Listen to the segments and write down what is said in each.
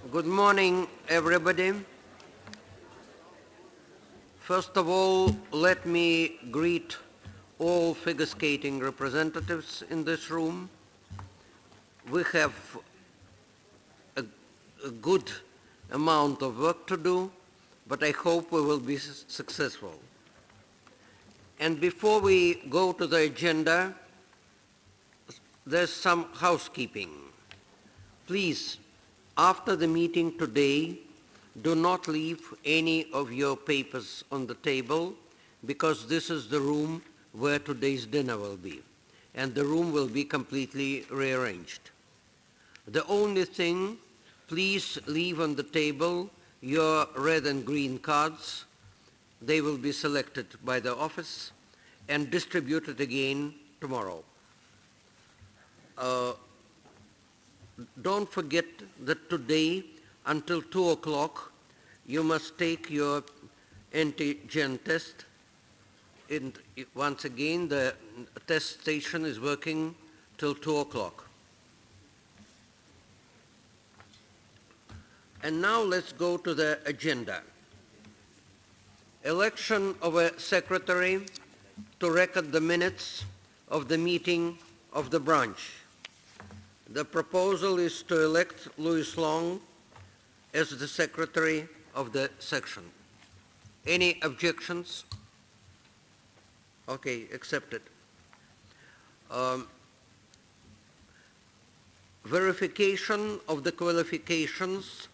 Good morning, everybody. First of all, let me greet all figure skating representatives in this room. We have a good amount of work to do, but I hope we will be successful. And before we go to the agenda, there's some housekeeping. Please, after the meeting today, do not leave any of your papers on the table, because this is the room where today's dinner will be, and the room will be completely rearranged. The only thing, please leave on the table your red and green cards. They will be selected by the office and distributed again tomorrow. Don't forget that today, until 2 o'clock, you must take your antigen test. And once again, the test station is working till 2 o'clock. And now let's go to the agenda. Election of a secretary to record the minutes of the meeting of the branch. The proposal is to elect Louis Long as the secretary of the section. Any objections? Okay, accepted. Verification of the qualifications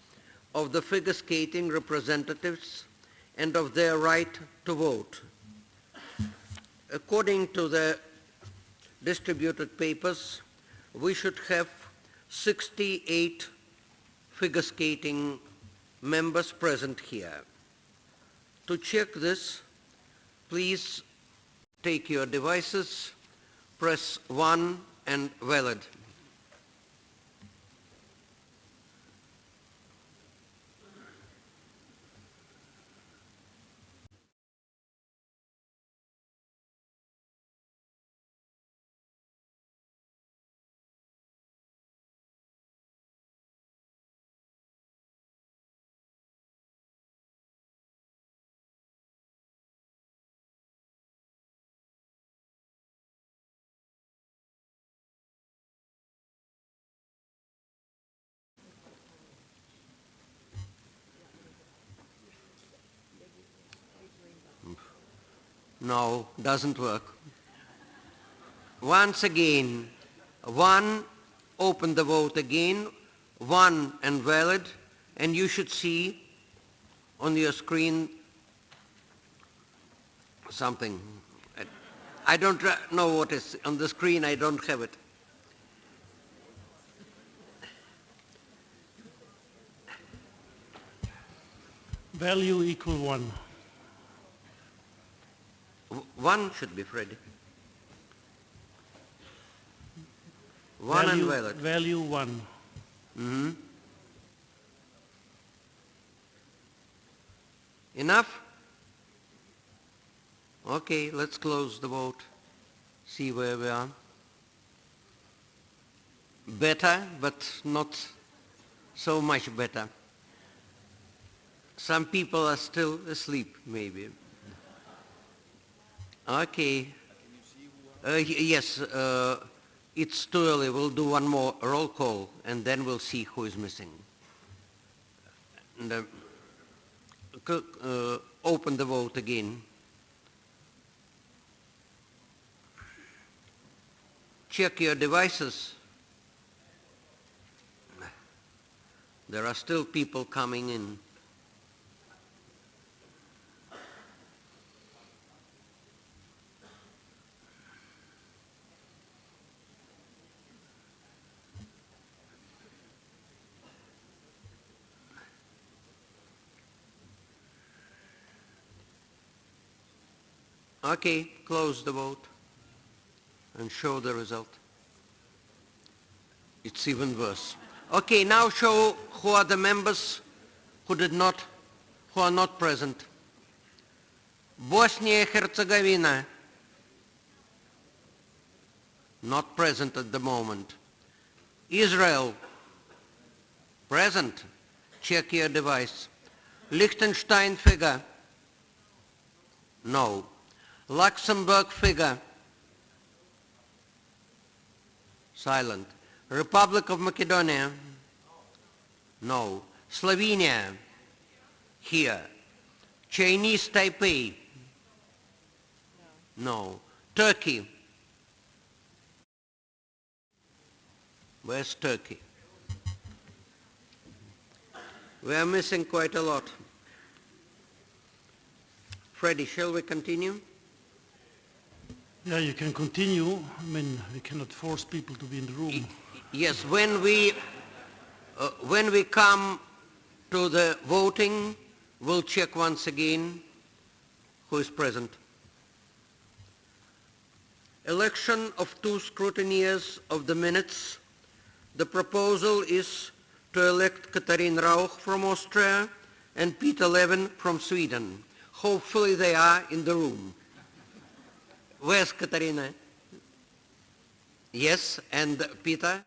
of the figure skating representatives and of their right to vote. According to the distributed papers, we should have 68 figure skating members present here. To check this, please take your devices, press 1 and valid. No, doesn't work. Once again, 1, open the vote again, 1 and valid, and you should see on your screen something. I don't know what is on the screen, I don't have it. Value equal 1. 1 should be Freddy. 1 and valid. Value 1. Mm-hmm. Enough? Okay, let's close the vote. See where we are. Better, but not so much better. Some people are still asleep, maybe. Okay. Yes, it's too early. We'll do one more roll call, and then we'll see who is missing. And, open the vote again. Check your devices. There are still people coming in. Okay, close the vote and show the result. It's even worse. Okay, now show who are the members who are not present. Bosnia-Herzegovina, not present at the moment. Israel, present. Check your device. Liechtenstein figure? No. Luxembourg figure? Silent. Republic of Macedonia? No. Slovenia? Here. Chinese Taipei? No. Turkey? Where's Turkey? We are missing quite a lot. Freddie, shall we continue? Yeah, you can continue. I mean, we cannot force people to be in the room. Yes, when we come to the voting, we'll check once again who is present. Election of 2 scrutineers of the minutes. The proposal is to elect Katharine Rauch from Austria and Peter Levin from Sweden. Hopefully they are in the room. Where's Katharina? Yes, and Peter?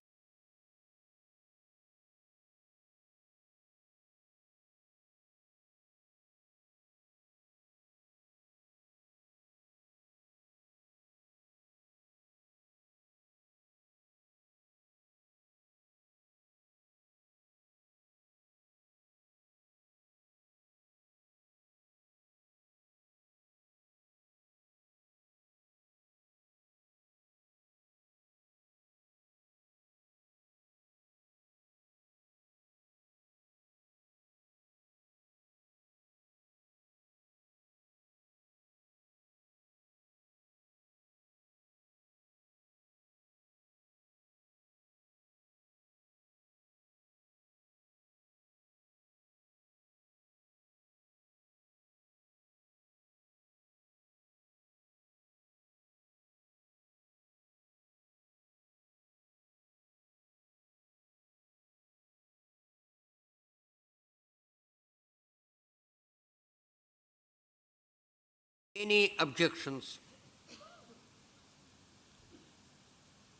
Any objections?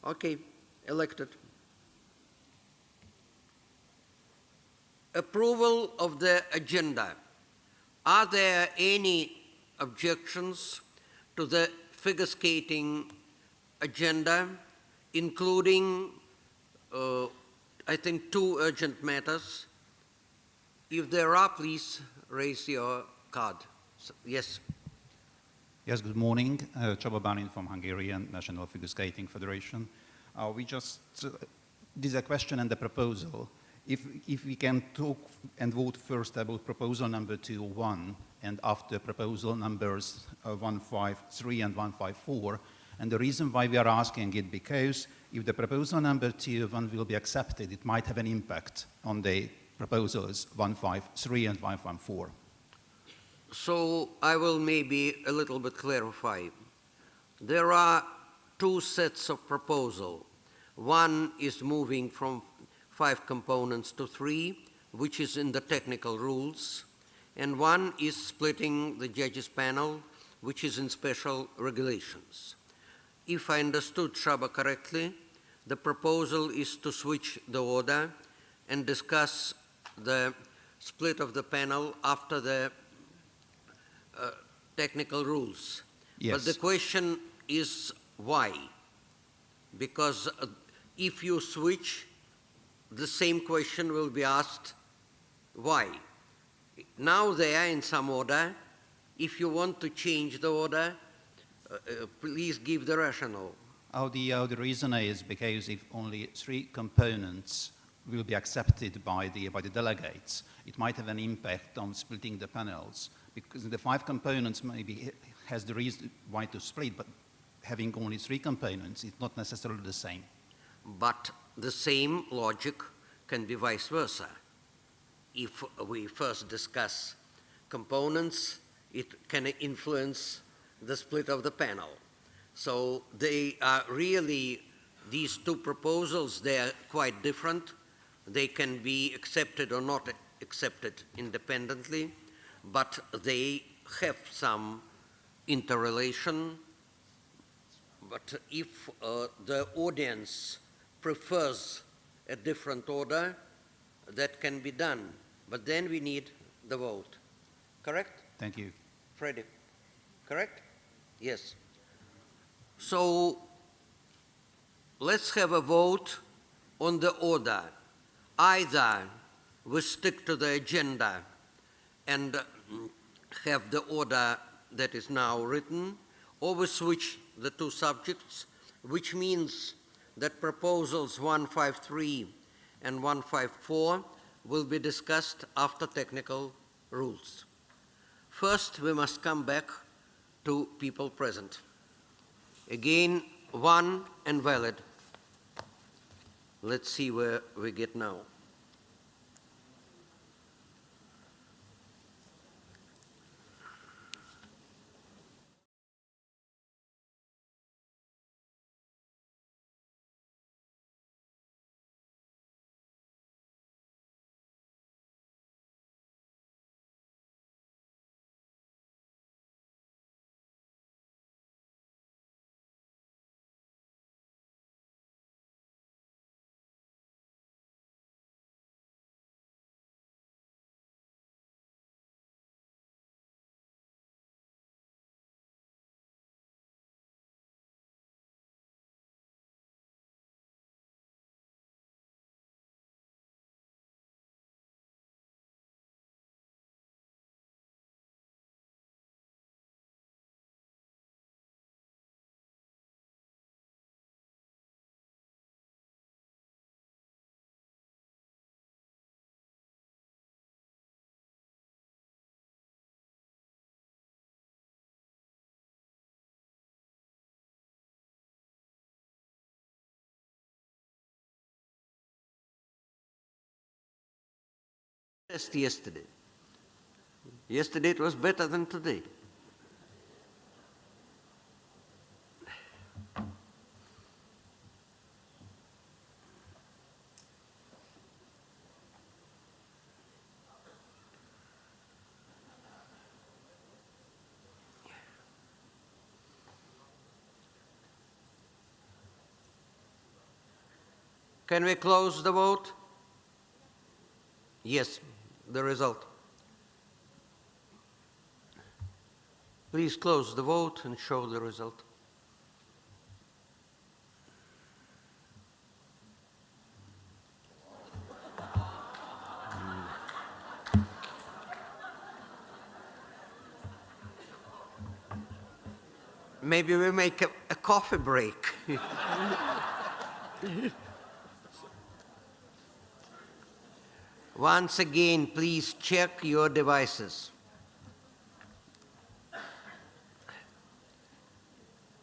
Okay, elected. Approval of the agenda. Are there any objections to the figure skating agenda, including, I think, 2 urgent matters? If there are, please raise your card. Yes. Yes, good morning. Csaba Bálint from Hungarian National Figure Skating Federation. We just did a question and a proposal. If we can talk and vote first about proposal number 2.1 and after proposal numbers 153 and 154. And the reason why we are asking it, because if the proposal number 2.1 will be accepted, it might have an impact on the proposals 153 and 154. So I will maybe a little bit clarify. There are 2 sets of proposal. One is moving from 5 components to 3, which is in the technical rules, and one is splitting the judges panel, which is in special regulations. If I understood Csaba correctly, the proposal is to switch the order and discuss the split of the panel after the technical rules. Yes. But the question is why? Because if you switch, the same question will be asked, why? Now they are in some order. If you want to change the order, please give the rationale. The reason is because if only 3 components will be accepted by the delegates, it might have an impact on splitting the panels. Because the 5 components maybe has the reason why to split, but having only 3 components, it's not necessarily the same. But the same logic can be vice versa. If we first discuss components, it can influence the split of the panel. So they are really, these 2 proposals, they are quite different. They can be accepted or not accepted independently, but they have some interrelation. But if the audience prefers a different order, that can be done. but then we need the vote. Correct? Thank you. Freddie? Correct? Yes. So let's have a vote on the order. Either we stick to the agenda and have the order that is now written, or we switch the two subjects, which means that proposals 153 and 154 will be discussed after technical rules. First, we must come back to people present. Again, one and valid. Let's see where we get now. Test yesterday. Yesterday it was better than today. Can we close the vote? Yes, the result. Please close the vote and show the result. Maybe we make a coffee break. Once again, please check your devices.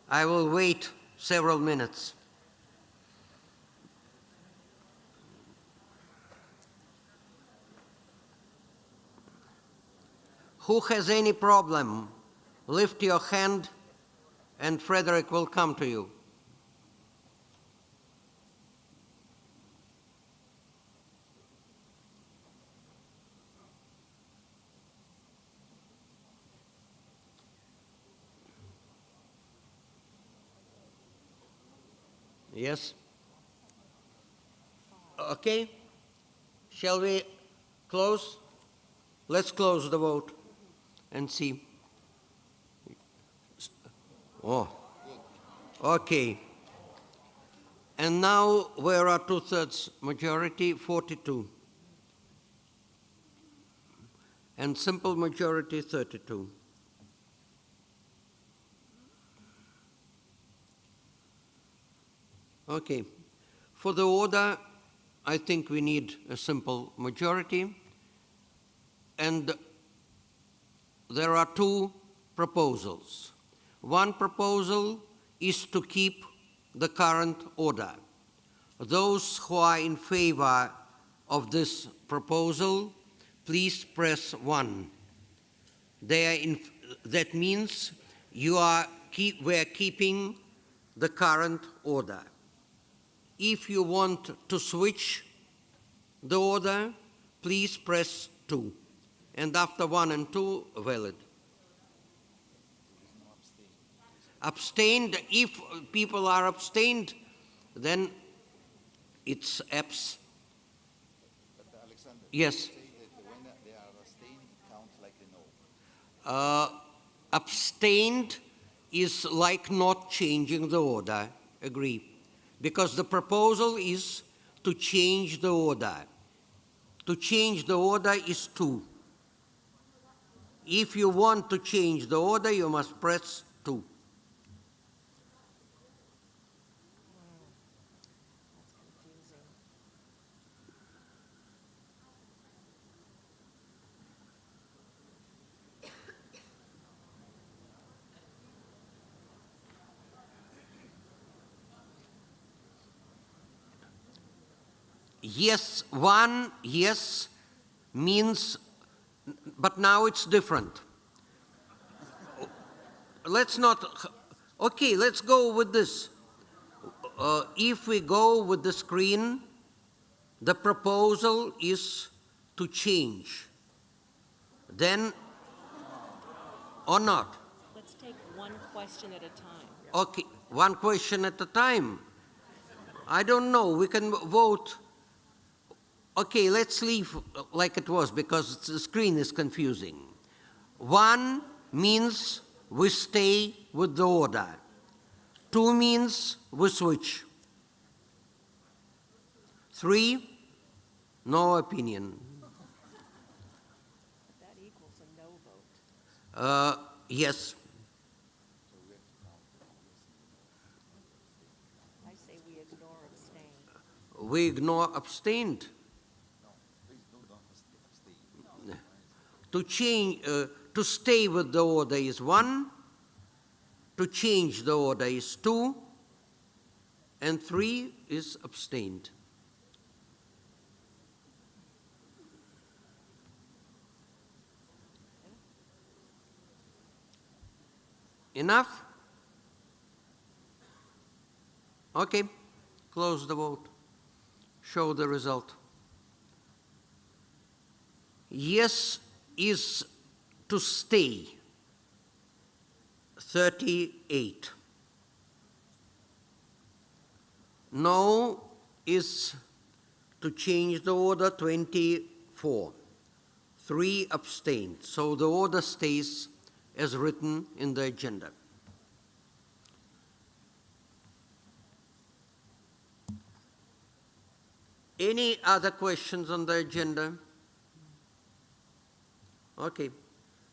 I will wait several minutes. Who has any problem? Lift your hand and Frederick will come to you. Yes? Okay. Shall we close? Let's close the vote and see. Oh, okay. And now where are 2/3 majority? 42. And simple majority 32. Okay. For the order, I think we need a simple majority. And there are two proposals. One proposal is to keep the current order. Those who are in favor of this proposal, please press 1. That means we're keeping the current order. If you want to switch the order, please press 2. And after 1 and 2, valid. Abstained, if people are abstained, then it's abs. But Alexander, Yes. say that when Abstained is like not changing the order. Agree. Because the proposal is to change the order. To change the order is 2. If you want to change the order, you must press 2. Yes, 1, yes, means, but now it's different. Let's not, okay, let's go with this. If we go with the screen, the proposal is to change. Then, or not? Let's take one question at a time. Okay, one question at a time. I don't know, we can vote. Okay, let's leave like it was because the screen is confusing. 1 means we stay with the order. 2 means we switch. 3, no opinion. That equals a no vote. Yes. I say we ignore abstain. We ignore abstained. To change, to stay with the order is 1, to change the order is 2, and 3 is abstained. Enough? Okay, close the vote. Show the result. Yes is to stay, 38. No is to change the order, 24. 3 abstained. So the order stays as written in the agenda. Any other questions on the agenda? Okay.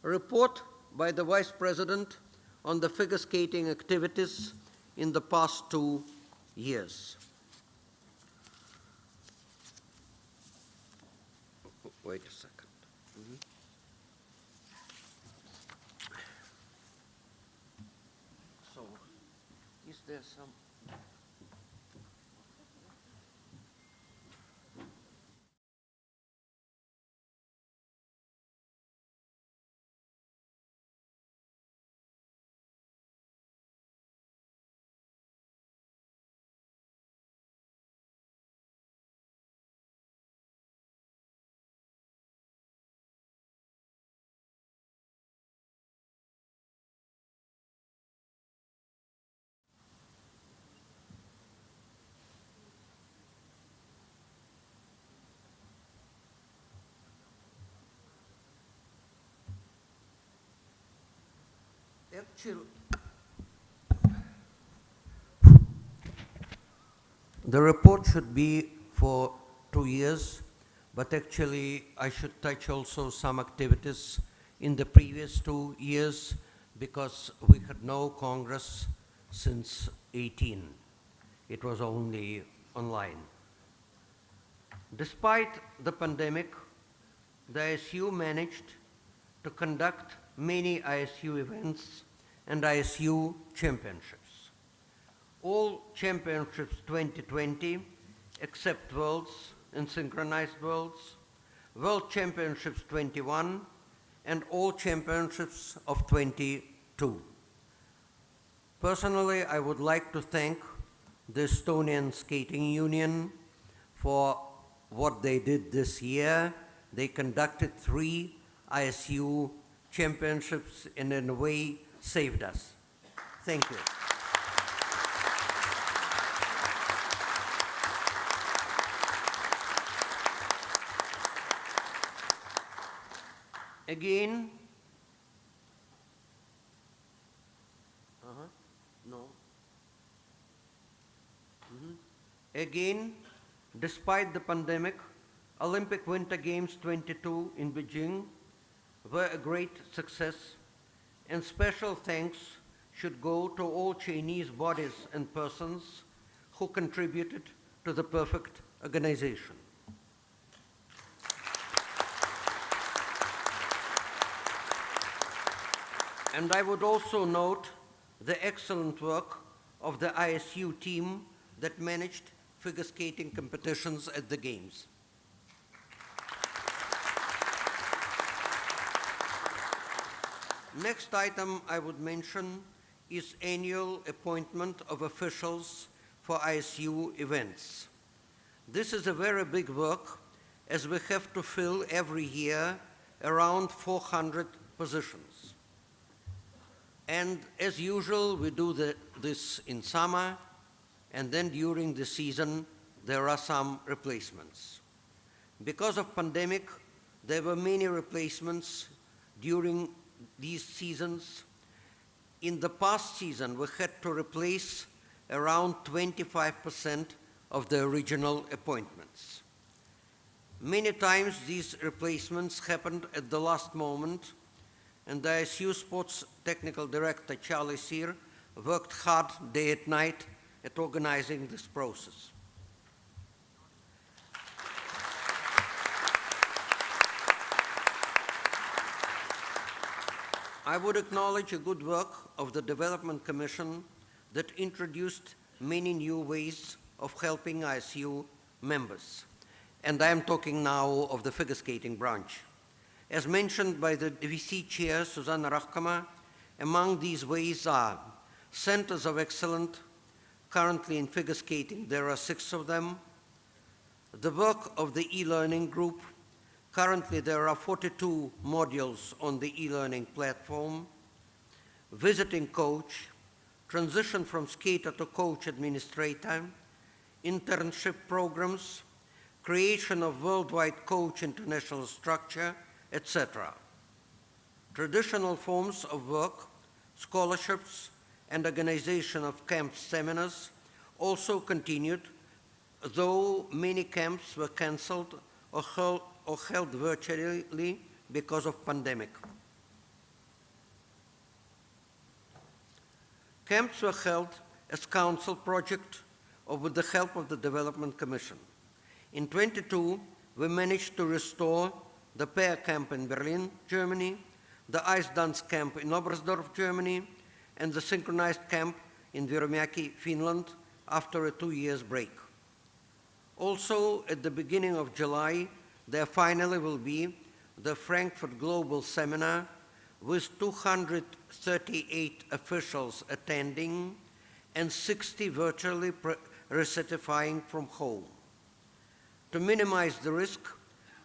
A report by the Vice President on the figure skating activities in the past 2 years. Wait a second. So, is there some... Actually, the report should be for 2 years, but actually I should touch also some activities in the previous 2 years because we had no Congress since 18. It was only online. Despite the pandemic, the ISU managed to conduct many ISU events and ISU championships. All championships 2020, except Worlds and Synchronized Worlds, World Championships 21, and all championships of 22. Personally, I would like to thank the Estonian Skating Union for what they did this year. They conducted 3 ISU championships and in a way saved us. Thank you. Again, Again, despite the pandemic, Olympic Winter Games 22 in Beijing were a great success, and special thanks should go to all Chinese bodies and persons who contributed to the perfect organization. And I would also note the excellent work of the ISU team that managed figure skating competitions at the Games. Next item I would mention is annual appointment of officials for ISU events. This is a very big work, as we have to fill every year around 400 positions. And as usual, we do this in summer, and then during the season, there are some replacements. Because of pandemic, there were many replacements during these seasons. In the past season, we had to replace around 25% of the original appointments. Many times these replacements happened at the last moment, and the ISU Sports Technical Director, Charlie Sear, worked hard day and night at organizing this process. I would acknowledge a good work of the Development Commission that introduced many new ways of helping ISU members. And I am talking now of the figure skating branch. As mentioned by the VC chair, Susanna Rahkama, among these ways are centers of excellence. Currently in figure skating, there are 6 of them. The work of the e-learning group. Currently, there are 42 modules on the e-learning platform. Visiting coach, transition from skater to coach administrator, internship programs, creation of worldwide coach international structure, etc. Traditional forms of work, scholarships, and organization of camp seminars also continued, though many camps were canceled or held virtually because of pandemic. Camps were held as council project or with the help of the Development Commission. In 22, we managed to restore the pair camp in Berlin, Germany, the ice dance camp in Oberstdorf, Germany, and the synchronized camp in Viromäki, Finland, after a 2-year break. Also, at the beginning of July, there finally will be the Frankfurt Global Seminar with 238 officials attending and 60 virtually recertifying from home. To minimize the risk,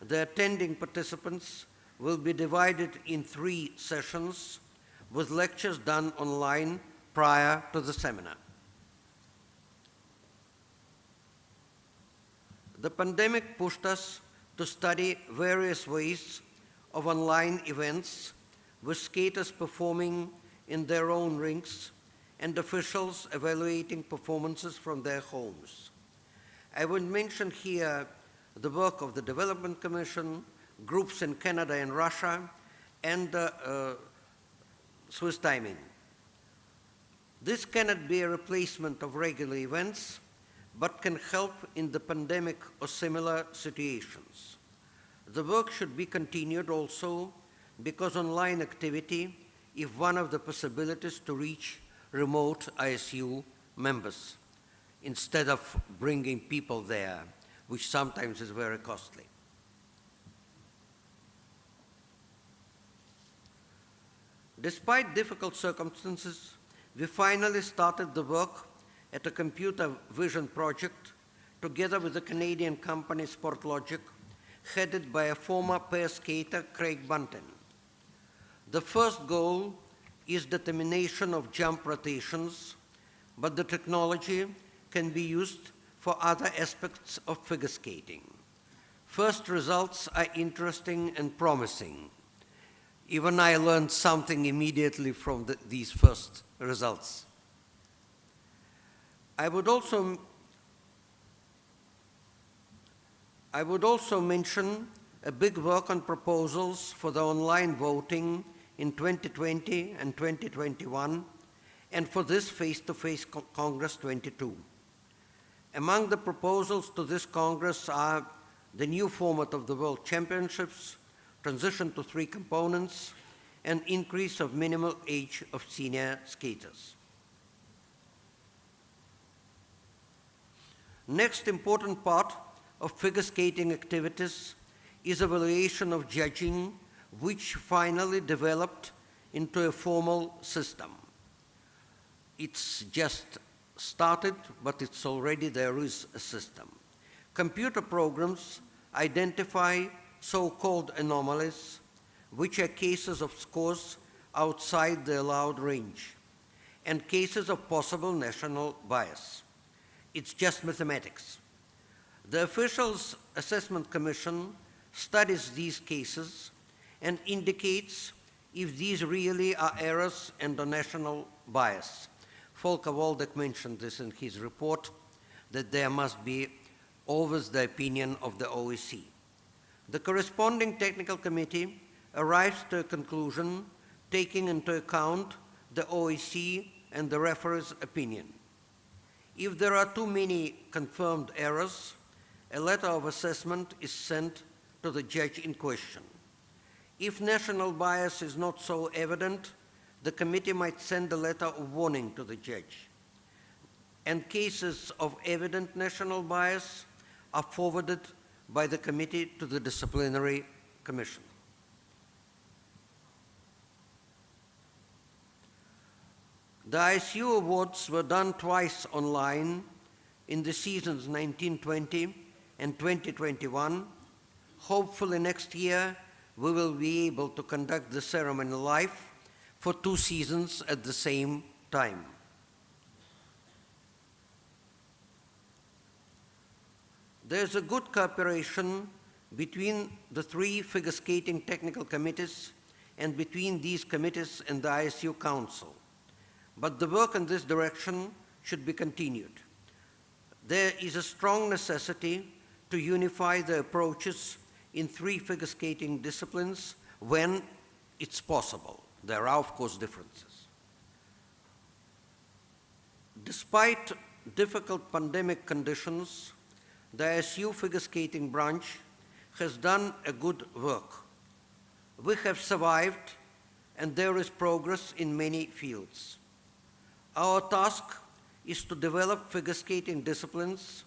the attending participants will be divided in 3 sessions with lectures done online prior to the seminar. The pandemic pushed us to study various ways of online events with skaters performing in their own rinks and officials evaluating performances from their homes. I would mention here the work of the Development Commission, groups in Canada and Russia, and Swiss timing. This cannot be a replacement of regular events, but can help in the pandemic or similar situations. The work should be continued also because online activity is one of the possibilities to reach remote ISU members instead of bringing people there, which sometimes is very costly. Despite difficult circumstances, we finally started the work at a computer vision project together with the Canadian company SportLogic, headed by a former pair skater, Craig Bunton. The first goal is determination of jump rotations, but the technology can be used for other aspects of figure skating. First results are interesting and promising. Even I learned something immediately from these first results. I would also I would also mention a big work on proposals for the online voting in 2020 and 2021, and for this face-to-face Congress 22. Among the proposals to this Congress are the new format of the World Championships, transition to 3 components, and increase of minimal age of senior skaters. Next important part of figure skating activities is evaluation of judging, which finally developed into a formal system. It's just started, but it's already there is a system. Computer programs identify so-called anomalies, which are cases of scores outside the allowed range, and cases of possible national bias. It's just mathematics. The Officials Assessment Commission studies these cases and indicates if these really are errors and a national bias. Volker Waldeck mentioned this in his report, that there must be always the opinion of the OEC. The corresponding technical committee arrives to a conclusion taking into account the OEC and the referee's opinion. If there are too many confirmed errors, a letter of assessment is sent to the judge in question. If national bias is not so evident, the committee might send a letter of warning to the judge. And cases of evident national bias are forwarded by the committee to the disciplinary commission. The ISU awards were done twice online in the seasons 1920 and 2021. Hopefully next year we will be able to conduct the ceremony live for 2 seasons at the same time. There's a good cooperation between the 3 figure skating technical committees and between these committees and the ISU Council. But the work in this direction should be continued. There is a strong necessity to unify the approaches in 3 figure skating disciplines when it's possible. There are, of course, differences. Despite difficult pandemic conditions, the ISU figure skating branch has done a good work. We have survived, and there is progress in many fields. Our task is to develop figure skating disciplines,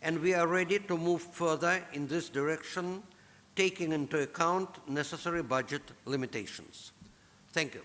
and we are ready to move further in this direction, taking into account necessary budget limitations. Thank you.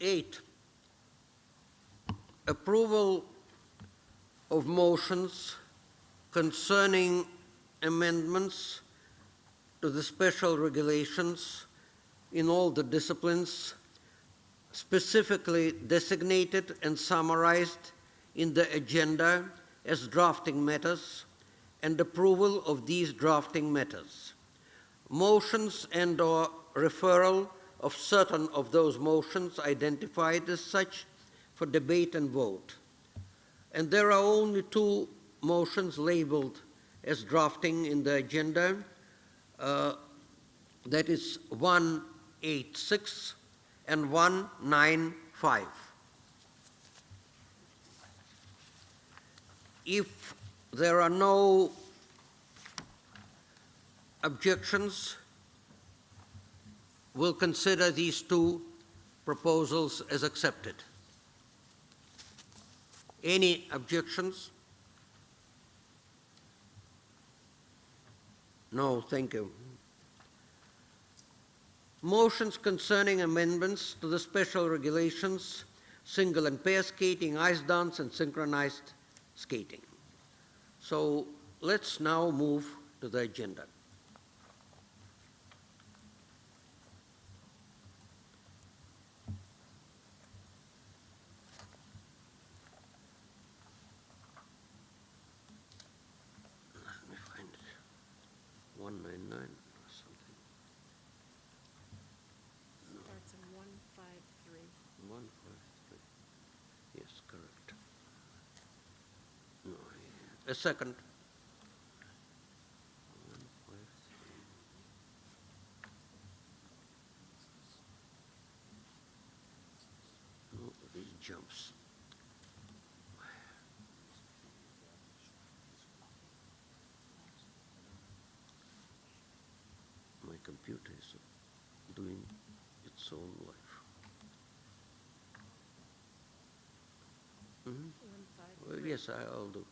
Eight, approval of motions concerning amendments to the special regulations in all the disciplines specifically designated and summarized in the agenda as drafting matters, and approval of these drafting matters. Motions and/or referral of certain of those motions identified as such for debate and vote. And there are only 2 motions labeled as drafting in the agenda. That is 186 and 195. If there are no objections, we'll consider these 2 proposals as accepted. Any objections? No, thank you. Motions concerning amendments to the special regulations, single and pair skating, ice dance, and synchronized skating. So let's now move to the agenda. or something. Starts in 153. 153. Yes, correct. No, a second. 153. No, these jumps. My computer is doing its own life. 153. Well, yes, I'll do.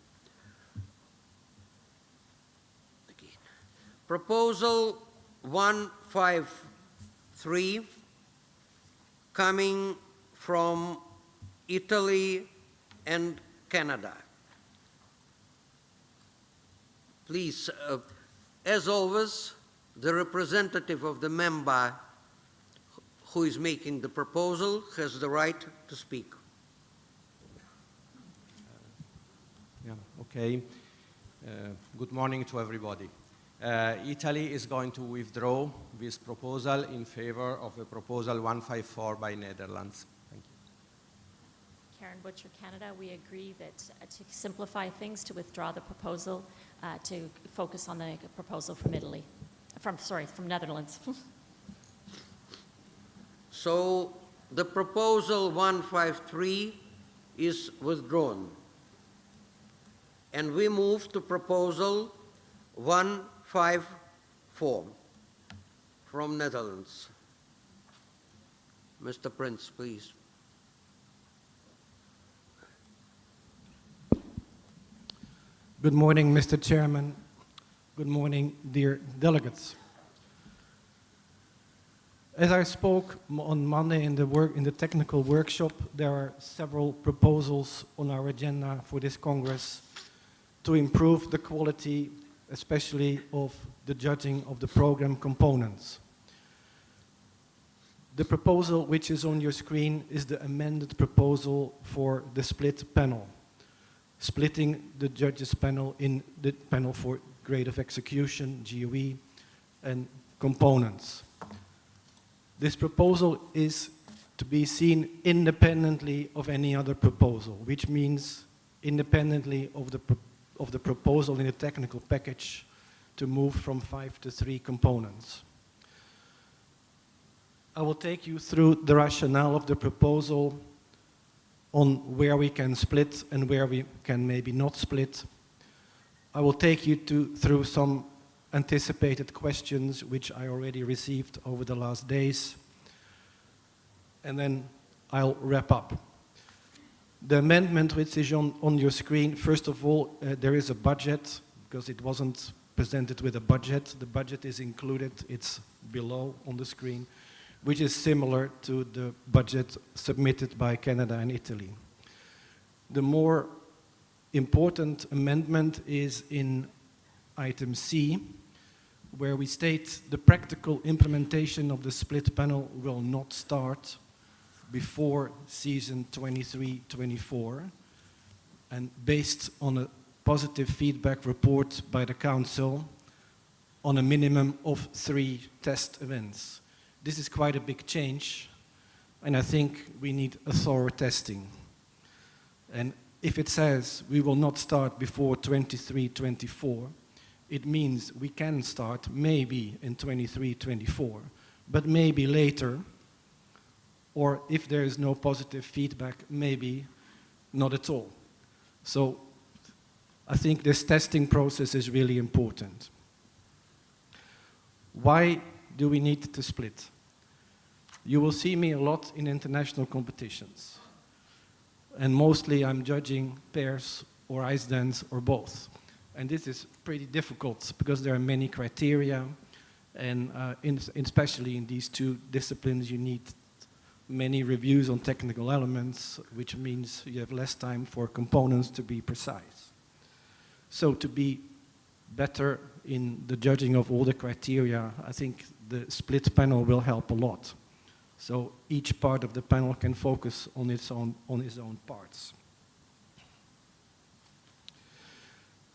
Again. Proposal 153 coming from Italy and Canada. Please, as always, the representative of the member who is making the proposal has the right to speak. Yeah, okay. Good morning to everybody. Italy is going to withdraw this proposal in favor of the proposal 154 by Netherlands. Thank you. Karen Butcher, Canada, we agree that to simplify things, to withdraw the proposal, to focus on the proposal from Italy, from Netherlands. So the proposal 153 is withdrawn. And we move to proposal 154 from Netherlands. Mr. Prince, please. Good morning, Mr. Chairman. Good morning, dear delegates. As I spoke on Monday in the technical workshop, there are several proposals on our agenda for this Congress to improve the quality, especially of the judging of the program components. The proposal which is on your screen is the amended proposal for the split panel, splitting the judges panel in the panel for grade of execution, GOE, and components. This proposal is to be seen independently of any other proposal, which means independently of the proposal in the technical package to move from 5 to 3 components. I will take you through the rationale of the proposal on where we can split and where we can maybe not split. I will take you through some anticipated questions which I already received over the last days, and then I'll wrap up. The amendment which is on your screen, first of all, there is a budget, because it wasn't presented with a budget. The budget is included, it's below on the screen, which is similar to the budget submitted by Canada and Italy. The more important amendment is in item C, where we state the practical implementation of the split panel will not start before season 23-24, and based on a positive feedback report by the Council on a minimum of 3 test events. This is quite a big change, and I think we need a thorough testing. And if it says we will not start before 23-24, it means we can start maybe in 23-24, but maybe later, or if there is no positive feedback, maybe not at all. So I think this testing process is really important. Why do we need to split? You will see me a lot in international competitions, and mostly I'm judging pairs or ice dance or both. And this is pretty difficult because there are many criteria, and especially in these 2 disciplines you need many reviews on technical elements, which means you have less time for components to be precise. So to be better in the judging of all the criteria, I think the split panel will help a lot. So each part of the panel can focus on its own parts.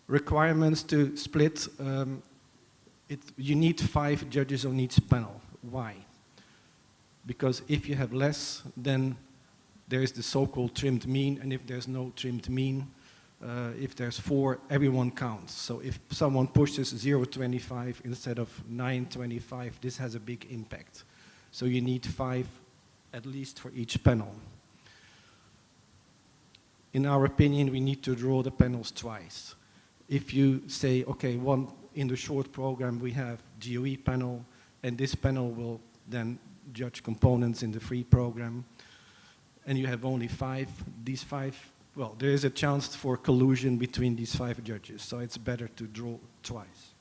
Requirements to split you need 5 judges on each panel. Why? Because if you have less, then there is the so-called trimmed mean, and if there's no trimmed mean, if there's 4, everyone counts. So if someone pushes 0.25 instead of 9.25, this has a big impact. So you need 5 at least for each panel. In our opinion, we need to draw the panels twice. If you say, okay, one in the short program we have GOE panel, and this panel will then judge components in the free program, and you have only 5, these 5, well, there is a chance for collusion between these 5 judges, so it's better to draw twice.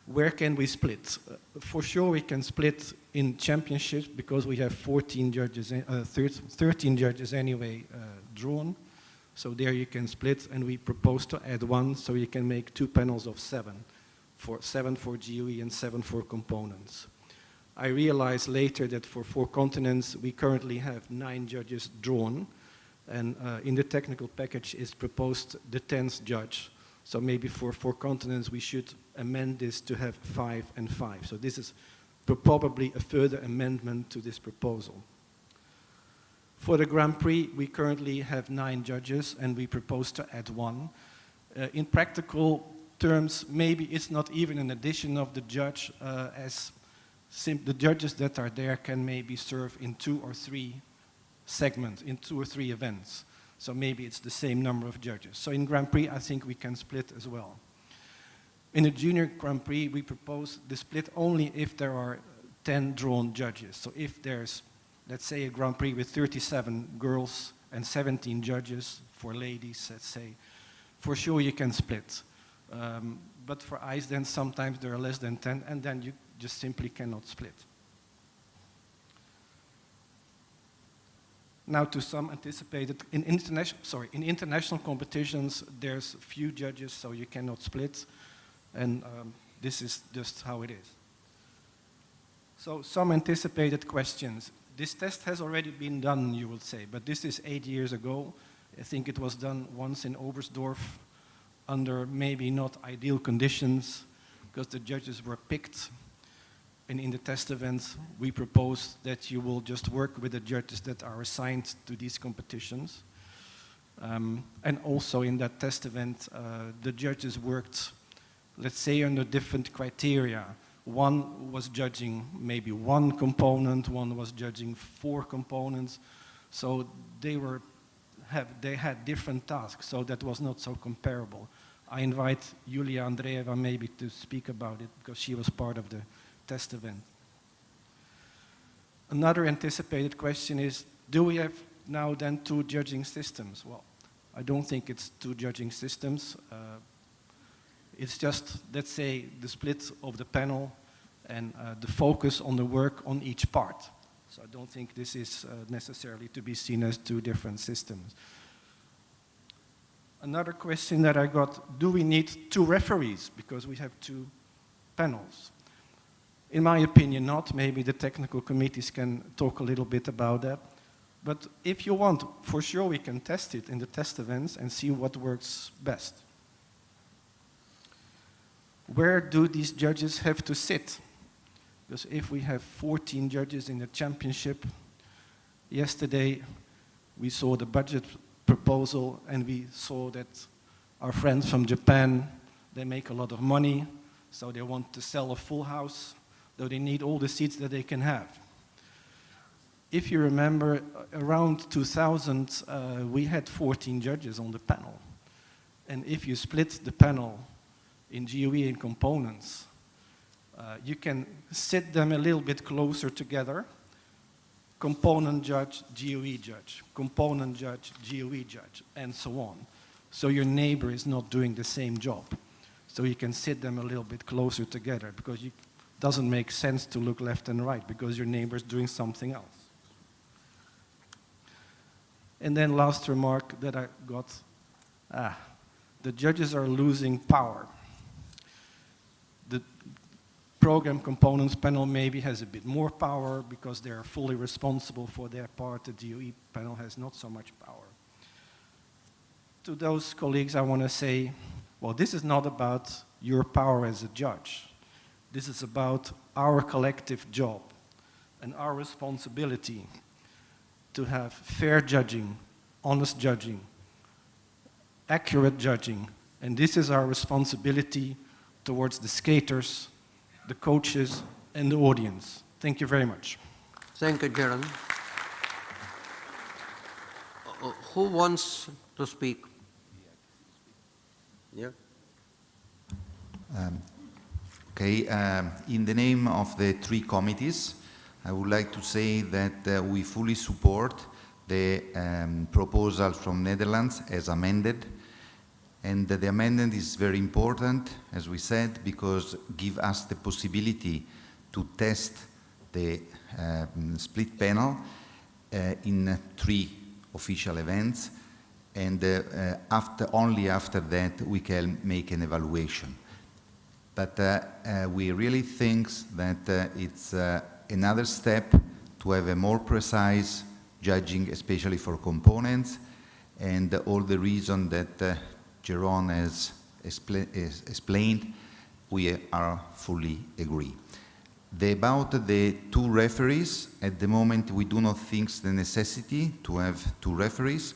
Where can we split? For sure we can split in championships because we have 13 judges anyway drawn. So there you can split, and we propose to add 1, so you can make 2 panels of 7. 7 for GOE and 7 for components. I realized later that for 4 continents we currently have 9 judges drawn, and in the technical package is proposed the 10th judge. So maybe for 4 continents we should amend this to have 5 and 5. So this is probably a further amendment to this proposal. For the Grand Prix, we currently have 9 judges, and we propose to add 1. In practical terms, maybe it's not even an addition of the judge, as the judges that are there can maybe serve in 2 or 3 segments, in 2 or 3 events. So maybe it's the same number of judges. So in Grand Prix, I think we can split as well. In the Junior Grand Prix, we propose the split only if there are 10 drawn judges. So if there's, let's say, a Grand Prix with 37 girls and 17 judges for ladies, let's say, for sure you can split. But for ice dance, sometimes there are less than 10, and then you just simply cannot split. Now to some anticipated, in international competitions, there's few judges, so you cannot split, and this is just how it is. So some anticipated questions. This test has already been done, you will say, but this is 8 years ago. I think it was done once in Oberstdorf under maybe not ideal conditions because the judges were picked. And in the test events, we propose that you will just work with the judges that are assigned to these competitions. And also in that test event, the judges worked, let's say, under different criteria. One was judging maybe 1 component, one was judging 4 components. So they had different tasks, so that was not so comparable. I invite Julia Andreeva maybe to speak about it because she was part of the test event. Another anticipated question is, do we have now then 2 judging systems? Well, I don't think it's 2 judging systems. It's just, let's say, the split of the panel and the focus on the work on each part. So I don't think this is necessarily to be seen as 2 different systems. Another question that I got, do we need 2 referees because we have 2 panels? In my opinion, not. Maybe the technical committees can talk a little bit about that. But if you want, for sure we can test it in the test events and see what works best. Where do these judges have to sit? Because if we have 14 judges in the championship, yesterday we saw the budget proposal and we saw that our friends from Japan, they make a lot of money, so they want to sell a full house, though they need all the seats that they can have. If you remember, around 2000, we had 14 judges on the panel. And if you split the panel in GOE and components, you can sit them a little bit closer together. Component judge, GOE judge, component judge, GOE judge, and so on. So your neighbor is not doing the same job. So you can sit them a little bit closer together because it doesn't make sense to look left and right because your neighbor is doing something else. And then last remark that I got, the judges are losing power. The program components panel maybe has a bit more power because they are fully responsible for their part. The GOE panel has not so much power. To those colleagues, I want to say, well, this is not about your power as a judge. This is about our collective job and our responsibility to have fair judging, honest judging, accurate judging, and this is our responsibility towards the skaters, the coaches, and the audience. Thank you very much. Thank you, Jaron. Who wants to speak? Yeah. Okay, in the name of the three committees, I would like to say that we fully support the proposal from Netherlands as amended, and the amendment is very important, as we said, because give us the possibility to test the split panel in 3 official events, and only after that we can make an evaluation. But we really think that it's another step to have a more precise judging, especially for components, and all the reason that Jeroen has explained, we are fully agree. About the 2 referees, at the moment we do not think the necessity to have 2 referees,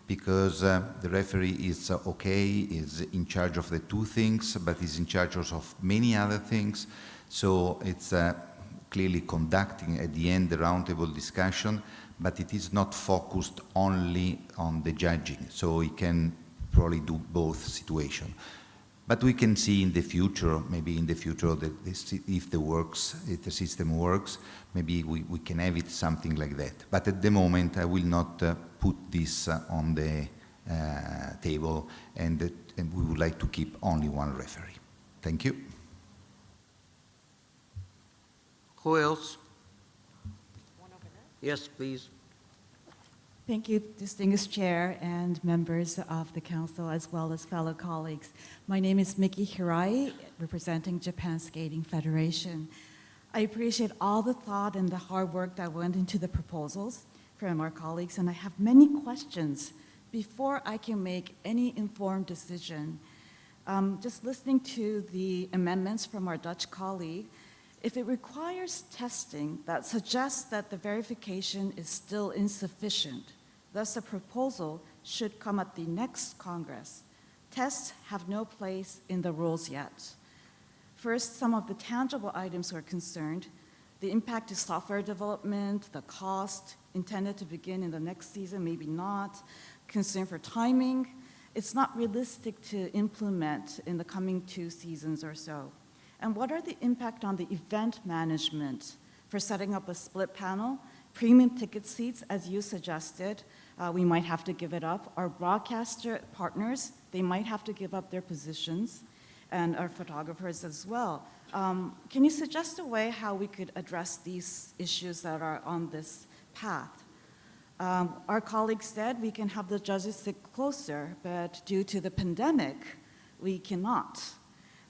because the referee is okay, is in charge of the 2 things, but is in charge also of many other things. So it's clearly conducting at the end the roundtable discussion, but it is not focused only on the judging. So he can probably do both situations. But we can see in the future, maybe in the future, that if the system works, maybe we can have it something like that. But at the moment, I will not put this on the table, and we would like to keep only 1 referee. Thank you. Who else? Yes, please. Thank you, distinguished chair and members of the council, as well as fellow colleagues. My name is Miki Hirai, representing Japan Skating Federation. I appreciate all the thought and the hard work that went into the proposals from our colleagues, and I have many questions before I can make any informed decision. Just listening to the amendments from our Dutch colleague, if it requires testing that suggests that the verification is still insufficient, thus a proposal should come at the next Congress. Tests have no place in the rules yet. First, some of the tangible items are concerned. The impact to software development, the cost intended to begin in the next season, maybe not. Concern for timing. It's not realistic to implement in the coming 2 seasons or so. And what are the impact on the event management for setting up a split panel? Premium ticket seats, as you suggested, we might have to give it up. Our broadcaster partners, they might have to give up their positions, and our photographers as well. Can you suggest a way how we could address these issues that are on this path? Our colleagues said we can have the judges sit closer, but due to the pandemic, we cannot.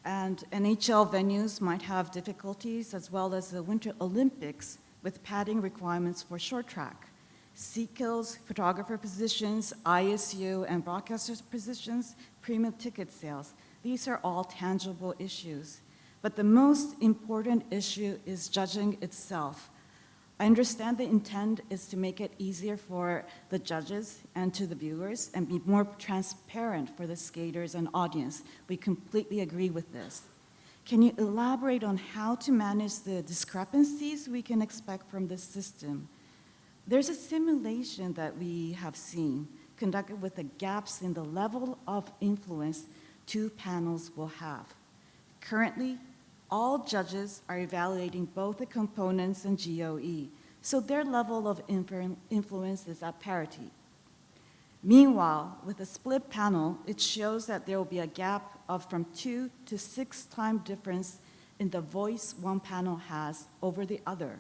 And NHL venues might have difficulties, as well as the Winter Olympics, with padding requirements for short track. Seat-kills, photographer positions, ISU and broadcasters positions, premium ticket sales. These are all tangible issues. But the most important issue is judging itself. I understand the intent is to make it easier for the judges and to the viewers and be more transparent for the skaters and audience. We completely agree with this. Can you elaborate on how to manage the discrepancies we can expect from this system? There's a simulation that we have seen conducted with the gaps in the level of influence 2 panels will have. Currently, all judges are evaluating both the components and GOE, so their level of influence is at parity. Meanwhile, with a split panel, it shows that there will be a gap of from 2 to 6 times difference in the voice one panel has over the other.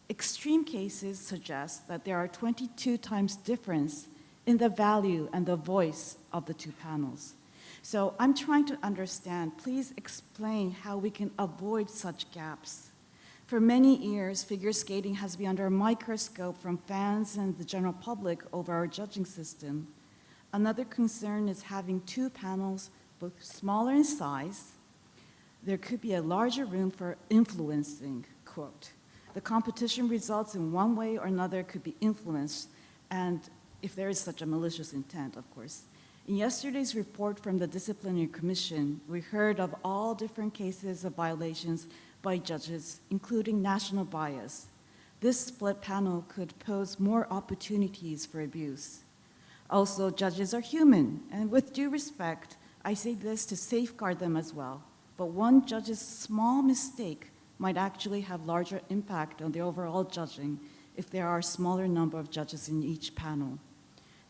Extreme cases suggest that there are 22 times difference in the value and the voice of the 2 panels. So I'm trying to understand, please explain how we can avoid such gaps. For many years, figure skating has been under a microscope from fans and the general public over our judging system. Another concern is having 2 panels, both smaller in size there could be a larger room for influencing, quote. The competition results in one way or another could be influenced, and if there is such a malicious intent, of course. In yesterday's report from the Disciplinary Commission, we heard of all different cases of violations by judges, including national bias. This split panel could pose more opportunities for abuse. Also, judges are human, and with due respect, I say this to safeguard them as well. But one judge's small mistake might actually have larger impact on the overall judging if there are a smaller number of judges in each panel.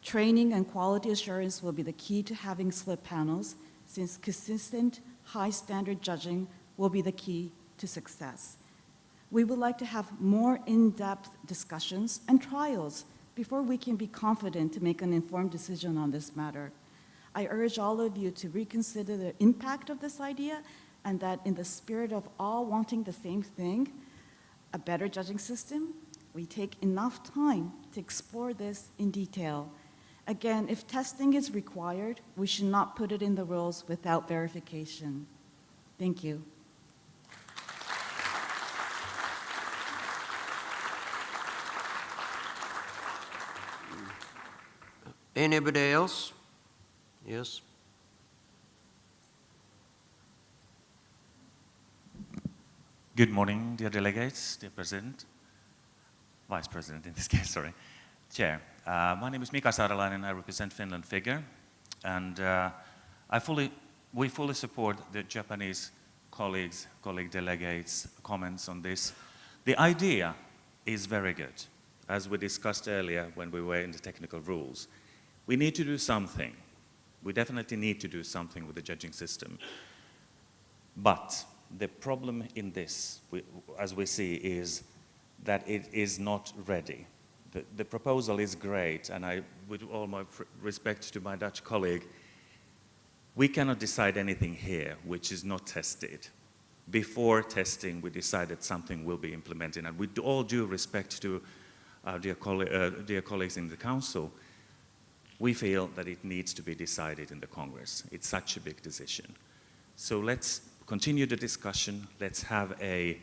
Training and quality assurance will be the key to having split panels, since consistent, high standard judging will be the key to success. We would like to have more in-depth discussions and trials before we can be confident to make an informed decision on this matter. I urge all of you to reconsider the impact of this idea, and that in the spirit of all wanting the same thing, a better judging system, we take enough time to explore this in detail. Again, if testing is required, we should not put it in the rules without verification. Thank you. Anybody else? Yes. Good morning, dear delegates, dear President, Vice President in this case, sorry, Chair. My name is Mika Saaralainen, I represent Finland Figure, and we fully support the Japanese colleague delegates' comments on this. The idea is very good, as we discussed earlier when we were in the technical rules. We need to do something. We definitely need to do something with the judging system. But the problem in this, as we see, is that it is not ready. The proposal is great, and with all my respect to my Dutch colleague, we cannot decide anything here which is not tested. Before testing, we decided something will be implemented, and with all due respect to our dear colleagues in the Council, we feel that it needs to be decided in the Congress. It's such a big decision. So let's continue the discussion. Let's have a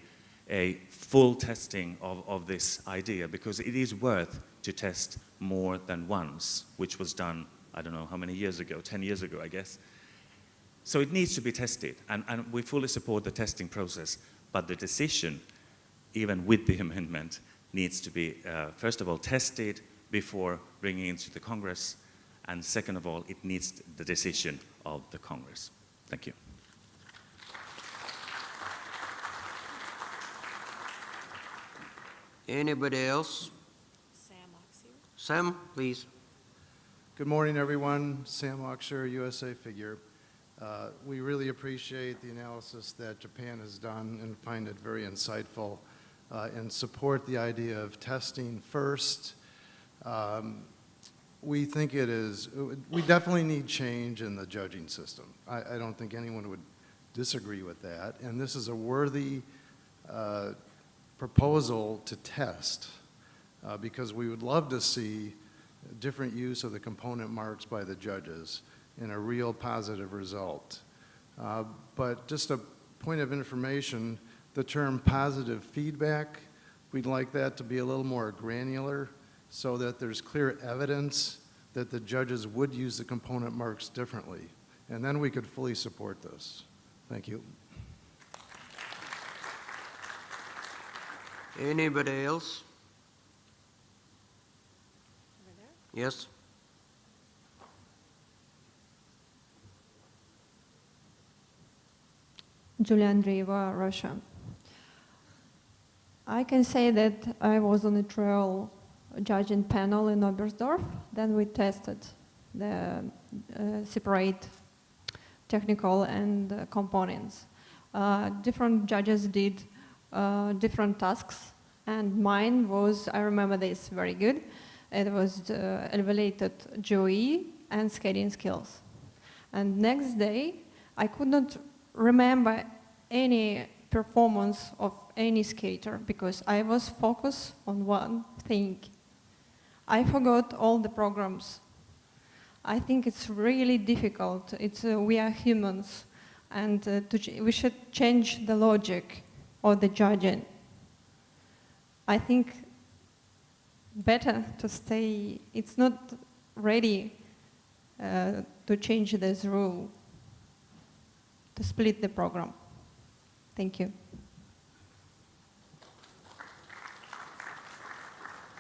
full testing of this idea, because it is worth to test more than once, which was done, I don't know how many years ago, 10 years ago, I guess. So it needs to be tested, and we fully support the testing process, but the decision, even with the amendment, needs to be, first of all, tested before bringing it to the Congress, and second of all, it needs the decision of the Congress. Thank you. Anybody else? Sam Oxy. Sam, please. Good morning, everyone. Sam Oxer, USA Figure. We really appreciate the analysis that Japan has done and find it very insightful and support the idea of testing first. We think we definitely need change in the judging system. I don't think anyone would disagree with that. And this is a worthy proposal to test because we would love to see different use of the component marks by the judges and a real positive result. But just a point of information, the term positive feedback, we'd like that to be a little more granular so that there's clear evidence that the judges would use the component marks differently. And then we could fully support this. Thank you. Anybody else? Over there? Yes. Julia Andreeva, Russia. I can say that I was on a trial judging panel in Oberstdorf. Then we tested the separate technical and components. Different judges did different tasks, and mine was, I remember this very good, it was elevated GOE and skating skills. And next day, I could not remember any performance of any skater because I was focused on one thing. I forgot all the programs. I think it's really difficult. We are humans, and we should change the logic of the judging. I think better to stay, it's not ready to change this rule, to split the program. Thank you.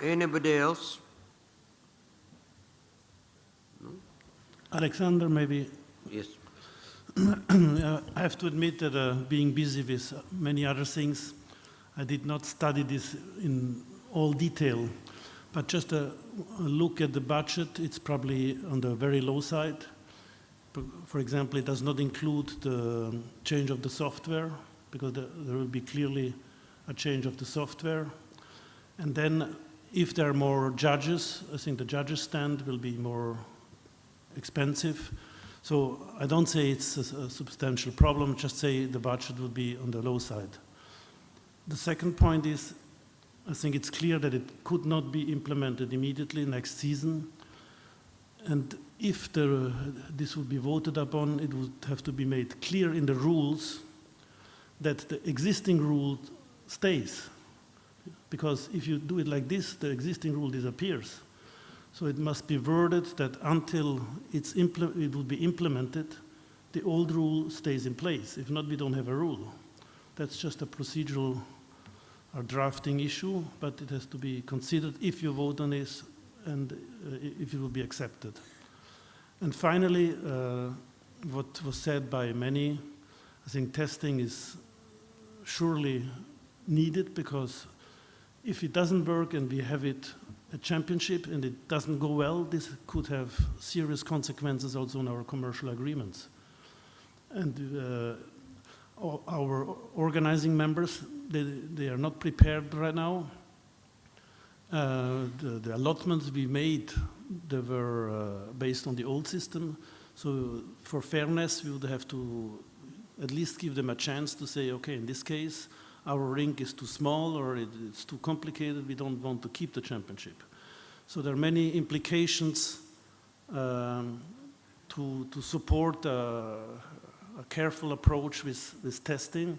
Anybody else? Alexander, maybe. Yes. I have to admit that being busy with many other things, I did not study this in all detail, but just a look at the budget, it's probably on the very low side. For example, it does not include the change of the software, because there will be clearly a change of the software. And then if there are more judges, I think the judges' stand will be more expensive. So I don't say it's a substantial problem, just say the budget would be on the low side. The second point is, I think it's clear that it could not be implemented immediately next season. And if this would be voted upon, it would have to be made clear in the rules that the existing rule stays. Because if you do it like this, the existing rule disappears. So it must be worded that until it will be implemented, the old rule stays in place. If not, we don't have a rule. That's just a procedural or drafting issue, but it has to be considered if you vote on this and if it will be accepted. And finally, what was said by many, I think testing is surely needed, because if it doesn't work and we have it a championship and it doesn't go well, this could have serious consequences also on our commercial agreements. And our organizing members, they are not prepared right now. The allotments we made, they were based on the old system. So for fairness, we would have to at least give them a chance to say, okay, in this case, our rink is too small or it's too complicated, we don't want to keep the championship. So there are many implications to support a careful approach with testing.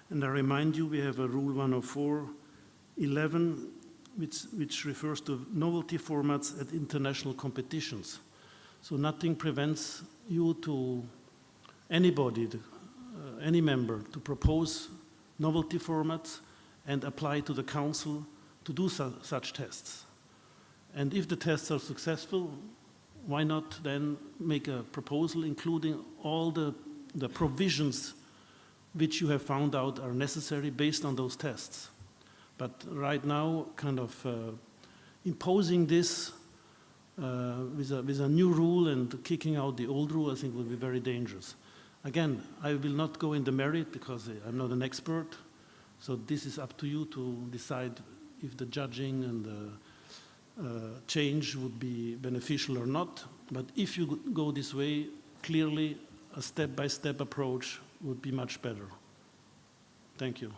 And I remind you, we have a Rule 104.11, which refers to novelty formats at international competitions. So nothing prevents you to anybody, any member, to propose novelty formats and apply to the council to do such tests. And if the tests are successful, why not then make a proposal including all the provisions which you have found out are necessary based on those tests. But right now, kind of imposing this with a new rule and kicking out the old rule, I think will be very dangerous. Again, I will not go in the merit because I'm not an expert. So this is up to you to decide if the judging and the change would be beneficial or not. But if you go this way, clearly a step-by-step approach would be much better. Thank you.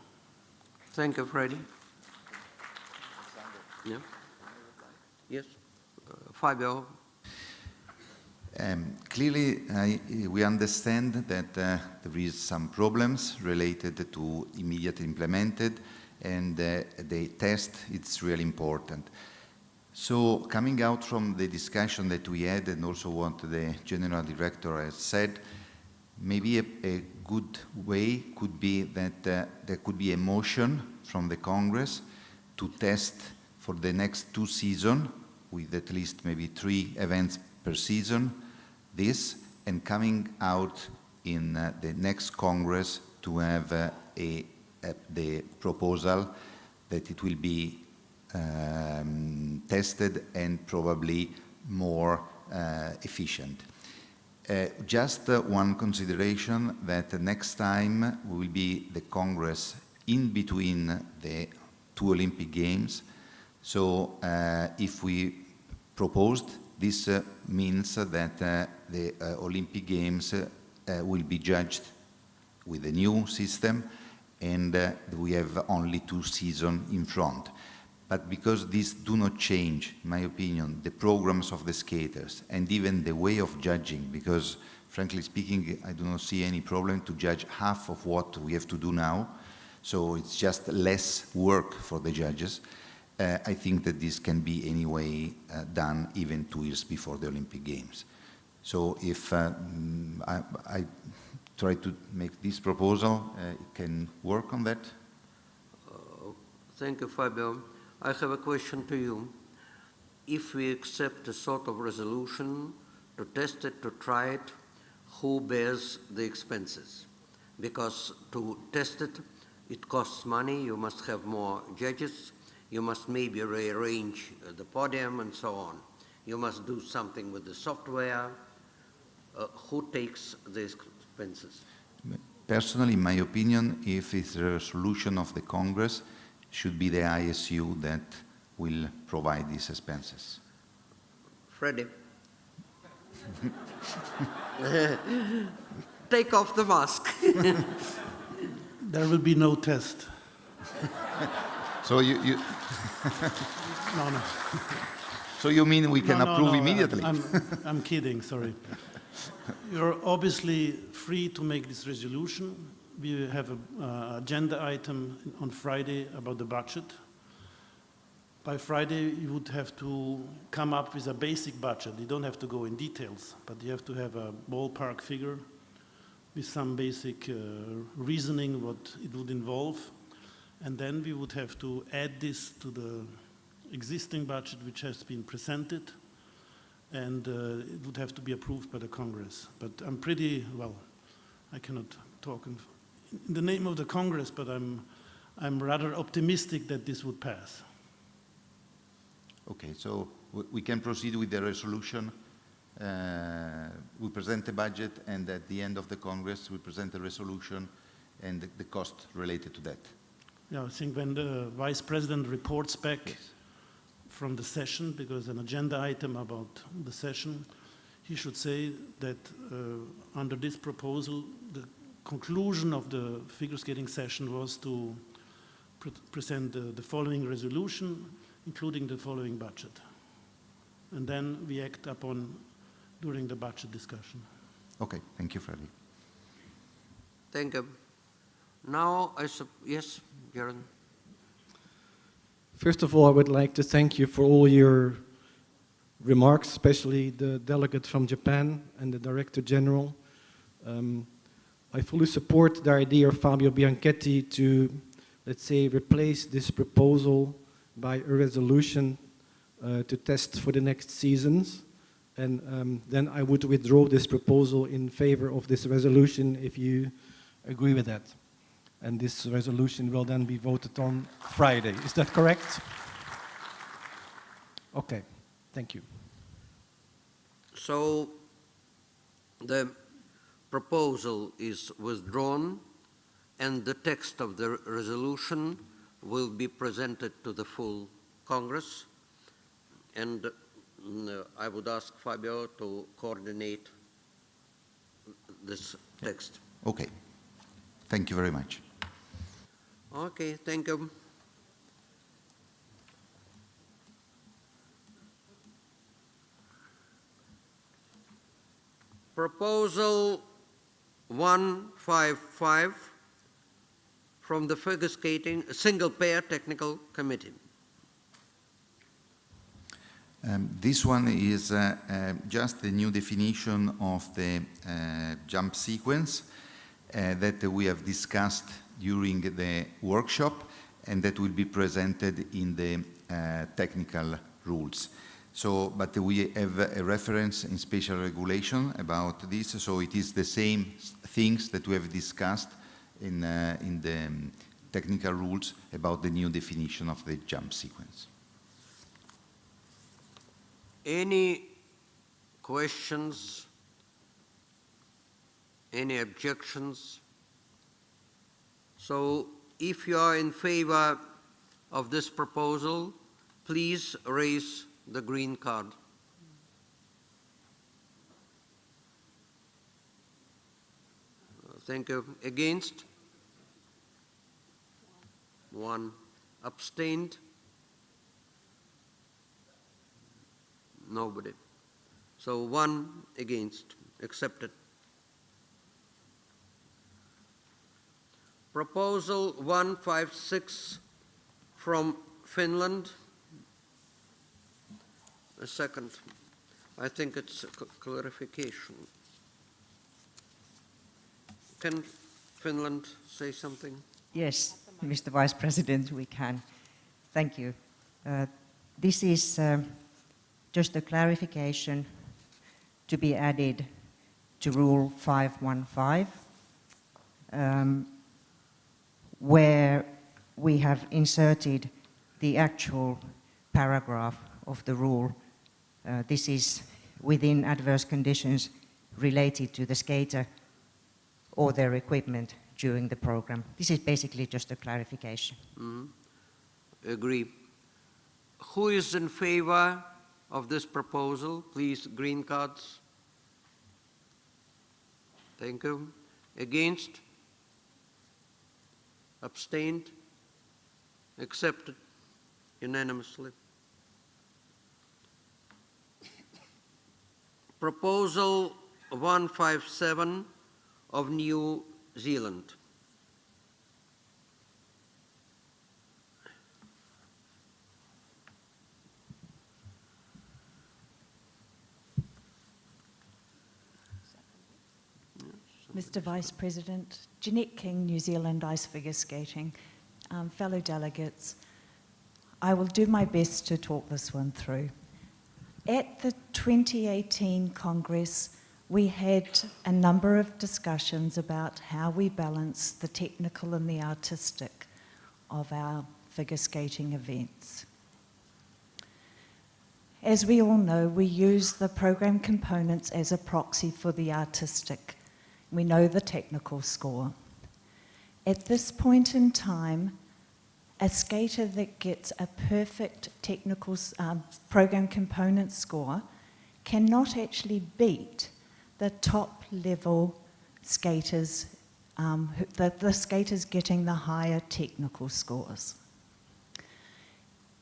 Thank you, Freddie. Yeah. Yes, Fabio. Clearly, we understand that there is some problems related to immediately implemented, and the test, it's really important. So coming out from the discussion that we had and also what the General Director has said, maybe a good way could be that there could be a motion from the Congress to test for the next 2 seasons with at least maybe 3 events per season, this, and coming out in the next Congress to have the proposal that it will be tested and probably more efficient. Just one consideration that next time will be the Congress in between the 2 Olympic Games. So if we proposed, this means that the Olympic Games will be judged with a new system, and we have only 2 seasons in front. But because these do not change, in my opinion, the programs of the skaters and even the way of judging, because frankly speaking, I do not see any problem to judge half of what we have to do now. So it's just less work for the judges. I think that this can be anyway done even 2 years before the Olympic Games. So if I try to make this proposal, it can work on that? Thank you, Fabio. I have a question to you. If we accept a sort of resolution to test it, to try it, who bears the expenses? Because to test it, it costs money, you must have more judges, you must maybe rearrange the podium and so on. You must do something with the software. Who takes the expenses? Personally, in my opinion, if it's a resolution of the Congress, should be the ISU that will provide these expenses. Freddie. Take off the mask. There will be no test. So you No. So you mean we can approve immediately? I'm kidding, sorry. You're obviously free to make this resolution. We have an agenda item on Friday about the budget. By Friday, you would have to come up with a basic budget. You don't have to go in details, but you have to have a ballpark figure with some basic reasoning what it would involve. And then we would have to add this to the existing budget which has been presented, and it would have to be approved by the Congress. But I'm pretty, well, I cannot talk in the name of the Congress, but I'm rather optimistic that this would pass. Okay, so we can proceed with the resolution. We present the budget, and at the end of the Congress, we present the resolution and the cost related to that. Yeah, I think when the Vice President reports back from the session, because an agenda item about the session, he should say that under this proposal, the conclusion of the figure skating session was to present the following resolution, including the following budget. And then we act upon during the budget discussion. Okay, thank you, Freddie. Thank you. Now, yes, Jaron. First of all, I would like to thank you for all your remarks, especially the delegate from Japan and the Director General. I fully support the idea of Fabio Bianchetti to, let's say, replace this proposal by a resolution to test for the next seasons. And then I would withdraw this proposal in favor of this resolution if you agree with that. And this resolution will then be voted on Friday. Is that correct? Okay, thank you. So the proposal is withdrawn, and the text of the resolution will be presented to the full Congress. And I would ask Fabio to coordinate this text. Okay, thank you very much. Okay, thank you. Proposal 155 from the Figure Skating Single Pair Technical Committee. This one is just a new definition of the jump sequence that we have discussed during the workshop and that will be presented in the technical rules. So, but we have a reference in special regulation about this, so it is the same things that we have discussed in the technical rules about the new definition of the jump sequence. Any questions? Any objections? So if you are in favor of this proposal, please raise the green card. Thank you. Against? One. Abstained? Nobody. So one against. Accepted. Proposal 156 from Finland. A second. I think it's a clarification. Can Finland say something? Yes, Mr. Vice President, we can. Thank you. This is just a clarification to be added to Rule 515, where we have inserted the actual paragraph of the rule. This is within adverse conditions related to the skater or their equipment during the program. This is basically just a clarification. Agree. Who is in favor of this proposal? Please, green cards. Thank you. Against? Abstained? Accepted unanimously. Proposal 157 of New Zealand. Mr. Vice President, Jeanette King, New Zealand Ice Figure Skating. Fellow delegates, I will do my best to talk this one through. At the 2018 Congress, we had a number of discussions about how we balance the technical and the artistic of our figure skating events. As we all know, we use the program components as a proxy for the artistic. We know the technical score. At this point in time, a skater that gets a perfect technical program component score cannot actually beat the top level skaters, the skaters getting the higher technical scores.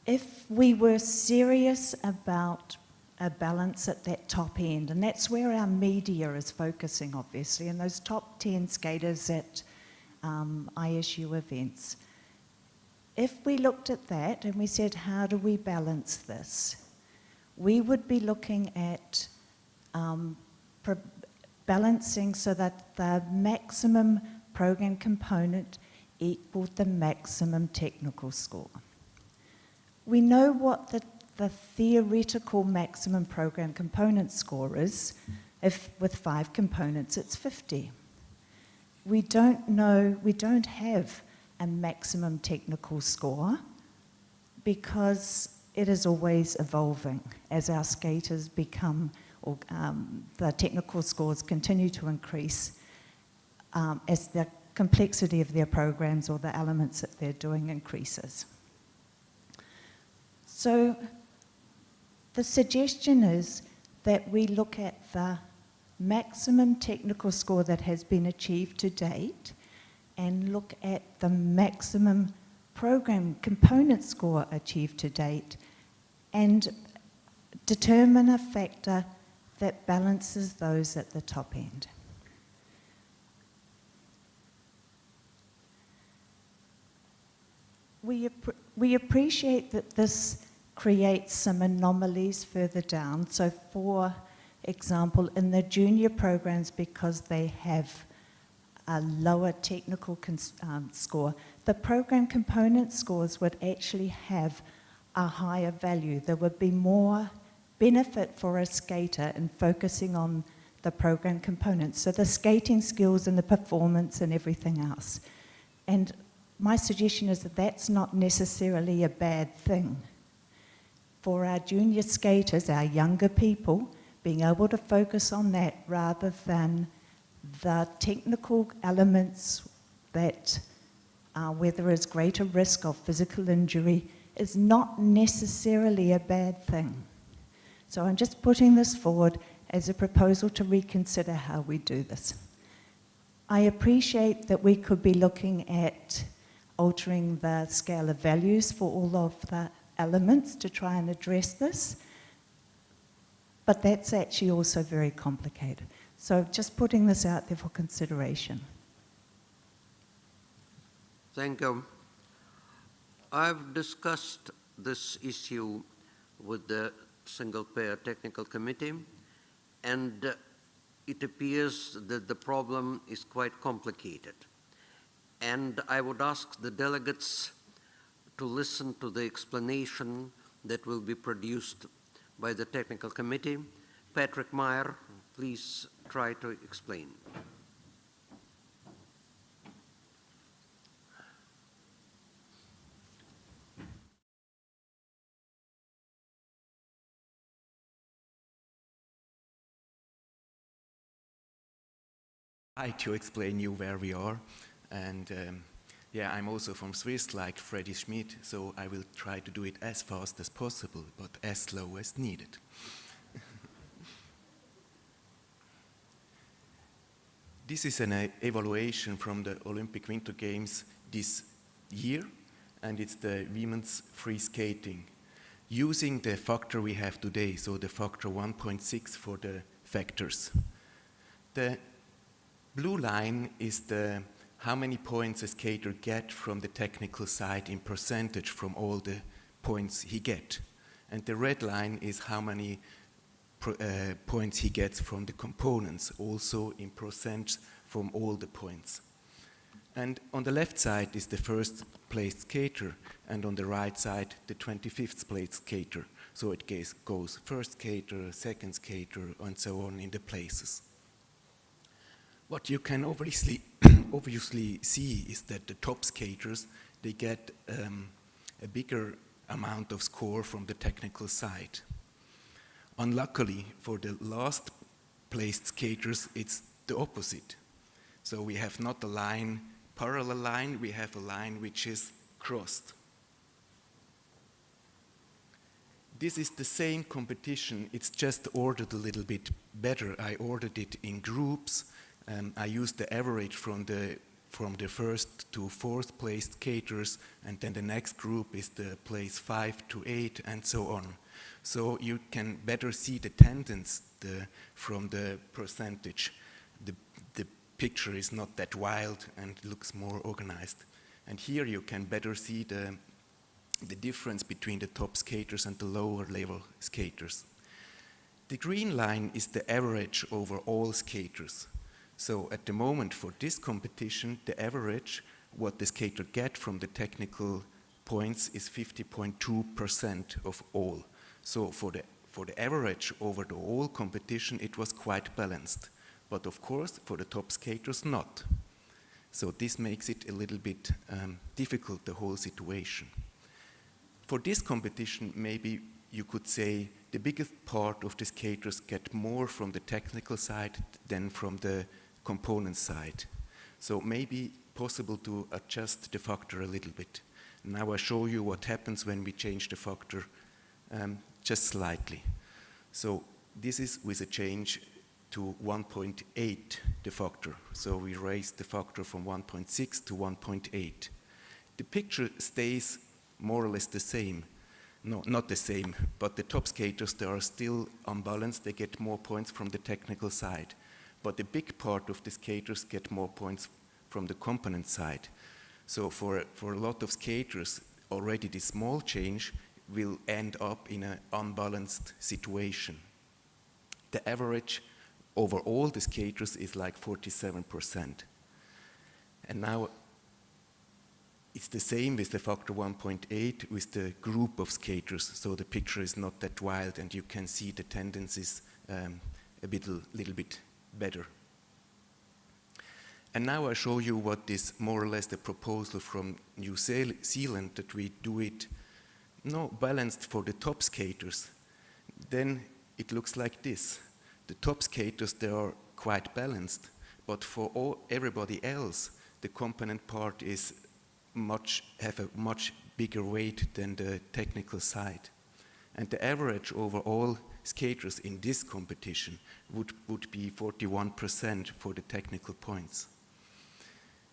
If we were serious about a balance at that top end, and that's where our media is focusing, obviously, and those top 10 skaters at ISU events. If we looked at that and we said, how do we balance this? We would be looking at balancing so that the maximum program component equaled the maximum technical score. We know what the theoretical maximum program component score is. If with 5 components it's 50. We don't know, we don't have a maximum technical score because it is always evolving as our skaters become, or the technical scores continue to increase as the complexity of their programs or the elements that they're doing increases. So the suggestion is that we look at the maximum technical score that has been achieved to date and look at the maximum program component score achieved to date and determine a factor that balances those at the top end. We appreciate that this creates some anomalies further down. So for example, in the junior programs, because they have a lower technical score, the program component scores would actually have a higher value. There would be more benefit for a skater in focusing on the program components, so the skating skills and the performance and everything else. And my suggestion is that that's not necessarily a bad thing. For our junior skaters, our younger people, being able to focus on that rather than the technical elements that where there is greater risk of physical injury is not necessarily a bad thing. So I'm just putting this forward as a proposal to reconsider how we do this. I appreciate that we could be looking at altering the scale of values for all of the elements to try and address this, but that's actually also very complicated. So just putting this out there for consideration. Thank you. I've discussed this issue with the single-payer technical committee, and it appears that the problem is quite complicated. And I would ask the delegates to listen to the explanation that will be produced by the technical committee. Patrick Meyer, please try to explain. To explain you where we are, and yeah, I'm also from Swiss, like Freddy Schmidt, so I will try to do it as fast as possible, but as slow as needed. This is an evaluation from the Olympic Winter Games this year, and it's the women's free skating, using the factor we have today, so the factor 1.6 for the factors. The blue line is how many points a skater gets from the technical side in percentage from all the points he gets. And the red line is how many points he gets from the components, also in percent from all the points. And on the left side is the first place skater, and on the right side the 25th place skater. So it goes first skater, second skater, and so on in the places. What you can obviously see is that the top skaters, they get a bigger amount of score from the technical side. Unluckily, for the last placed skaters, it's the opposite. So we have not a line, parallel line, we have a line which is crossed. This is the same competition, it's just ordered a little bit better. I ordered it in groups. I used the average from the first to fourth placed skaters, and then the next group is the place 5 to 8, and so on. So you can better see the tendency from the percentage. The picture is not that wild and looks more organized. And here you can better see the difference between the top skaters and the lower level skaters. The green line is the average over all skaters. So at the moment for this competition, the average, what the skater gets from the technical points is 50.2% of all. So for the average over the whole competition, it was quite balanced. But of course, for the top skaters, not. So this makes it a little bit difficult, the whole situation. For this competition, maybe you could say the biggest part of the skaters get more from the technical side than from the component side. So maybe possible to adjust the factor a little bit. Now I show you what happens when we change the factor just slightly. So this is with a change to 1.8, the factor. So we raise the factor from 1.6 to 1.8. The picture stays more or less the same. No, not the same, but the top skaters, they are still unbalanced. They get more points from the technical side. But the big part of the skaters get more points from the component side. So for a lot of skaters, already this small change will end up in an unbalanced situation. The average over all the skaters is like 47%. And now it's the same with the factor 1.8 with the group of skaters. So the picture is not that wild, and you can see the tendencies a little bit better. And now I show you what is more or less the proposal from New Zealand, that we do it balanced for the top skaters. Then it looks like this. The top skaters, they are quite balanced, but for everybody else, the component part is have a much bigger weight than the technical side. And the average over all skaters in this competition would be 41% for the technical points.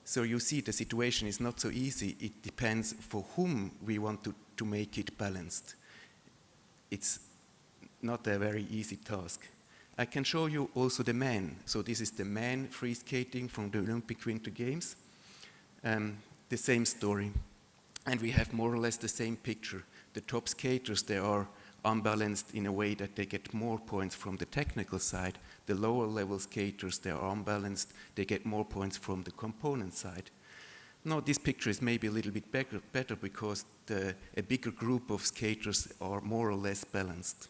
So you see, the situation is not so easy. It depends for whom we want to make it balanced. It's not a very easy task. I can show you also the men. So this is the men free skating from the Olympic Winter Games. the same story. And we have more or less the same picture. The top skaters, they are unbalanced in a way that they get more points from the technical side. The lower level skaters, they are unbalanced, they get more points from the component side. Now this picture is maybe a little bit better because a bigger group of skaters are more or less balanced.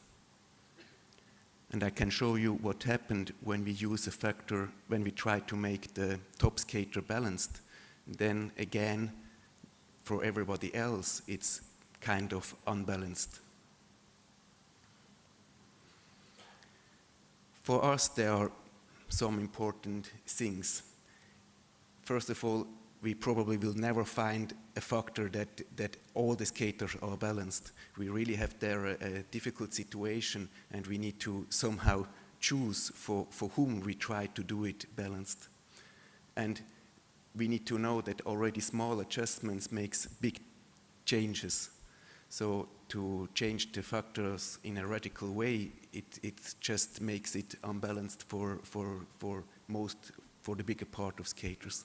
And I can show you what happened when we use a factor, when we try to make the top skater balanced. Then again, for everybody else, it's kind of unbalanced. For us, there are some important things. First of all, we probably will never find a factor that all the skaters are balanced. We really have there a difficult situation, and we need to somehow choose for whom we try to do it balanced. And we need to know that already small adjustments makes big changes. So to change the factors in a radical way, it just makes it unbalanced for the bigger part of skaters.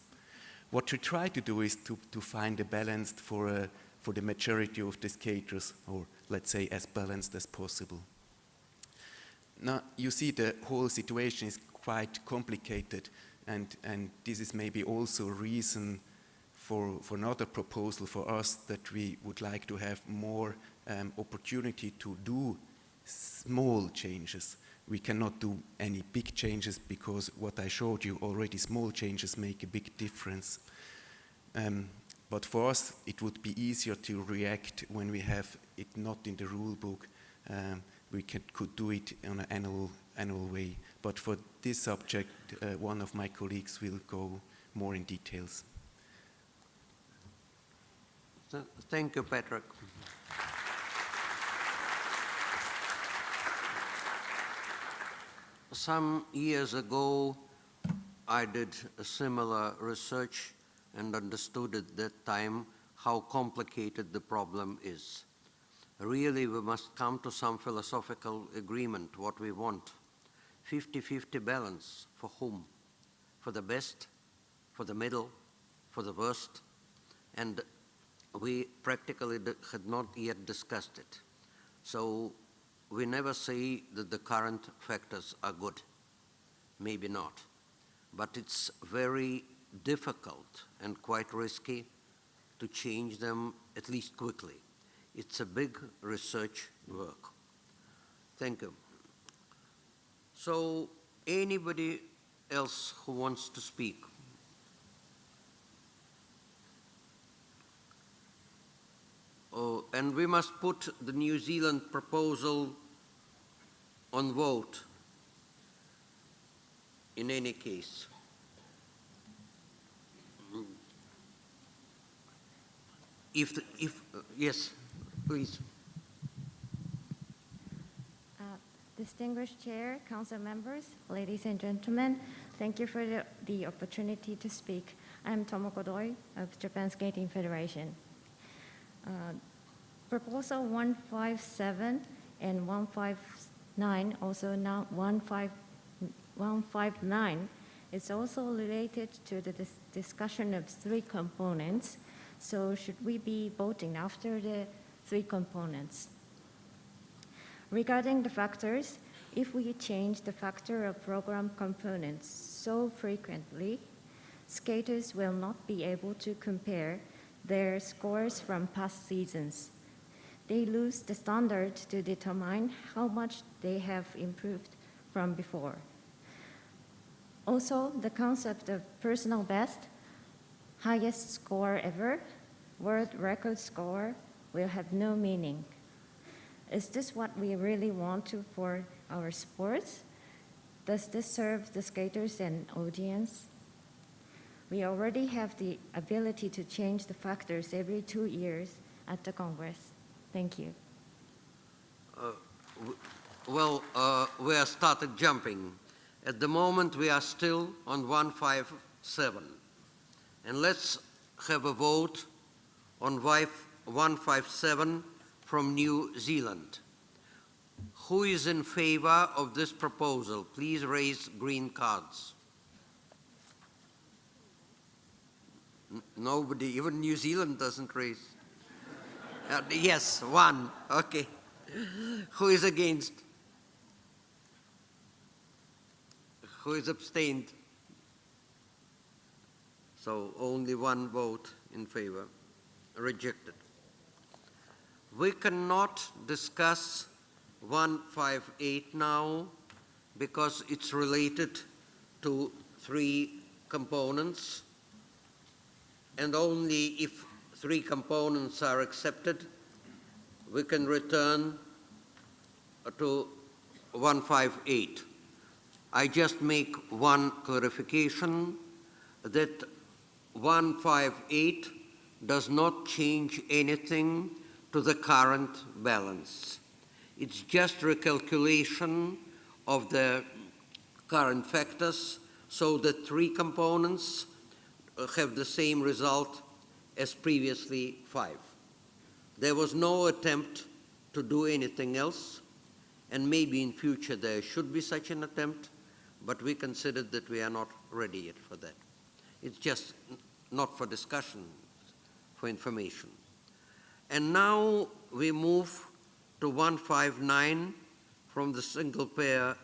What we try to do is to find a balance for the majority of the skaters, or let's say as balanced as possible. Now you see the whole situation is quite complicated, and this is maybe also a reason for another proposal for us, that we would like to have more opportunity to do small changes. We cannot do any big changes because what I showed you already, small changes make a big difference. But for us, it would be easier to react when we have it not in the rule book. We could do it on an annual way. But for this subject, one of my colleagues will go more in details. Thank you, Patrick. Some years ago, I did a similar research and understood at that time how complicated the problem is. Really, we must come to some philosophical agreement what we want. 50-50 balance for whom? For the best, for the middle, for the worst? And we practically had not yet discussed it. So we never say that the current factors are good. Maybe not. But it's very difficult and quite risky to change them, at least quickly. It's a big research work. Thank you. So anybody else who wants to speak? Oh, and we must put the New Zealand proposal on vote in any case. Yes, please. Distinguished Chair, Council members, ladies and gentlemen, thank you for the opportunity to speak. I'm Tomoko Doi of Japan Skating Federation. Proposal 157 and 159, also now 159, is also related to the discussion of three components. So should we be voting after the three components? Regarding the factors, if we change the factor of program components so frequently, skaters will not be able to compare their scores from past seasons. They lose the standard to determine how much they have improved from before. Also, the concept of personal best, highest score ever, world record score, will have no meaning. Is this what we really want for our sports? Does this serve the skaters and audience? We already have the ability to change the factors every 2 years at the Congress. Thank you. We have started jumping. At the moment, we are still on 157. And let's have a vote on 157 from New Zealand. Who is in favor of this proposal? Please raise green cards. Nobody, even New Zealand doesn't raise. Yes, one. Okay. Who is against? Who is abstained? So only one vote in favor. Rejected. We cannot discuss 158 now because it's related to 3 components, and only if 3 components are accepted, we can return to 158. I just make one clarification that 158 does not change anything to the current balance. It's just recalculation of the current factors so that 3 components have the same result as previously 5. There was no attempt to do anything else, and maybe in future there should be such an attempt, but we considered that we are not ready yet for that. It's just not for discussion, for information. And now we move to 159 from the single payer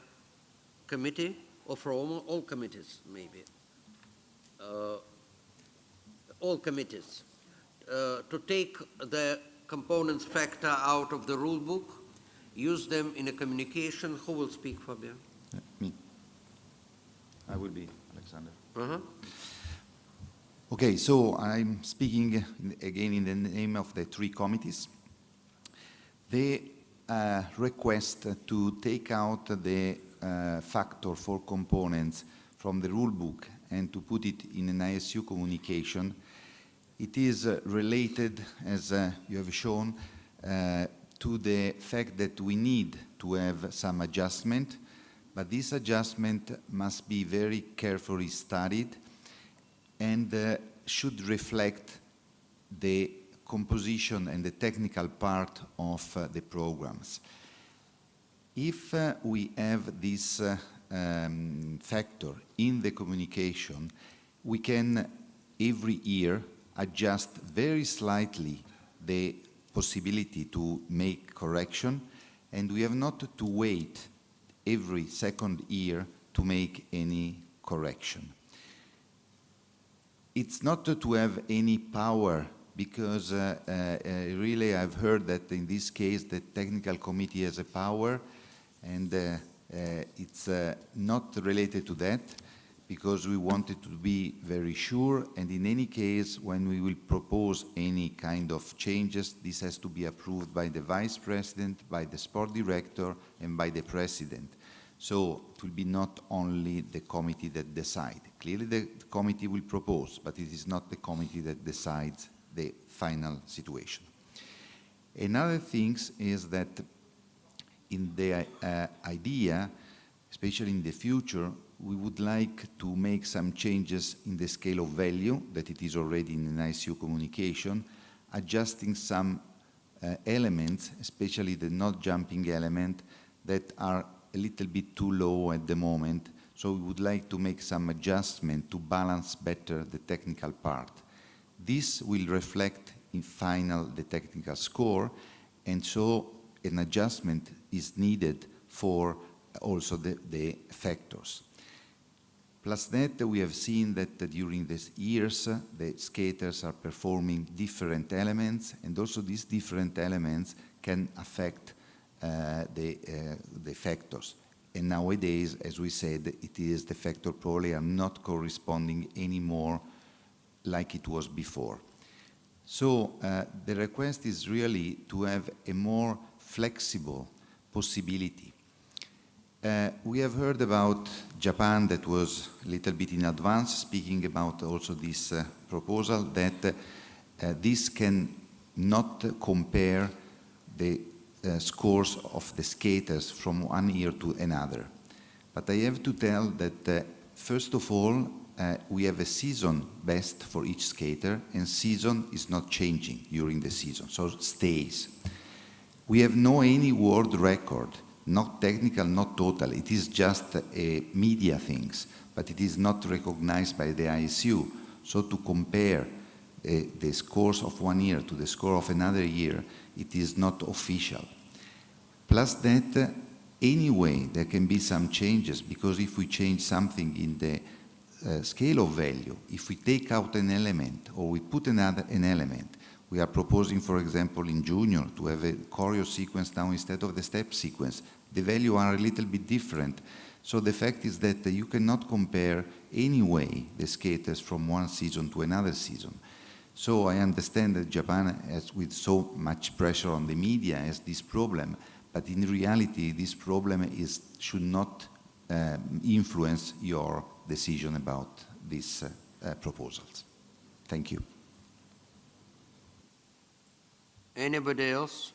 committee, or from all committees, maybe. All committees. To take the components factor out of the rule book, use them in a communication. Who will speak, Fabian? Me. I will be Alexander. Uh-huh. Okay, so I'm speaking again in the name of the 3 committees. They request to take out the factor for components from the rule book and to put it in an ISU communication. It is related, as you have shown, to the fact that we need to have some adjustment, but this adjustment must be very carefully studied and should reflect the composition and the technical part of the programs. If we have this factor in the communication, we can every year adjust very slightly the possibility to make correction, and we have not to wait every second year to make any correction. It's not to have any power, because really I've heard that in this case the technical committee has a power, and it's not related to that, because we wanted to be very sure, and in any case when we will propose any kind of changes, this has to be approved by the vice president, by the sport director, and by the president. So it will be not only the committee that decides. Clearly the committee will propose, but it is not the committee that decides the final situation. Another thing is that in the idea, especially in the future, we would like to make some changes in the scale of value, that it is already in an ISU communication, adjusting some elements, especially the not jumping element, that are a little bit too low at the moment. So we would like to make some adjustment to balance better the technical part. This will reflect in final the technical score, and so an adjustment is needed for also the factors. Plus that, we have seen that during these years, the skaters are performing different elements, and also these different elements can affect the factors. And nowadays, as we said, it is the factor probably are not corresponding anymore like it was before. So the request is really to have a more flexible possibility. We have heard about Japan, that was a little bit in advance, speaking about also this proposal, that this can not compare the scores of the skaters from one year to another. But I have to tell that, first of all, we have a season best for each skater, and season is not changing during the season, so it stays. We have no any world record, not technical, not total. It is just a media things, but it is not recognized by the ISU. So to compare the scores of one year to the score of another year, it is not official. Plus that, anyway, there can be some changes, because if we change something in the scale of value, if we take out an element or we put an element, we are proposing, for example, in junior to have a choreo sequence now instead of the step sequence. The value are a little bit different. So the fact is that you cannot compare anyway the skaters from one season to another season. So I understand that Japan, has, with so much pressure on the media, has this problem, but in reality this problem should not influence your decision about these proposals. Thank you. Anybody else?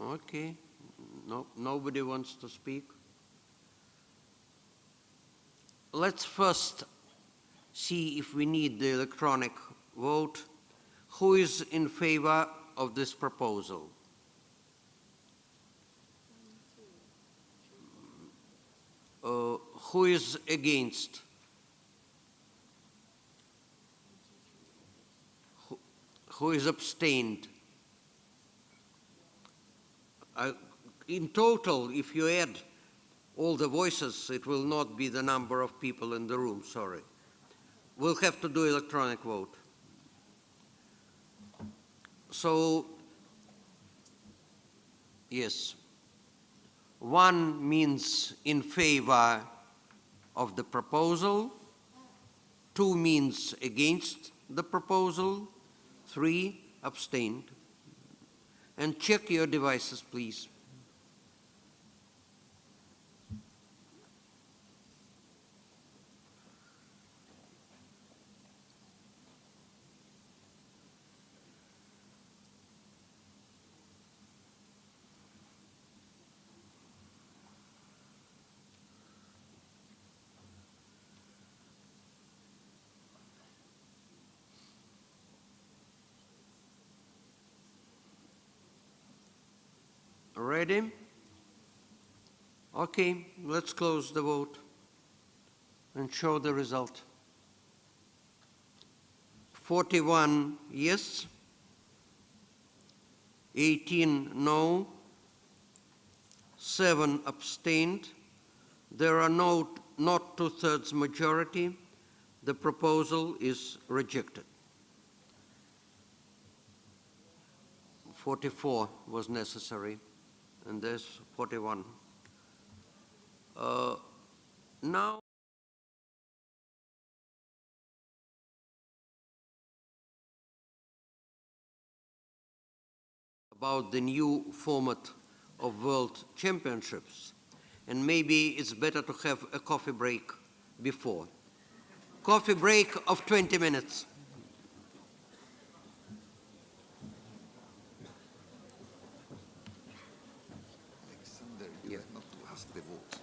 Okay, no, nobody wants to speak. Let's first see if we need the electronic vote. Who is in favor of this proposal? Who is against? Who is abstained? In total, if you add all the voices, it will not be the number of people in the room, sorry. We'll have to do electronic vote. So, yes. 1 means in favor of the proposal, 2 means against the proposal, 3 abstained. And check your devices, please. Ready? Okay, let's close the vote and show the result. 41 yes, 18 no, 7 abstained. There are not 2/3 majority. The proposal is rejected. 44 was necessary, and there's 41. Now, about the new format of World Championships, and maybe it's better to have a coffee break before. Coffee break of 20 minutes. You have not to ask the vote.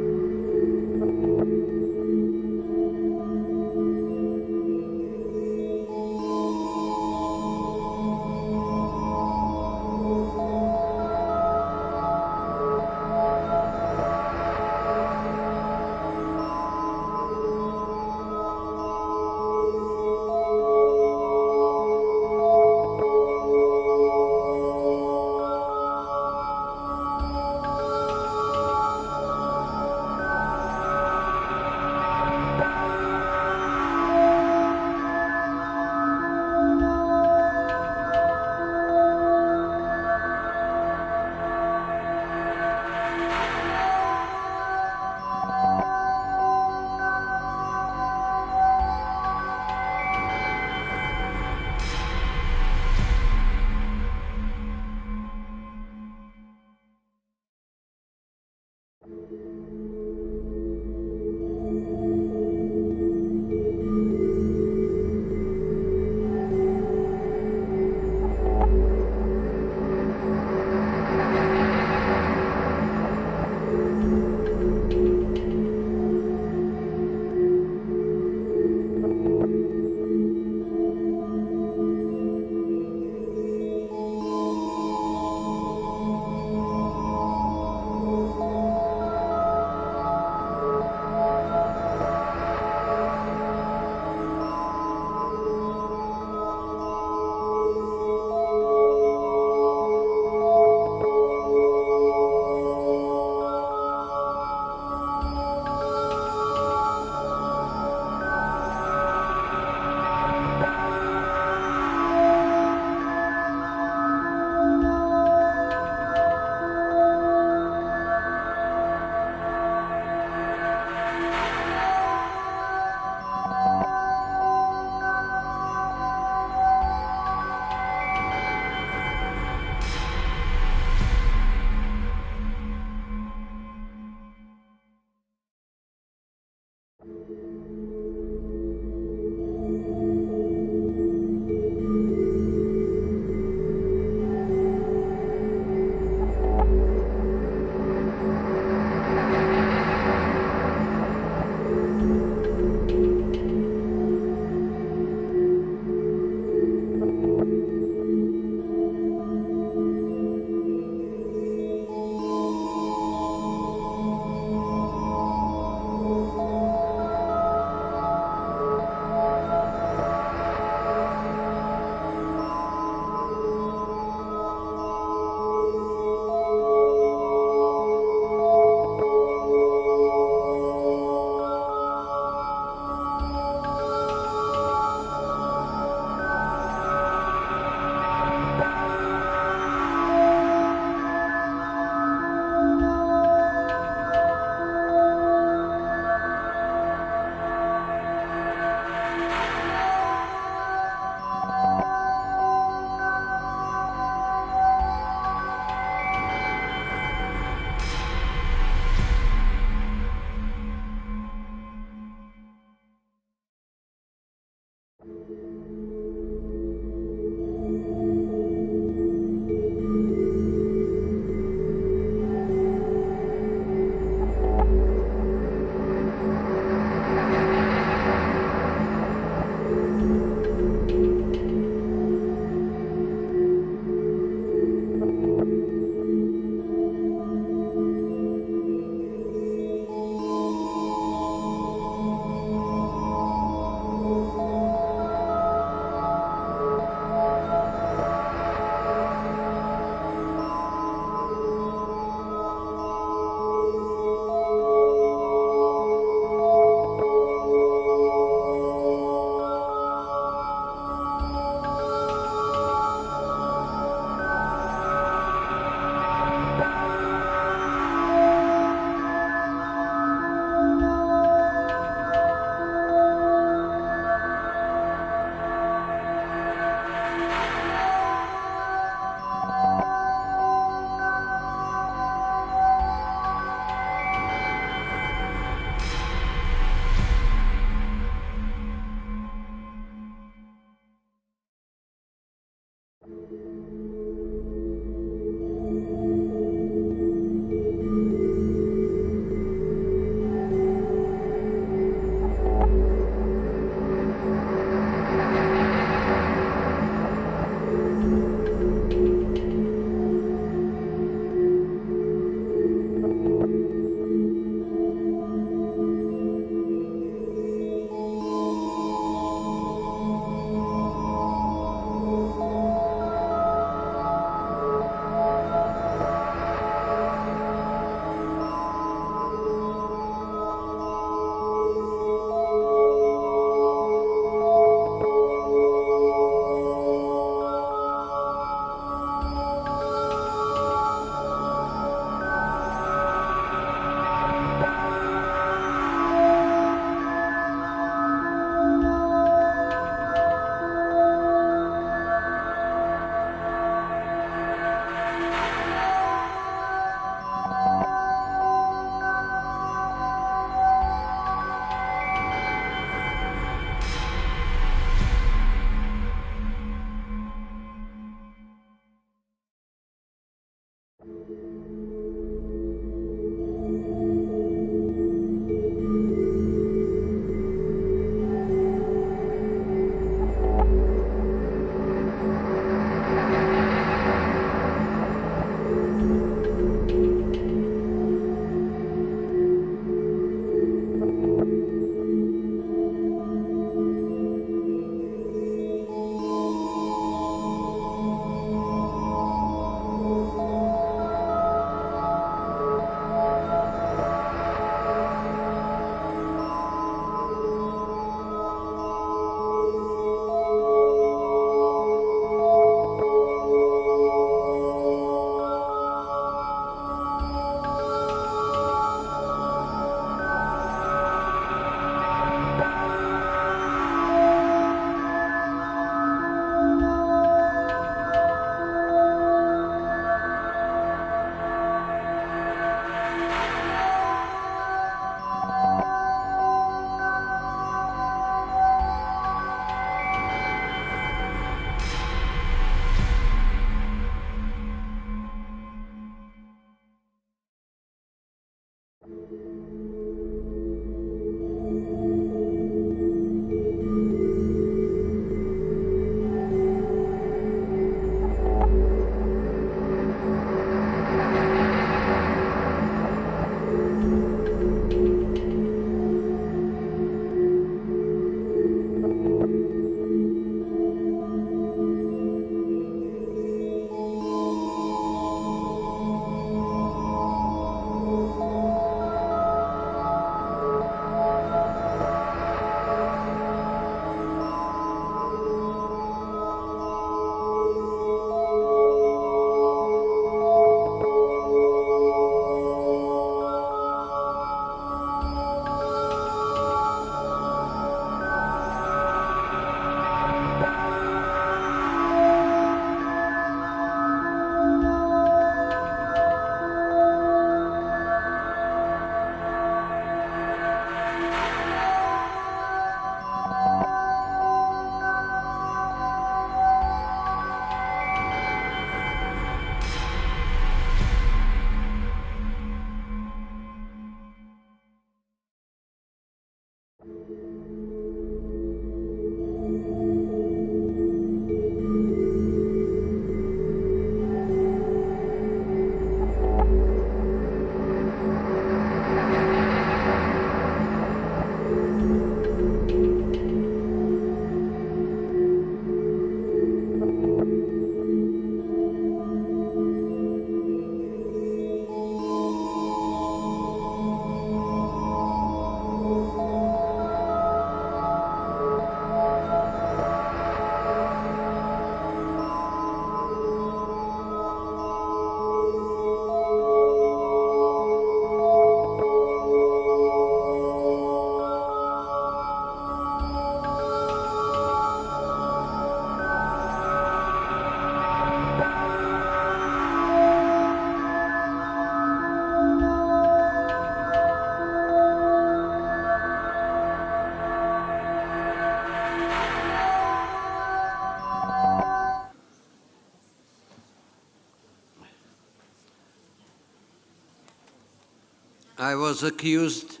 I was accused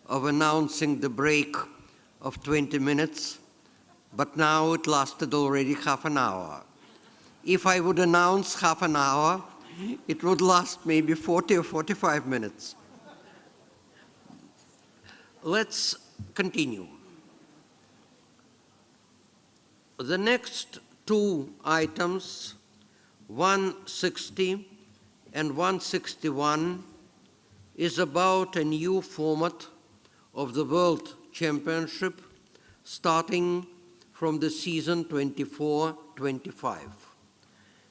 of announcing the break of 20 minutes, but now it lasted already half an hour. If I would announce half an hour, it would last maybe 40 or 45 minutes. Let's continue. The next two items, 160 and 161, is about a new format of the World Championship starting from the season 24-25.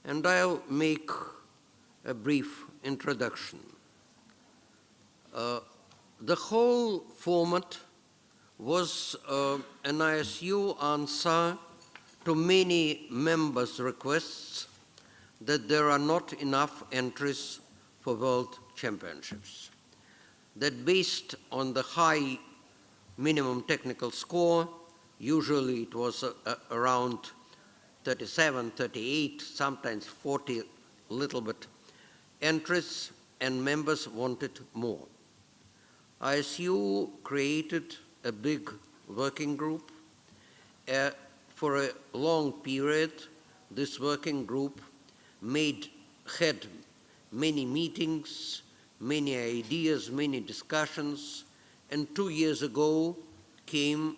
And I'll make a brief introduction. The whole format was an ISU answer to many members' requests that there are not enough entries for World Championships. That based on the high minimum technical score, usually it was around 37, 38, sometimes 40, a little bit entries, and members wanted more. ISU created a big working group. For a long period, this working group had many meetings, many ideas, many discussions, and 2 years ago came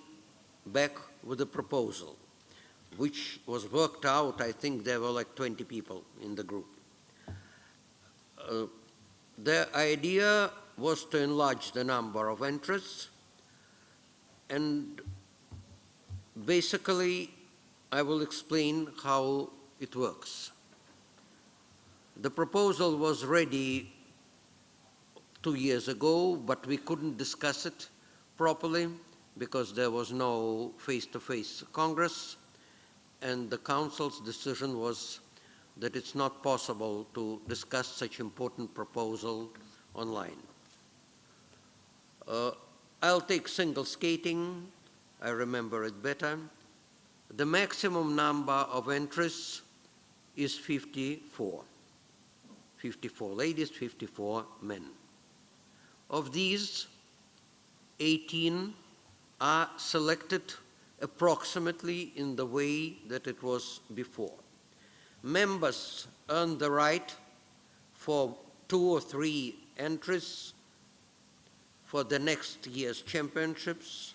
back with a proposal, which was worked out. I think there were like 20 people in the group. The idea was to enlarge the number of entries, and basically I will explain how it works. The proposal was ready 2 years ago, but we couldn't discuss it properly because there was no face-to-face Congress, and the Council's decision was that it's not possible to discuss such important proposal online. I'll take single skating. I remember it better. The maximum number of entries is 54. 54 ladies, 54 men. Of these, 18 are selected approximately in the way that it was before. Members earn the right for 2 or 3 entries for the next year's championships,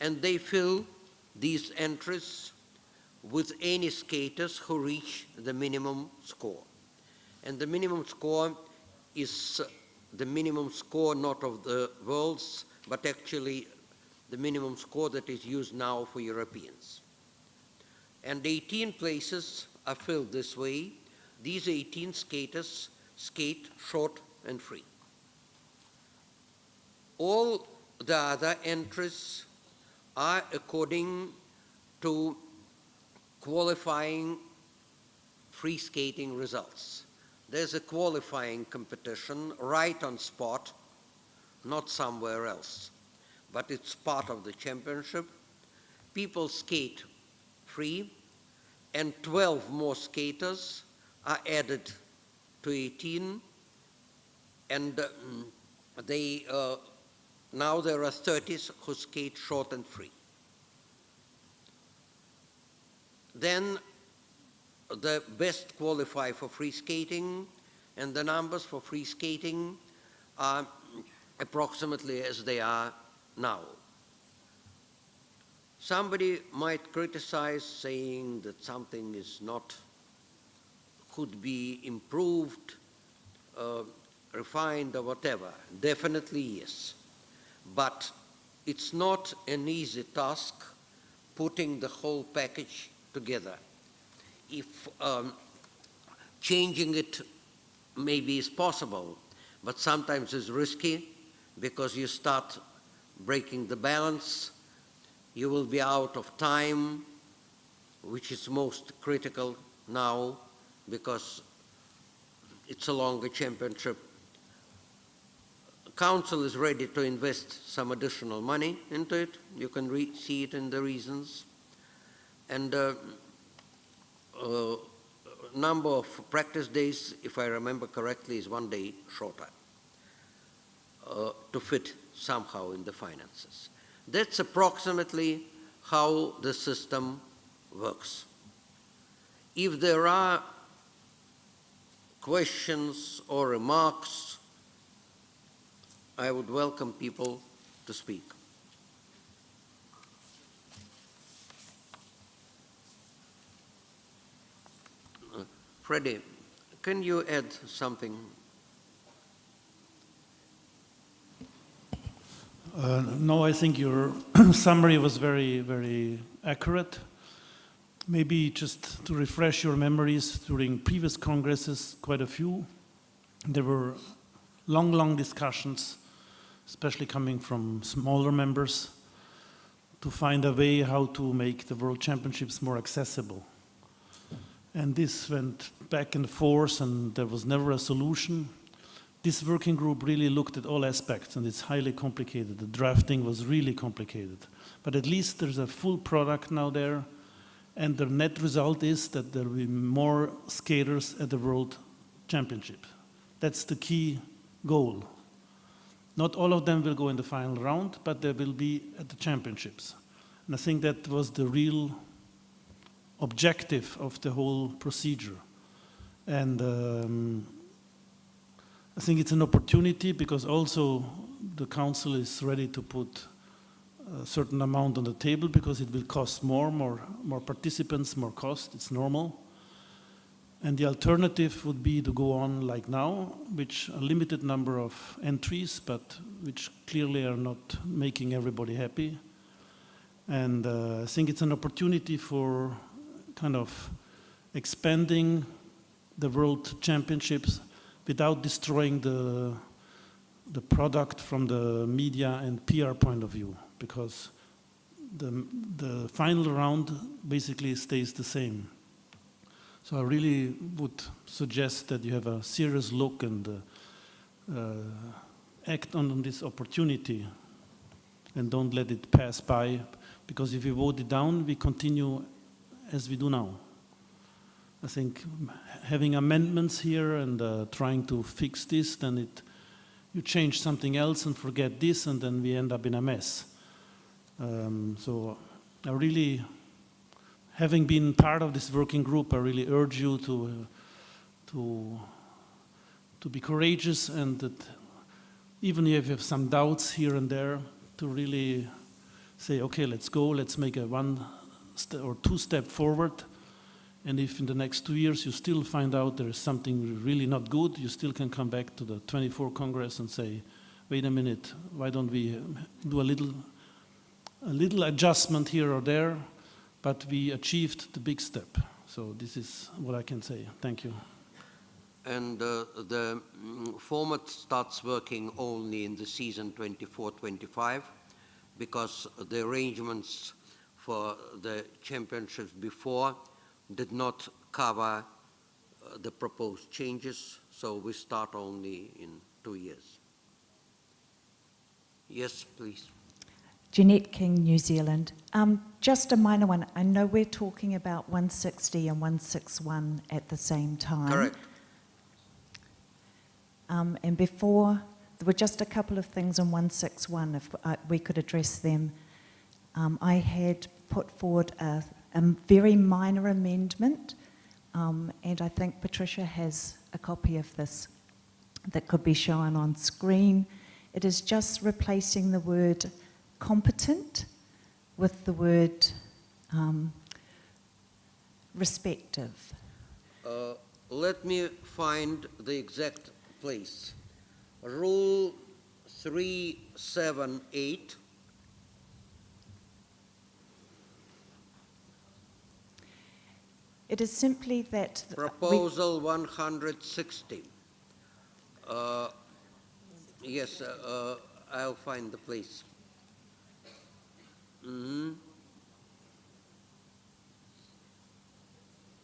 and they fill these entries with any skaters who reach the minimum score. And the minimum score is the minimum score not of the world's, but actually the minimum score that is used now for Europeans. And 18 places are filled this way. These 18 skaters skate short and free. All the other entries are according to qualifying free skating results. There's a qualifying competition right on spot, not somewhere else, but it's part of the championship. People skate free, and 12 more skaters are added to 18, and now there are 30 who skate short and free. Then the best qualify for free skating, and the numbers for free skating are approximately as they are now. Somebody might criticize, saying that something is not, could be improved, refined or whatever. Definitely yes. But it's not an easy task putting the whole package together. If changing it maybe is possible, but sometimes it's risky because you start breaking the balance. You will be out of time, which is most critical now because it's a longer championship. Council is ready to invest some additional money into it. You can see it in the reasons. And number of practice days, if I remember correctly, is 1 day shorter. to fit somehow in the finances. That's approximately how the system works. If there are questions or remarks, I would welcome people to speak. Freddie, can you add something? No, I think your summary was very, very accurate. Maybe just to refresh your memories, during previous congresses, quite a few, there were long, long discussions, especially coming from smaller members, to find a way how to make the World Championships more accessible. And this went back and forth, and there was never a solution. This working group really looked at all aspects, and it's highly complicated. The drafting was really complicated. But at least there's a full product now there, and the net result is that there will be more skaters at the World Championship. That's the key goal. Not all of them will go in the final round, but they will be at the championships. And I think that was the real objective of the whole procedure. And I think it's an opportunity because also the council is ready to put a certain amount on the table because it will cost more participants, more cost, it's normal. And the alternative would be to go on like now, which a limited number of entries, but which clearly are not making everybody happy. And I think it's an opportunity for kind of expanding the World Championships without destroying the product from the media and PR point of view, because the final round basically stays the same. So I really would suggest that you have a serious look and act on this opportunity and don't let it pass by, because if you vote it down, we continue as we do now. I think having amendments here and trying to fix this, then you change something else and forget this, and then we end up in a mess. So I really, having been part of this working group, I really urge you to be courageous, and that even if you have some doubts here and there, to really say, okay, let's go, let's make a one or two step forward. And if in the next 2 years you still find out there is something really not good, you still can come back to the 24 Congress and say, wait a minute, why don't we do a little adjustment here or there, but we achieved the big step. So this is what I can say. Thank you. And the format starts working only in the season 24-25, because the arrangements for the championships before did not cover the proposed changes, so we start only in 2 years. Yes, please. Jeanette King, New Zealand. Just a minor one. I know we're talking about 160 and 161 at the same time. Correct. And before, there were just a couple of things on 161, if we could address them. I had put forward a very minor amendment, and I think Patricia has a copy of this that could be shown on screen. It is just replacing the word competent with the word respective. Let me find the exact place. Rule 378. It is simply that... Proposal 160. Yes, I'll find the place.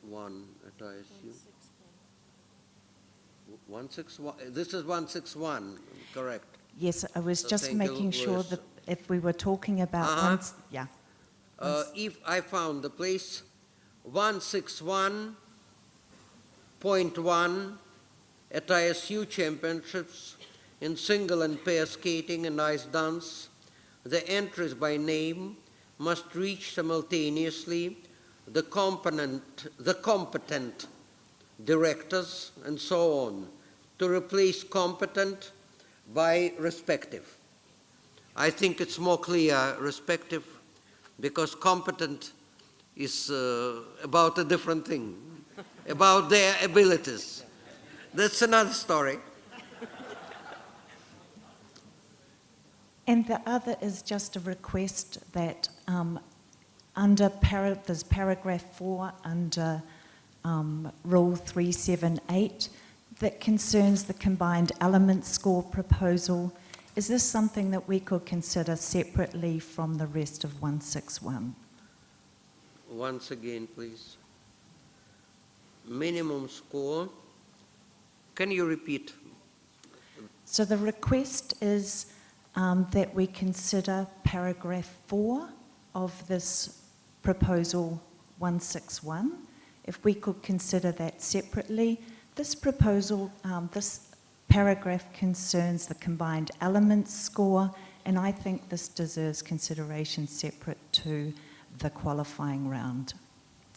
One at ISU. 161. This is 161, correct? Yes, I was just making sure that if we were talking about if I found the place, 161.1 at ISU championships In single and pair skating and ice dance, the entries by name must reach simultaneously the competent directors and so on, to replace competent by respective. I think it's more clear, respective, because competent is about a different thing, about their abilities. That's another story. And the other is just a request that under there's paragraph 4 under Rule 378 that concerns the combined element score proposal. Is this something that we could consider separately from the rest of 161? Once again, please. Minimum score. Can you repeat? So the request is that we consider paragraph 4 of this proposal 161. If we could consider that separately. This proposal, this paragraph concerns the combined elements score, and I think this deserves consideration separate to the qualifying round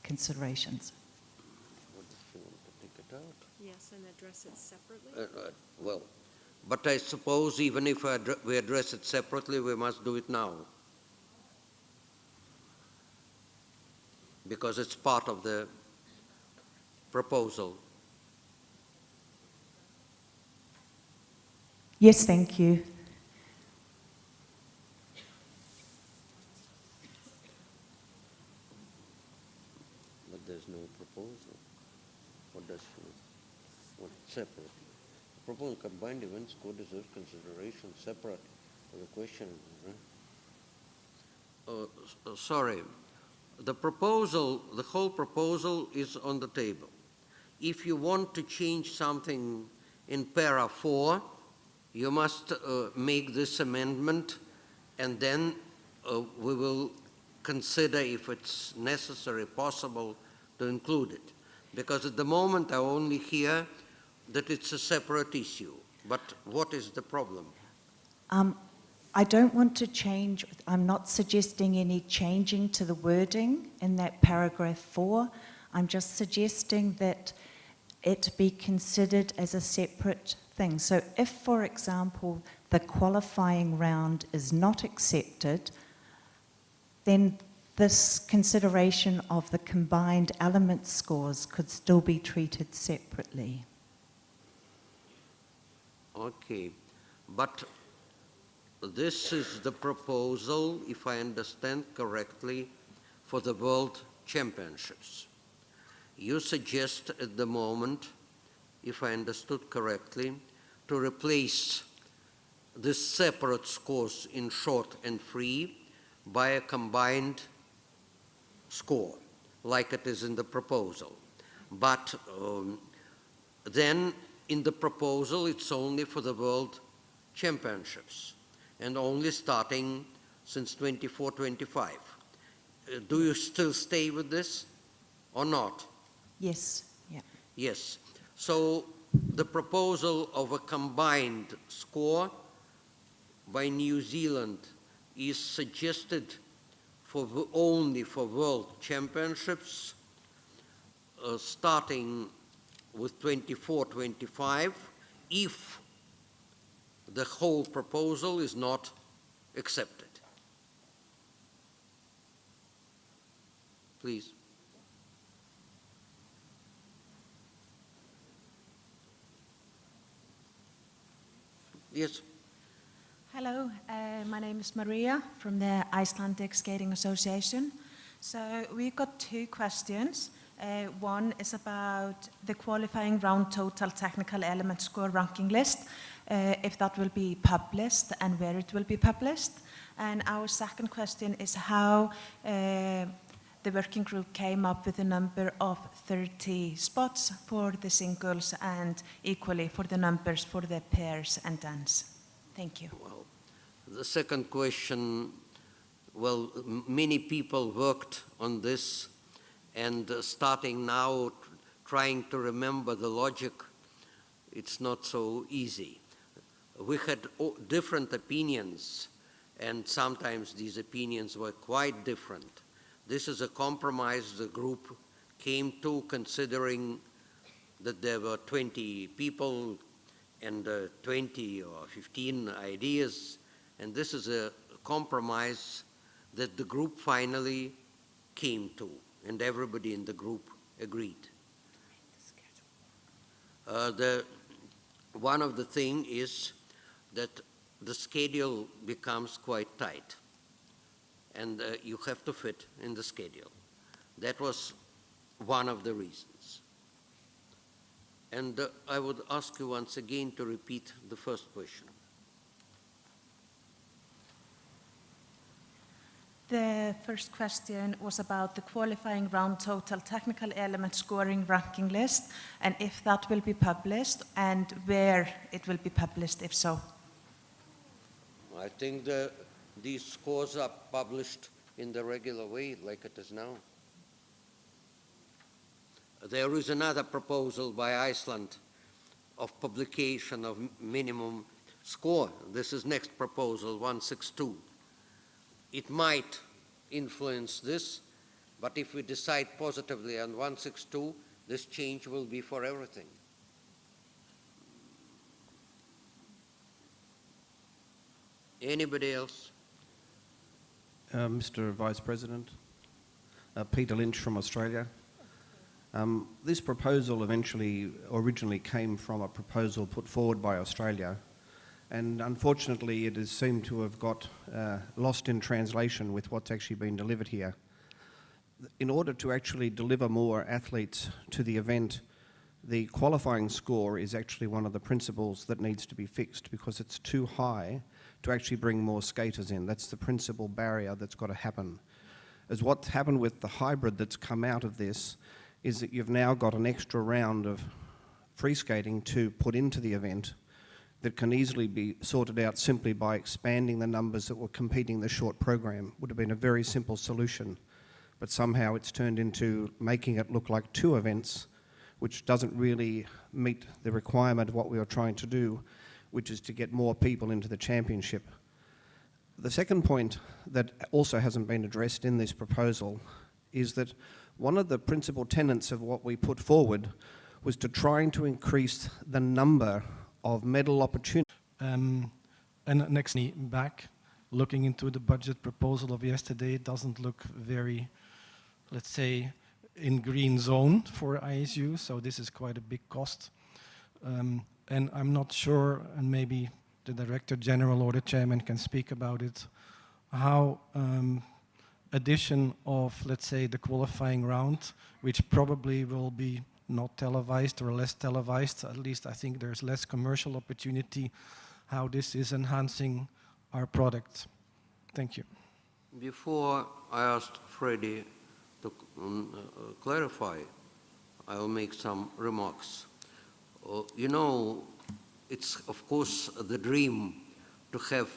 considerations. What does she want to take it out? Yes, and address it separately? Well, but I suppose even if we address it separately, we must do it now. Because it's part of the proposal. Yes, thank you. But there's no proposal. What does she want? Separate. Proposal combined event score deserves consideration separate for the question. Sorry. The proposal, the whole proposal is on the table. If you want to change something in para 4, you must make this amendment, and then we will consider if it's necessary, possible, to include it. Because at the moment I only hear that it's a separate issue. But what is the problem? I don't want to change, I'm not suggesting any changing to the wording in that paragraph 4. I'm just suggesting that it be considered as a separate thing. So if, for example, the qualifying round is not accepted, then this consideration of the combined element scores could still be treated separately. Okay, but this is the proposal, if I understand correctly, for the World Championships. You suggest at the moment, if I understood correctly, to replace the separate scores in short and free by a combined score, like it is in the proposal. But then in the proposal, it's only for the World Championships, and only starting since 24-25. Do you still stay with this or not? Yes, yeah. Yes. So the proposal of a combined score by New Zealand is suggested for only for World Championships, starting with 24-25, if the whole proposal is not accepted. Please. Yes. Hello, my name is Maria from the Icelandic Skating Association. So we've got two questions. One is about the qualifying round total technical element score ranking list, if that will be published and where it will be published. And our second question is how the working group came up with a number of 30 spots for the singles and equally for the numbers for the pairs and dance. Thank you. Well, the second question, well, many people worked on this, and starting now trying to remember the logic, it's not so easy. We had different opinions, and sometimes these opinions were quite different. This is a compromise the group came to, considering that there were 20 people and 20 or 15 ideas, and this is a compromise that the group finally came to, and everybody in the group agreed. One of the things is that the schedule becomes quite tight, and you have to fit in the schedule. That was one of the reasons. And I would ask you once again to repeat the first question. The first question was about the qualifying round total technical element scoring ranking list, and if that will be published, and where it will be published, if so. I think these scores are published in the regular way, like it is now. There is another proposal by Iceland of publication of minimum score. This is next proposal, 162. It might influence this, but if we decide positively on 162, this change will be for everything. Anybody else? Mr. Vice President, Peter Lynch from Australia. This proposal originally came from a proposal put forward by Australia, and unfortunately it has seemed to have got lost in translation with what's actually been delivered here. In order to actually deliver more athletes to the event, the qualifying score is actually one of the principles that needs to be fixed, because it's too high to actually bring more skaters in. That's the principal barrier that's got to happen. As what's happened with the hybrid that's come out of this is that you've now got an extra round of free skating to put into the event that can easily be sorted out simply by expanding the numbers that were competing the short program. Would have been a very simple solution, but somehow it's turned into making it look like two events, which doesn't really meet the requirement of what we were trying to do, which is to get more people into the championship. The second point that also hasn't been addressed in this proposal is that one of the principal tenets of what we put forward was to trying to increase the number of medal opportunities. And next back, looking into the budget proposal of yesterday, it doesn't look very, let's say, in green zone for ISU, so this is quite a big cost. And I'm not sure, and maybe the Director General or the Chairman can speak about it, how addition of, let's say, the qualifying round, which probably will be not televised or less televised, at least I think there's less commercial opportunity, how this is enhancing our product. Thank you. Before I asked Freddie to clarify, I'll make some remarks. You know, it's of course the dream to have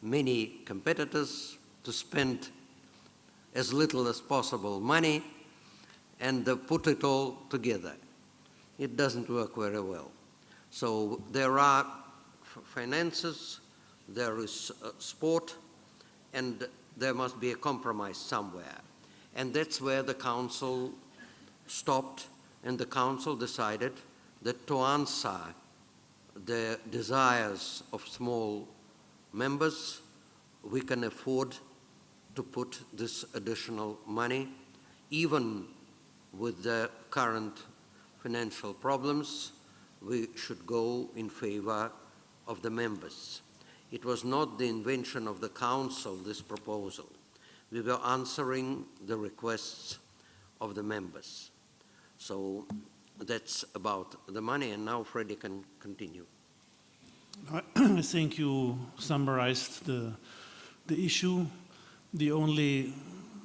many competitors, to spend as little as possible money, and put it all together. It doesn't work very well. So there are finances, there is sport, and there must be a compromise somewhere. And that's where the Council stopped, and the Council decided that to answer the desires of small members, we can afford to put this additional money, even with the current financial problems. We should go in favor of the members. It was not the invention of the Council, this proposal. We were answering the requests of the members. So that's about the money, and now Freddie can continue. I think you summarized the issue. The only,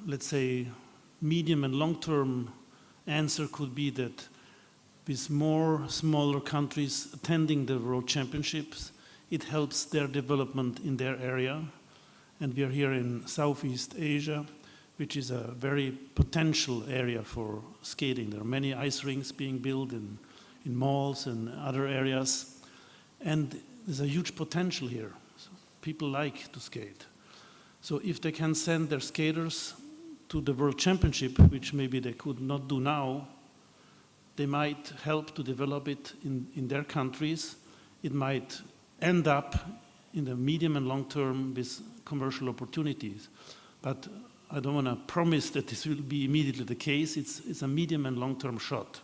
let's say, medium and long-term answer could be that with more smaller countries attending the World Championships, it helps their development in their area. And we are here in Southeast Asia, which is a very potential area for skating. There are many ice rinks being built in malls and other areas. And there's a huge potential here. So people like to skate. So if they can send their skaters to the World Championship, which maybe they could not do now, they might help to develop it in their countries. It might end up in the medium and long term with commercial opportunities. But I don't want to promise that this will be immediately the case. It's a medium and long term shot.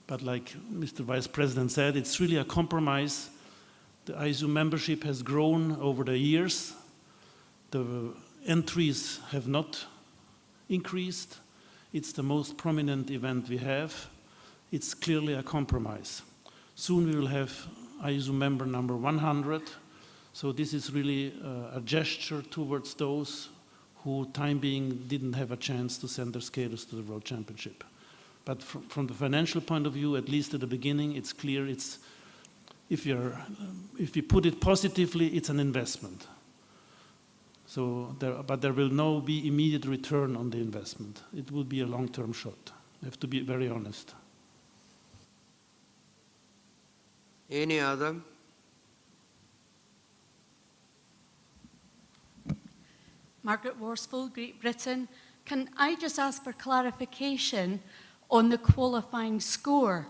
But like Mr. Vice President said, it's really a compromise. The ISU membership has grown over the years. The entries have not increased. It's the most prominent event we have. It's clearly a compromise. Soon we will have ISU member number 100. So this is really a gesture towards those who, time being, didn't have a chance to send their skaters to the World Championship. But from the financial point of view, at least at the beginning, it's clear. If you put it positively, it's an investment. So, but there will no be immediate return on the investment. It will be a long-term shot. I have to be very honest. Any other? Margaret Worsfold, Great Britain. Can I just ask for clarification on the qualifying score?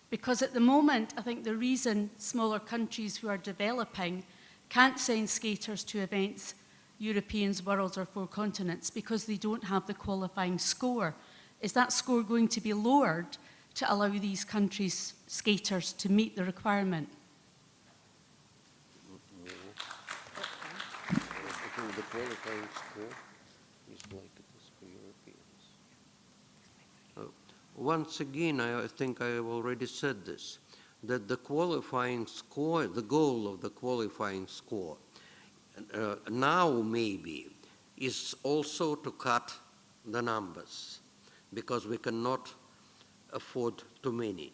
Because at the moment, I think the reason smaller countries who are developing can't send skaters to events, Europeans, Worlds, or 4 continents, because they don't have the qualifying score. Is that score going to be lowered to allow these countries' skaters to meet the requirement? The qualifying score is like it is for Europeans. Once again, I think I have already said this, that the qualifying score, the goal of the qualifying score, now maybe, is also to cut the numbers, because we cannot afford too many.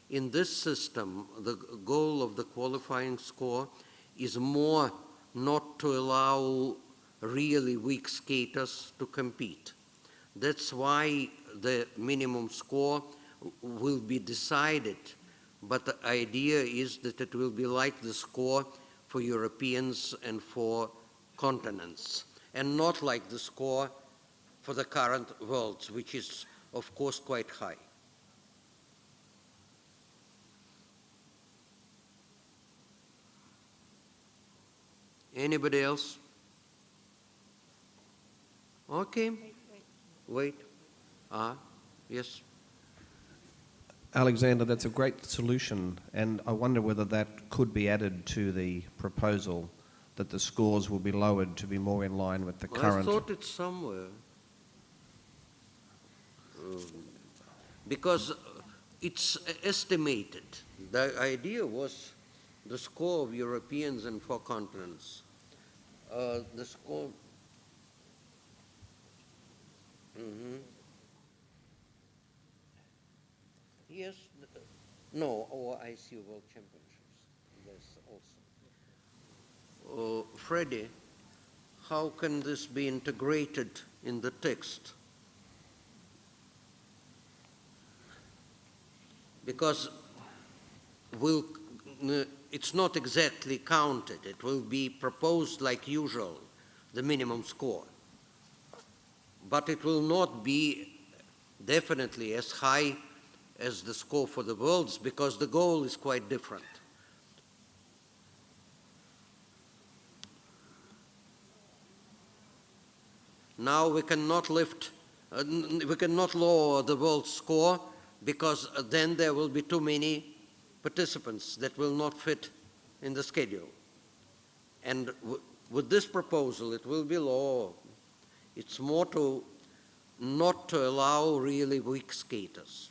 In this system, the goal of the qualifying score is more not to allow really weak skaters to compete. That's why the minimum score will be decided, but the idea is that it will be like the score for Europeans and for continents, and not like the score for the current worlds, which is, of course, quite high. Anybody else? Okay. Wait. Yes. Alexander, that's a great solution, and I wonder whether that could be added to the proposal, that the scores will be lowered to be more in line with the current. I thought it's somewhere. Because it's estimated. The idea was the score of Europeans and 4 continents. The score. Yes, no, or ISU World Championships. Yes, also. Freddie, how can this be integrated in the text? Because it's not exactly counted. It will be proposed like usual, the minimum score. But it will not be definitely as high as the score for the worlds, because the goal is quite different. Now we cannot we cannot lower the world score, because then there will be too many participants that will not fit in the schedule. And with this proposal, it will be lower. It's more to not to allow really weak skaters.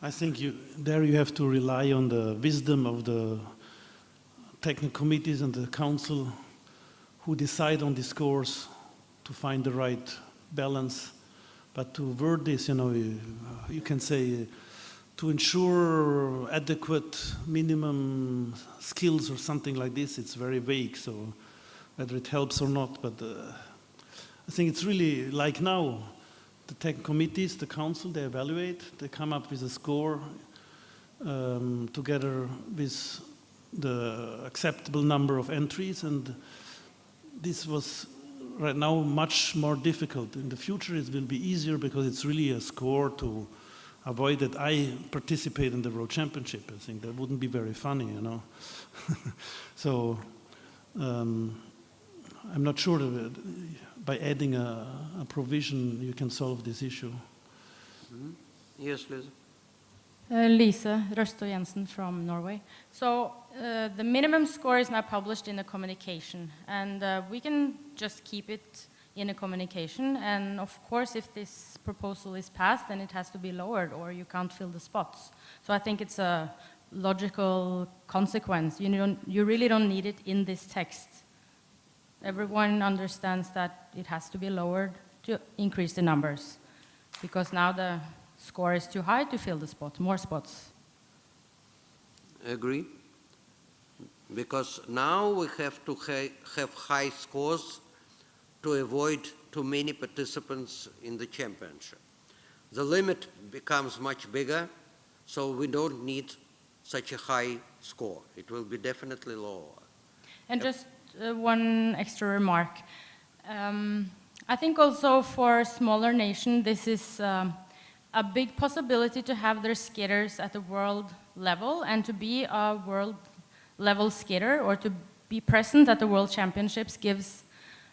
I think there you have to rely on the wisdom of the technical committees and the council who decide on the scores to find the right balance. But to word this, you can say to ensure adequate minimum skills or something like this, it's very vague, so whether it helps or not. But I think it's really like now, the tech committees, the council, they evaluate, they come up with a score together with the acceptable number of entries, and this was right now much more difficult. In the future it will be easier because it's really a score to avoid that I participate in the World Championship. I think that wouldn't be very funny, you know. So I'm not sure that by adding a provision you can solve this issue. Mm-hmm. Yes, Liz. Lise Røsto Jensen from Norway. So the minimum score is now published in a communication, and we can just keep it in a communication. And of course, if this proposal is passed, then it has to be lowered, or you can't fill the spots. So I think it's a logical consequence. You really don't need it in this text. Everyone understands that it has to be lowered to increase the numbers, because now the score is too high to fill the spot, more spots. Agree. Because now we have to have high scores to avoid too many participants in the championship. The limit becomes much bigger, so we don't need such a high score. It will be definitely lower. And just one extra remark. I think also for a smaller nation, this is a big possibility to have their skaters at the world level, and to be a world level skater or to be present at the World Championships gives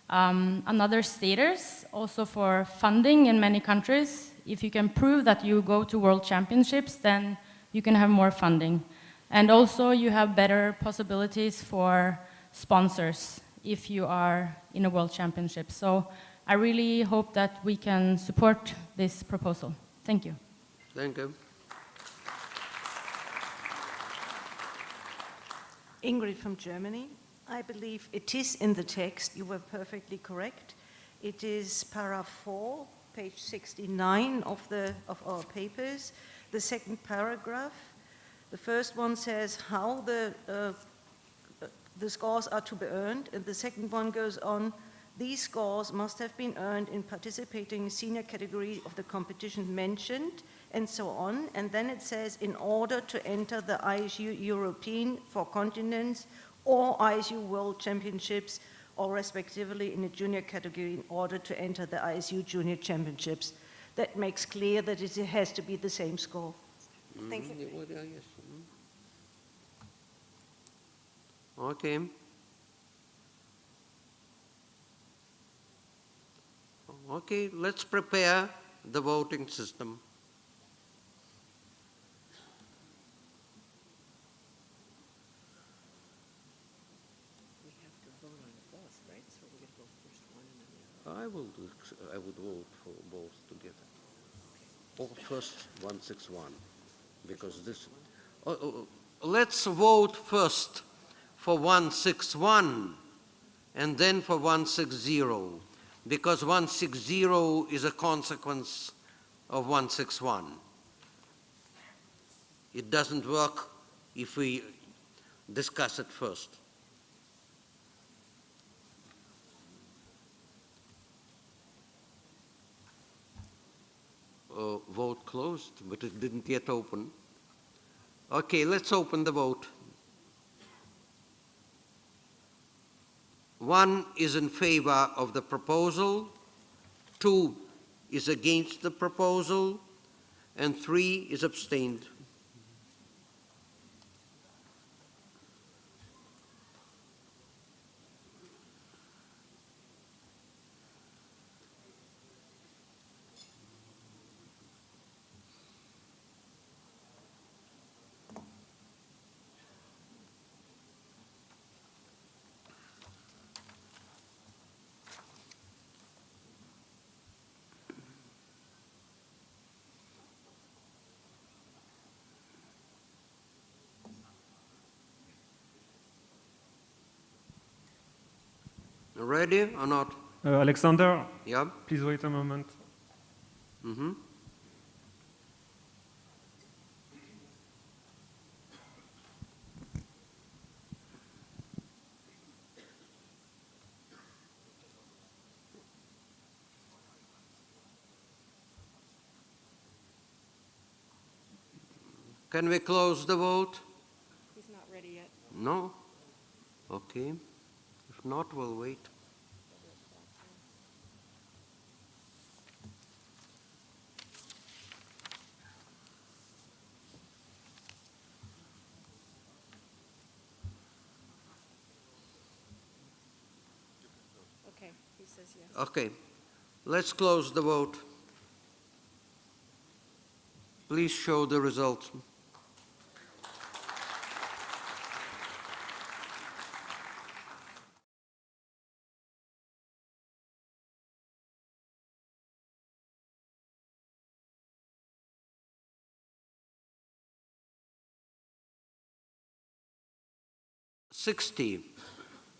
another status also for funding in many countries. If you can prove that you go to World Championships, then you can have more funding. And also you have better possibilities for sponsors if you are in a World Championship. So I really hope that we can support this proposal. Thank you. Thank you. Ingrid from Germany. I believe it is in the text. You were perfectly correct. It is paragraph 4, page 69 of our papers. The second paragraph. The first one says how the scores are to be earned, and the second one goes on, these scores must have been earned in participating senior category of the competition mentioned, and so on. And then it says, in order to enter the ISU European for continents or ISU World Championships, or respectively in a junior category in order to enter the ISU Junior Championships. That makes clear that it has to be the same score. Thank you. Okay. Okay, let's prepare the voting system. We have to vote on both, right? So we get to go first one and then the other. I would vote for both together. Or first 161, because this. Let's vote first for 161 and then for 160, because 160 is a consequence of 161. It doesn't work if we discuss it first. Vote closed, but it didn't yet open. Okay, let's open the vote. 1 is in favor of the proposal, 2 is against the proposal, and 3 is abstained. Ready or not? Alexander? Yeah? Please wait a moment. Mm-hmm. Can we close the vote? He's not ready yet. No? Okay. If not, we'll wait. Okay, he says yes. Okay. Let's close the vote. Please show the results.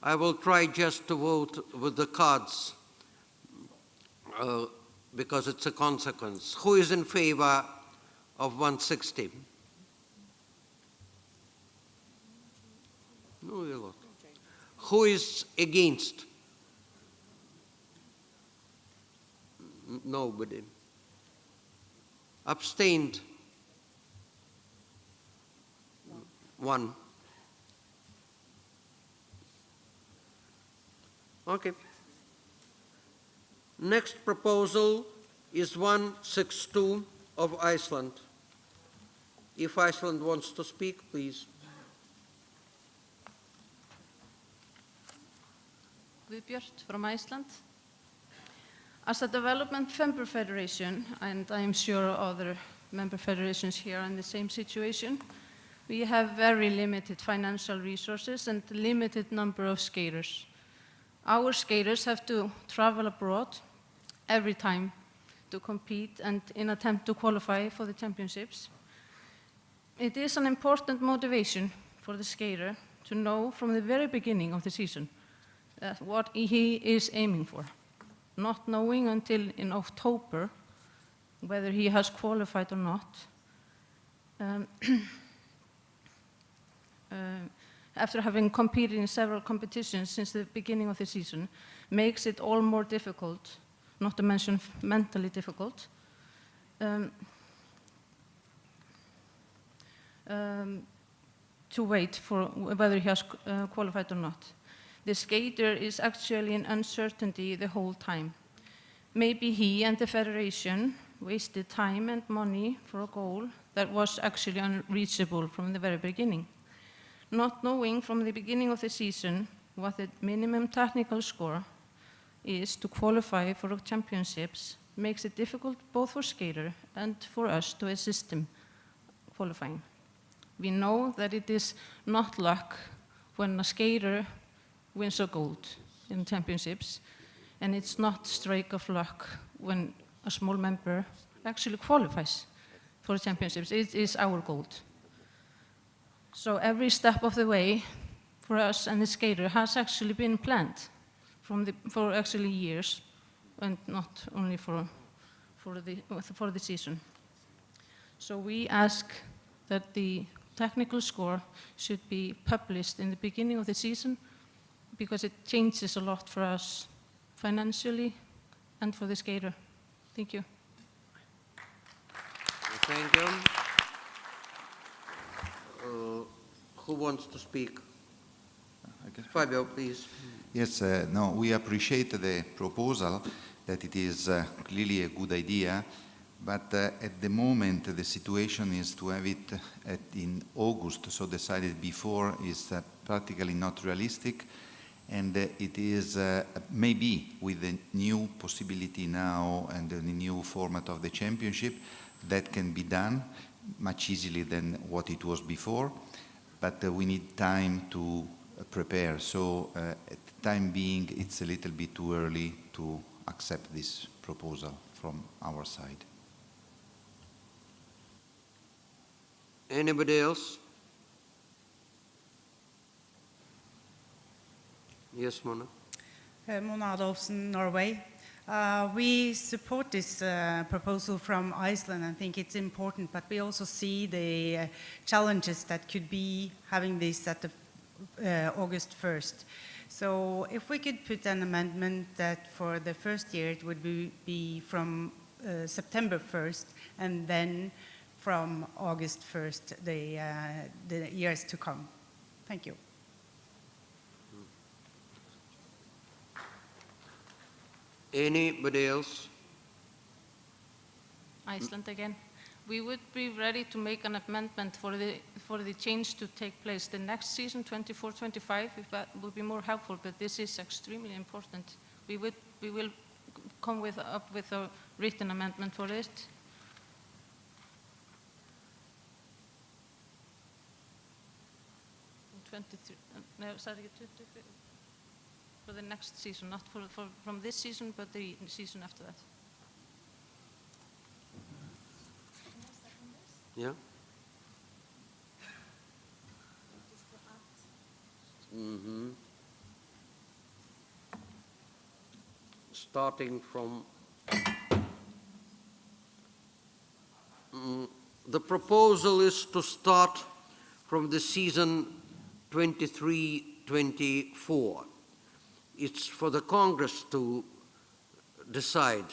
I will try just to vote with the cards because it's a consequence. Who is in favor of 160? No, you're not. Who is against? Nobody. Abstained? One. Okay. Next proposal is 162 of Iceland. If Iceland wants to speak, please. Guðbjört from Iceland. As a development member federation, and I am sure other member federations here are in the same situation, we have very limited financial resources and limited number of skaters. Our skaters have to travel abroad every time to compete and in attempt to qualify for the championships. It is an important motivation for the skater to know from the very beginning of the season what he is aiming for, not knowing until in October whether he has qualified or not. After having competed in several competitions since the beginning of the season, makes it all more difficult, not to mention mentally difficult, to wait for whether he has qualified or not. The skater is actually in uncertainty the whole time. Maybe he and the federation wasted time and money for a goal that was actually unreachable from the very beginning. Not knowing from the beginning of the season what the minimum technical score is to qualify for championships makes it difficult both for skater and for us to assist him qualifying. We know that it is not luck when a skater wins a gold in championships, and it's not streak of luck when a small member actually qualifies for championships. It is our gold. So every step of the way for us and the skater has actually been planned for actually years, and not only for the season. So we ask that the technical score should be published in the beginning of the season because it changes a lot for us financially and for the skater. Thank you. Thank you. Who wants to speak? Fabio, please. Yes, no, we appreciate the proposal, that it is clearly a good idea, but at the moment the situation is to have it in August, so decided before is practically not realistic, and it is maybe with the new possibility now and the new format of the championship that can be done much easily than what it was before, but we need time to prepare. So at the time being, it's a little bit too early to accept this proposal from our side. Anybody else? Yes, Mona. Mona Adolfsen, Norway. We support this proposal from Iceland. I think it's important, but we also see the challenges that could be having this at the August 1st. So if we could put an amendment that for the first year it would be from September 1st, and then from August 1st, the years to come. Thank you. Anybody else? Iceland again. We would be ready to make an amendment for the change to take place the next season, 24-25, if that would be more helpful, but this is extremely important. We will come up with a written amendment for it. For the next season, not from this season, but the season after that. Yeah? Mm-hmm. Starting from the proposal is to start from the season 23-24. It's for the Congress to decide,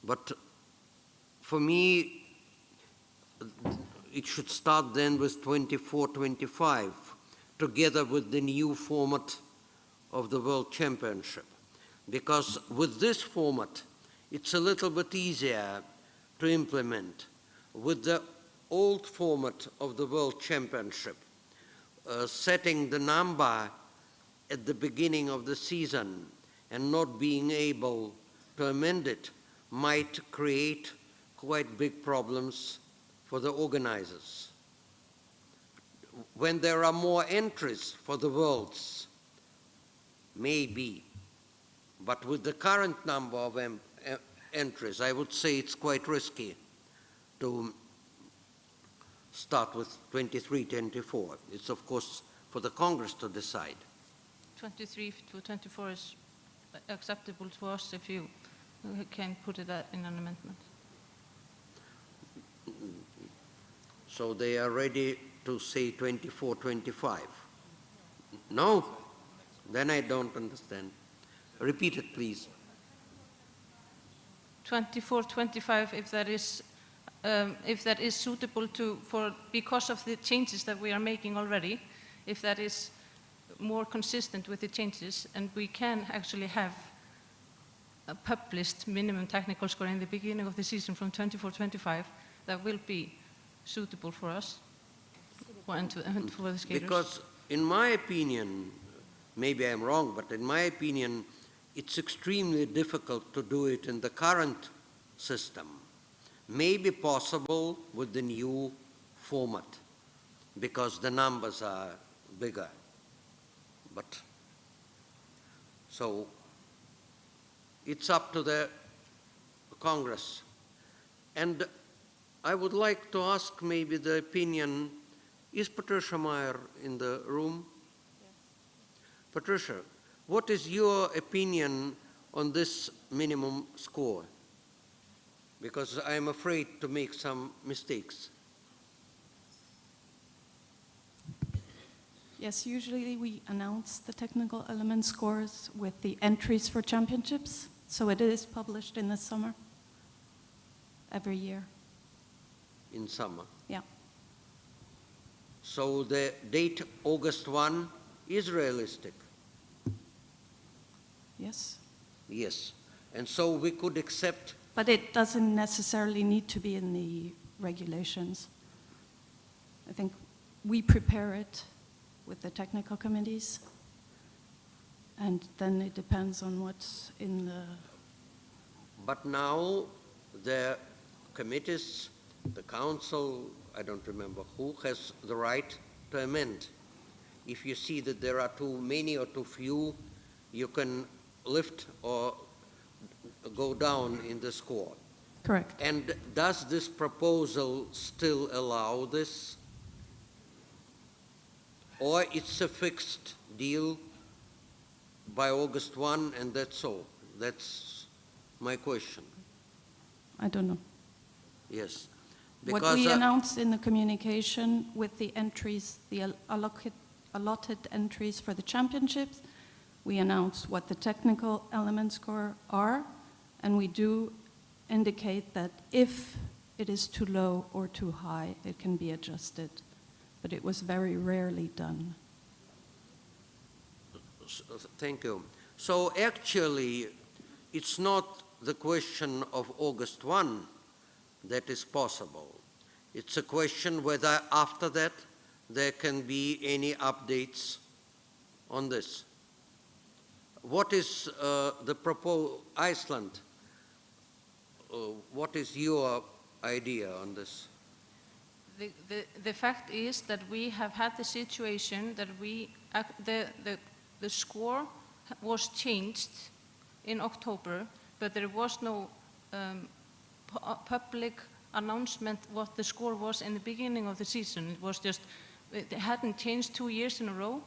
but for me, it should start then with 24-25, together with the new format of the World Championship. Because with this format, it's a little bit easier to implement. With the old format of the World Championship, setting the number at the beginning of the season and not being able to amend it might create quite big problems for the organizers. When there are more entries for the Worlds, maybe, but with the current number of entries, I would say it's quite risky to start with 23-24. It's of course for the Congress to decide. 23-24 is acceptable to us if you can put it in an amendment. So they are ready to say 24-25. No? Then I don't understand. Repeat it, please. 24-25, if that is suitable because of the changes that we are making already, if that is more consistent with the changes, and we can actually have a published minimum technical score in the beginning of the season from 24-25, that will be suitable for us and for the skaters. Because in my opinion, maybe I'm wrong, but in my opinion, it's extremely difficult to do it in the current system. Maybe possible with the new format, because the numbers are bigger. But so it's up to the Congress. And I would like to ask maybe the opinion, is Patricia Meyer in the room? Yes. Patricia, what is your opinion on this minimum score? Because I'm afraid to make some mistakes. Yes, usually we announce the technical element scores with the entries for championships. So it is published in the summer, every year. In summer? Yeah. So the date August 1 is realistic? Yes. Yes. And so we could accept. But it doesn't necessarily need to be in the regulations. I think we prepare it with the technical committees, and then it depends on what's in the... But now the committees, the council, I don't remember who, has the right to amend. If you see that there are too many or too few, you can lift or go down in the score. Correct. And does this proposal still allow this? Or it's a fixed deal by August 1 and that's all? That's my question. I don't know. Yes. What we announced in the communication with the entries, the allotted entries for the championships, we announced what the technical element score are, and we do indicate that if it is too low or too high, it can be adjusted. But it was very rarely done. Thank you. So actually, it's not the question of August 1 that is possible. It's a question whether after that there can be any updates on this. What is the proposal, Iceland? What is your idea on this? The fact is that we have had the situation that the score was changed in October, but there was no public announcement what the score was in the beginning of the season. It was just, it hadn't changed 2 years in a row,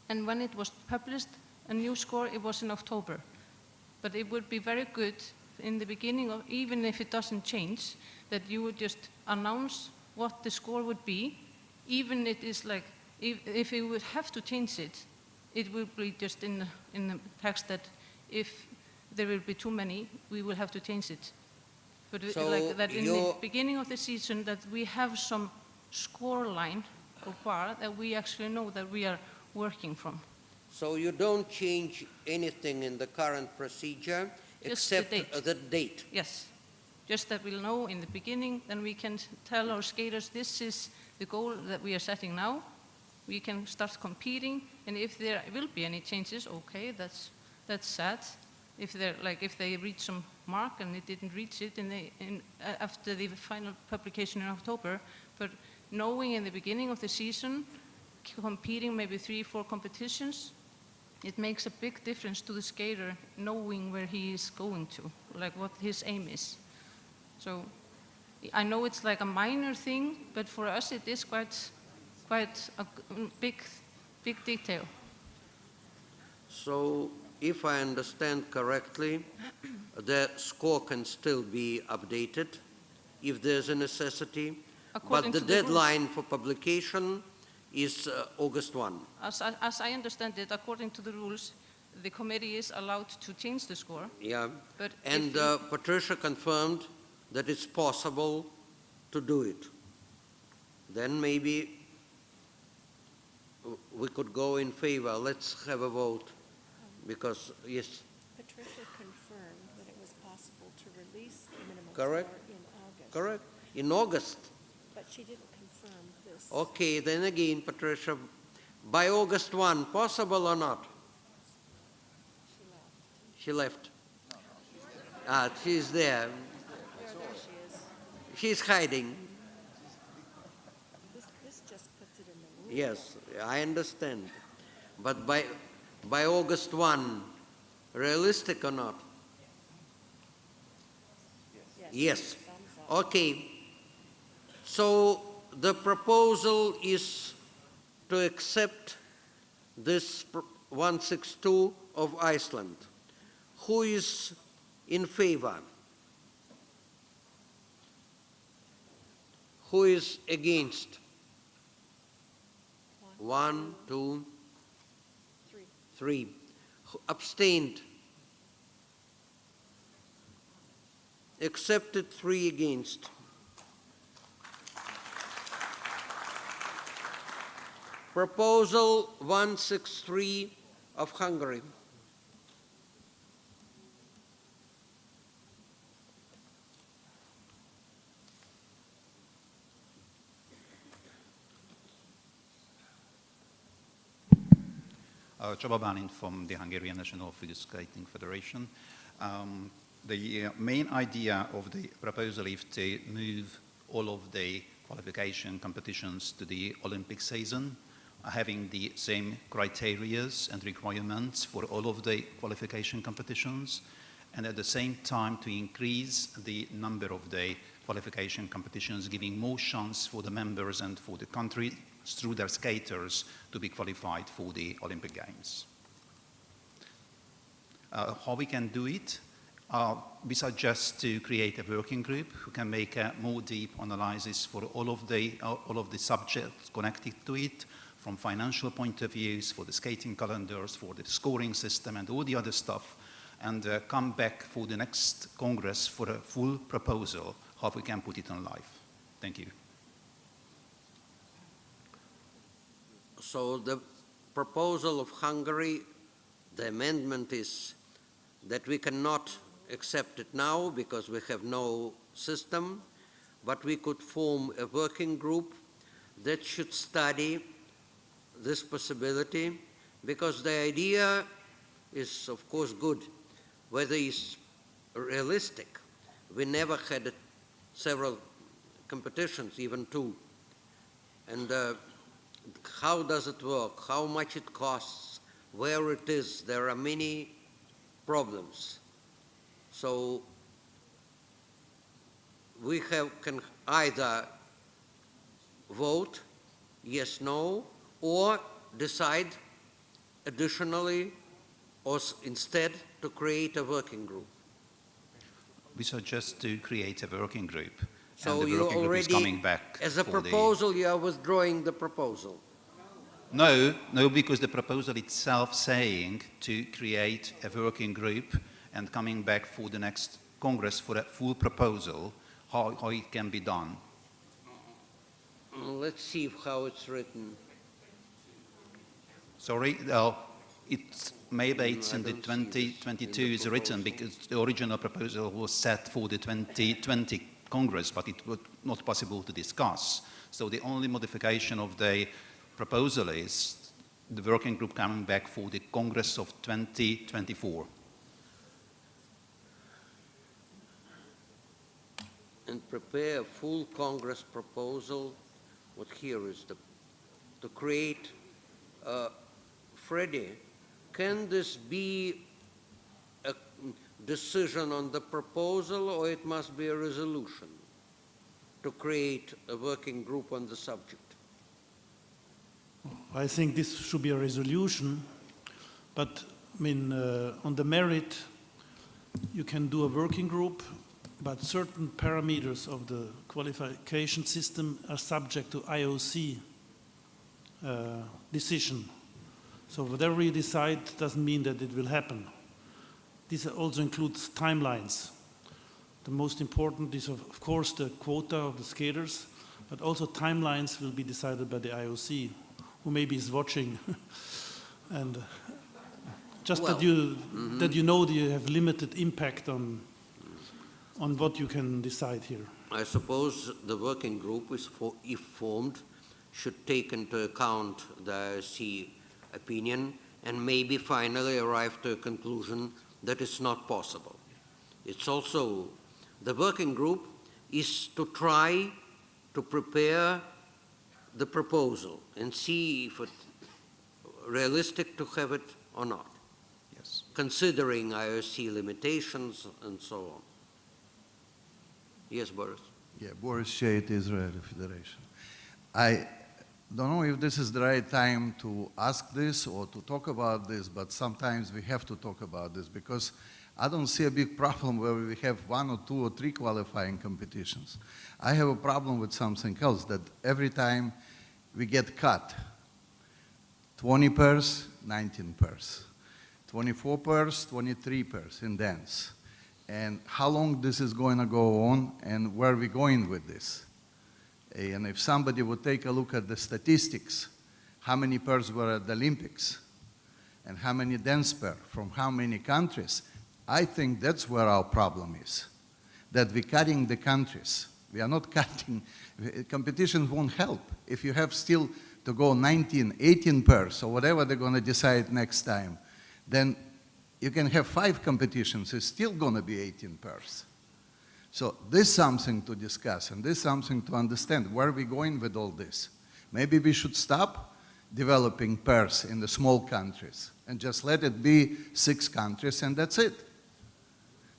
and when it was published, a new score, it was in October. But it would be very good in the beginning of, even if it doesn't change, that you would just announce what the score would be, even it is like, if you would have to change it, it will be just in the text that if there will be too many, we will have to change it. But So like that in the beginning of the season, that we have some score line or bar that we actually know that we are working from. So you don't change anything in the current procedure Just except the date. the date? Yes. Just that we'll know in the beginning, then we can tell our skaters this is the goal that we are setting now. We can start competing, and if there will be any changes, okay, that's sad. If they reach some mark and it didn't reach it after the final publication in October, but knowing in the beginning of the season, competing maybe 3 or 4 competitions, it makes a big difference to the skater knowing where he is going to, like what his aim is. So I know it's like a minor thing, but for us it is quite a big detail. So if I understand correctly, the score can still be updated if there's a necessity, According but to the the rules. deadline for publication is August 1. As I understand it, according to the rules, the committee is allowed to change the score. Yeah, But and Patricia confirmed that it's possible to do it. Then maybe we could go in favor. Let's have a vote, because, yes. Patricia confirmed that it was possible to release the minimum Correct. score in August. Correct. In August. But she didn't confirm this. Okay, then again, Patricia, by August 1, possible or not? She left. Ah, she's there. There she is. She's hiding. This just puts it in the rule. Yes, I understand. But by August 1, realistic or not? Yes. Okay. So the proposal is to accept this 162 of Iceland. Who is in favor? Who is against? 1, 2, 3. Abstained? Accepted, 3 against. Proposal 163 of Hungary. Csaba Bálint from the Hungarian National Figure Skating Federation. The main idea of the proposal is to move all of the qualification competitions to the Olympic season, having the same criteria and requirements for all of the qualification competitions, and at the same time to increase the number of the qualification competitions, giving more chance for the members and for the country through their skaters to be qualified for the Olympic Games. How we can do it? We suggest to create a working group who can make a more deep analysis for all of the subjects connected to it, from financial point of views, for the skating calendars, for the scoring system and all the other stuff, and come back for the next Congress for a full proposal, how we can put it on life. Thank you. So the proposal of Hungary, the amendment is that we cannot accept it now because we have no system, but we could form a working group that should study this possibility, because the idea is of course good. Whether it's realistic, we never had several competitions, even two. And how does it work? How much it costs? Where it is? There are many problems. So we can either vote yes, no, or decide additionally or instead to create a working group. We suggest to create a working group. So and the you working group is already, coming back as a for proposal, you are withdrawing the proposal. No, because the proposal itself saying to create a working group and coming back for the next Congress for a full proposal, how it can be done. Let's see how it's written. Sorry, maybe it's in the 2022 is written because the original proposal was set for the 2020 Congress, but it was not possible to discuss. So the only modification of the proposal is the working group coming back for the Congress of 2024. And prepare a full Congress proposal. What here is to create, Freddie, can this be a decision on the proposal, or it must be a resolution to create a working group on the subject? I think this should be a resolution, but I mean, on the merit, you can do a working group, but certain parameters of the qualification system are subject to IOC decision. So whatever you decide doesn't mean that it will happen. This also includes timelines. The most important is, of course, the quota of the skaters, but also timelines will be decided by the IOC, who maybe is watching. And just that you know that you have limited impact on what you can decide here. I suppose the working group, if formed, should take into account the IOC opinion and maybe finally arrive to a conclusion that it's not possible. It's also, the working group is to try to prepare the proposal and see if it's realistic to have it or not. Yes. Considering IOC limitations and so on. Yes, Boris. Yeah, Boris Shait, Israeli Federation. I don't know if this is the right time to ask this or to talk about this, but sometimes we have to talk about this because I don't see a big problem where we have 1 or 2 or 3 qualifying competitions. I have a problem with something else, that every time we get cut, 20 pairs, 19 pairs, 24 pairs, 23 pairs in dance. And how long this is going to go on and where are we going with this? And if somebody would take a look at the statistics, how many pairs were at the Olympics and how many dance pairs from how many countries, I think that's where our problem is, that we're cutting the countries. We are not cutting, competitions won't help. If you have still to go 19, 18 pairs or whatever they're going to decide next time, then you can have 5 competitions, it's still going to be 18 pairs. So this is something to discuss and this is something to understand. Where are we going with all this? Maybe we should stop developing pairs in the small countries and just let it be 6 countries and that's it.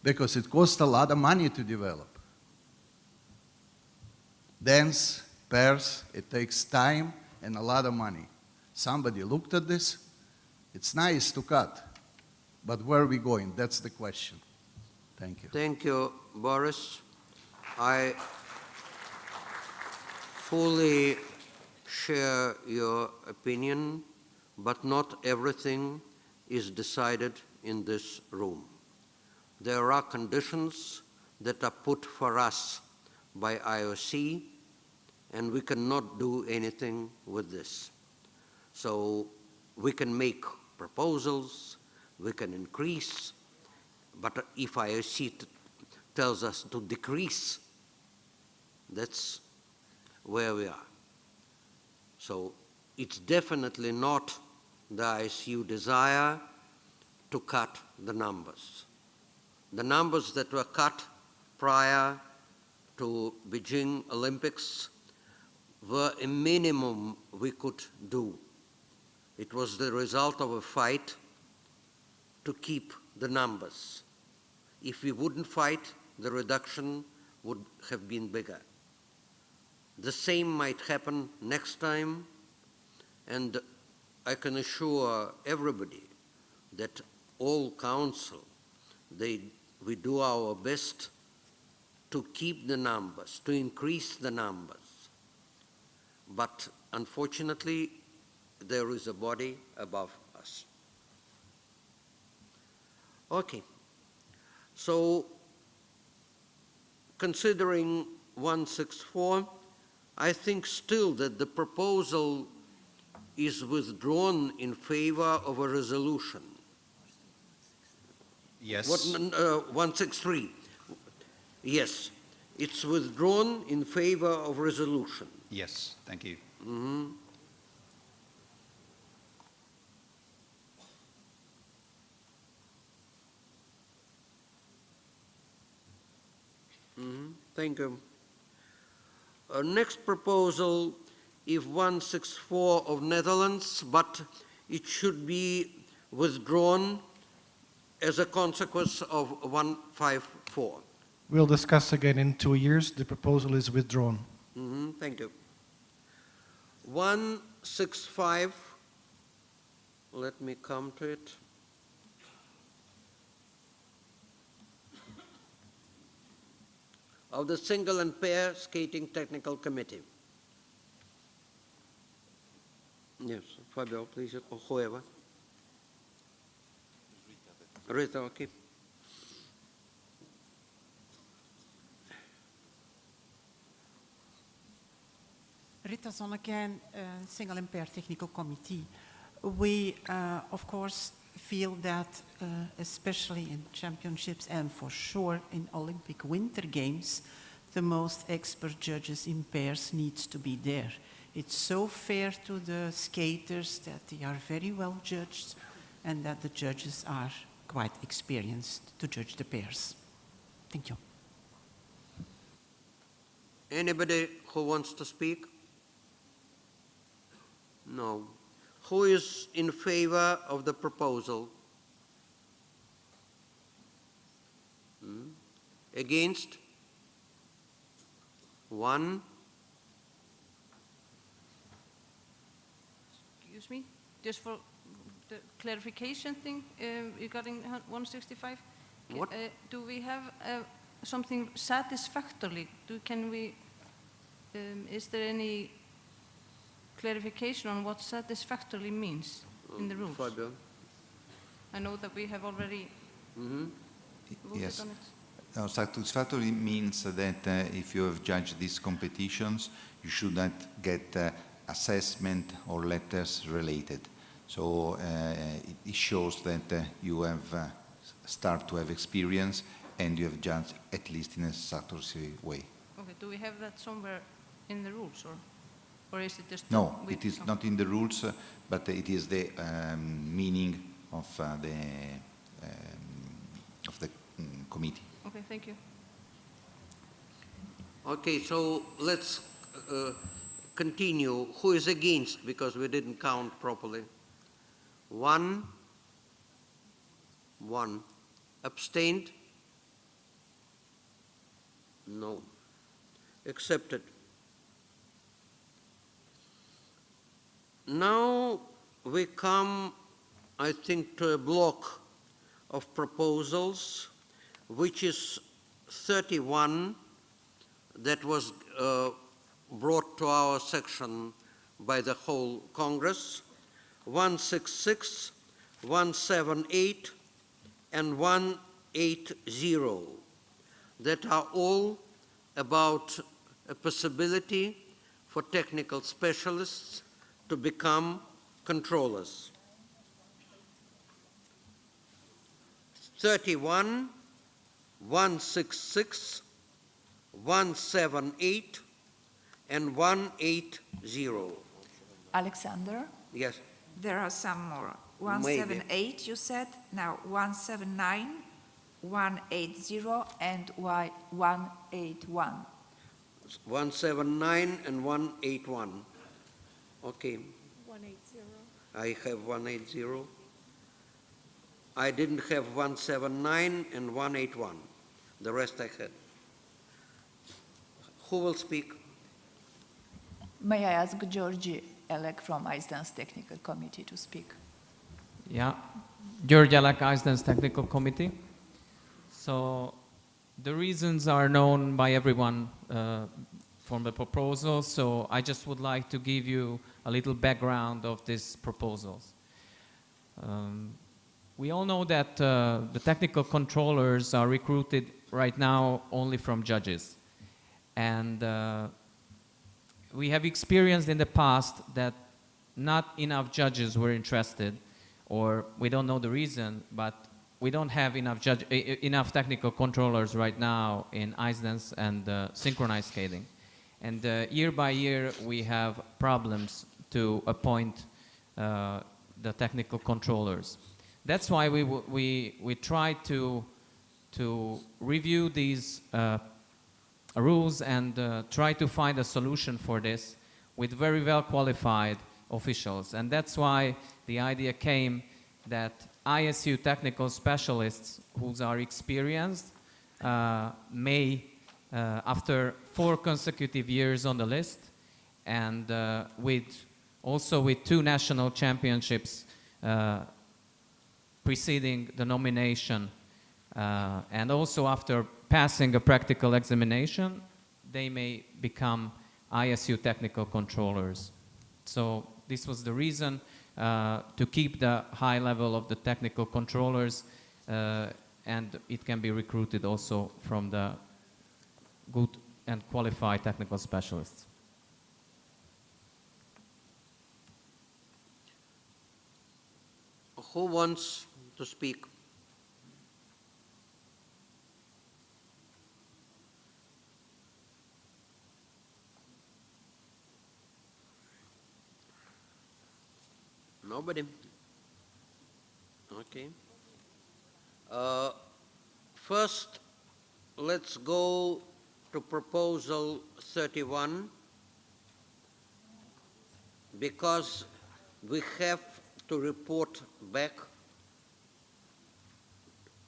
Because it costs a lot of money to develop. Dance, pairs, it takes time and a lot of money. Somebody looked at this. It's nice to cut, but where are we going? That's the question. Thank you. Thank you, Boris. I fully share your opinion, but not everything is decided in this room. There are conditions that are put for us by IOC, and we cannot do anything with this. So we can make proposals, we can increase, but if IOC tells us to decrease, that's where we are. So it's definitely not the ISU desire to cut the numbers. The numbers that were cut prior to Beijing Olympics were a minimum we could do. It was the result of a fight to keep the numbers. If we wouldn't fight, the reduction would have been bigger. The same might happen next time, and I can assure everybody that all council, we do our best to keep the numbers, to increase the numbers. But unfortunately, there is a body above us. Okay, so considering 164, I think still that the proposal is withdrawn in favor of a resolution. Yes. 163. Yes, it's withdrawn in favor of resolution. Yes, thank you. Mm-hmm. Thank you. Next proposal is 164 of Netherlands, but it should be withdrawn as a consequence of 154. We'll discuss again in 2 years. The proposal is withdrawn. Thank you. 165, let me come to it. Of the Single and Pair Skating Technical Committee. Yes, Fabio, please, or whoever. Rita, okay. Rita Zonneken, Single and Pair Technical Committee. We, of course, feel that, especially in championships and for sure in Olympic Winter Games, the most expert judges in pairs needs to be there. It's so fair to the skaters that they are very well judged and that the judges are quite experienced to judge the pairs. Thank you. Anybody who wants to speak? No. Who is in favor of the proposal? Against? 1. Excuse me, just for the clarification thing regarding 165. What? Do we have something satisfactorily? Is there any clarification on what satisfactorily means in the rules? Fabio. I know that we have already voted Yes. on it. No, satisfactory means that if you have judged these competitions, you should not get assessment or letters related. So it shows that you have start to have experience and you have judged at least in a satisfactory way. Okay, do we have that somewhere in the rules, or is it just... No, it is not in the rules, but it is the meaning of the committee. Okay, thank you. Okay, so let's continue. Who is against, because we didn't count properly? 1. Abstained? No. Accepted. Now we come, I think, to a block of proposals, which is 31 that was brought to our section by the whole Congress, 166, 178, and 180, that are all about a possibility for technical specialists to become controllers. 31, 166, 178, and 180. Alexander? Yes. There are some more. Maybe. 178, you said. Now 179, 180, and 181. 179 and 181. Okay. 180. I have 180. I didn't have 179 and 181. The rest I had. Who will speak? May I ask Georgi Elek from Iceland's Technical Committee to speak? Yeah, Georgi Elek, Iceland's Technical Committee. So the reasons are known by everyone from the proposal, so I just would like to give you a little background of these proposals. We all know that the technical controllers are recruited right now only from judges. And we have experienced in the past that not enough judges were interested, or we don't know the reason, but we don't have enough technical controllers right now in ice dance and synchronized skating. And year by year, we have problems to appoint the technical controllers. That's why we try to review these rules and try to find a solution for this with very well qualified officials. And that's why the idea came that ISU technical specialists who are experienced may, after 4 consecutive years on the list, and also with 2 national championships preceding the nomination, and also after passing a practical examination, they may become ISU technical controllers. So this was the reason to keep the high level of the technical controllers, and it can be recruited also from the good and qualified technical specialists. Who wants to speak? Nobody? Okay. First, let's go to proposal 31, because we have to report back.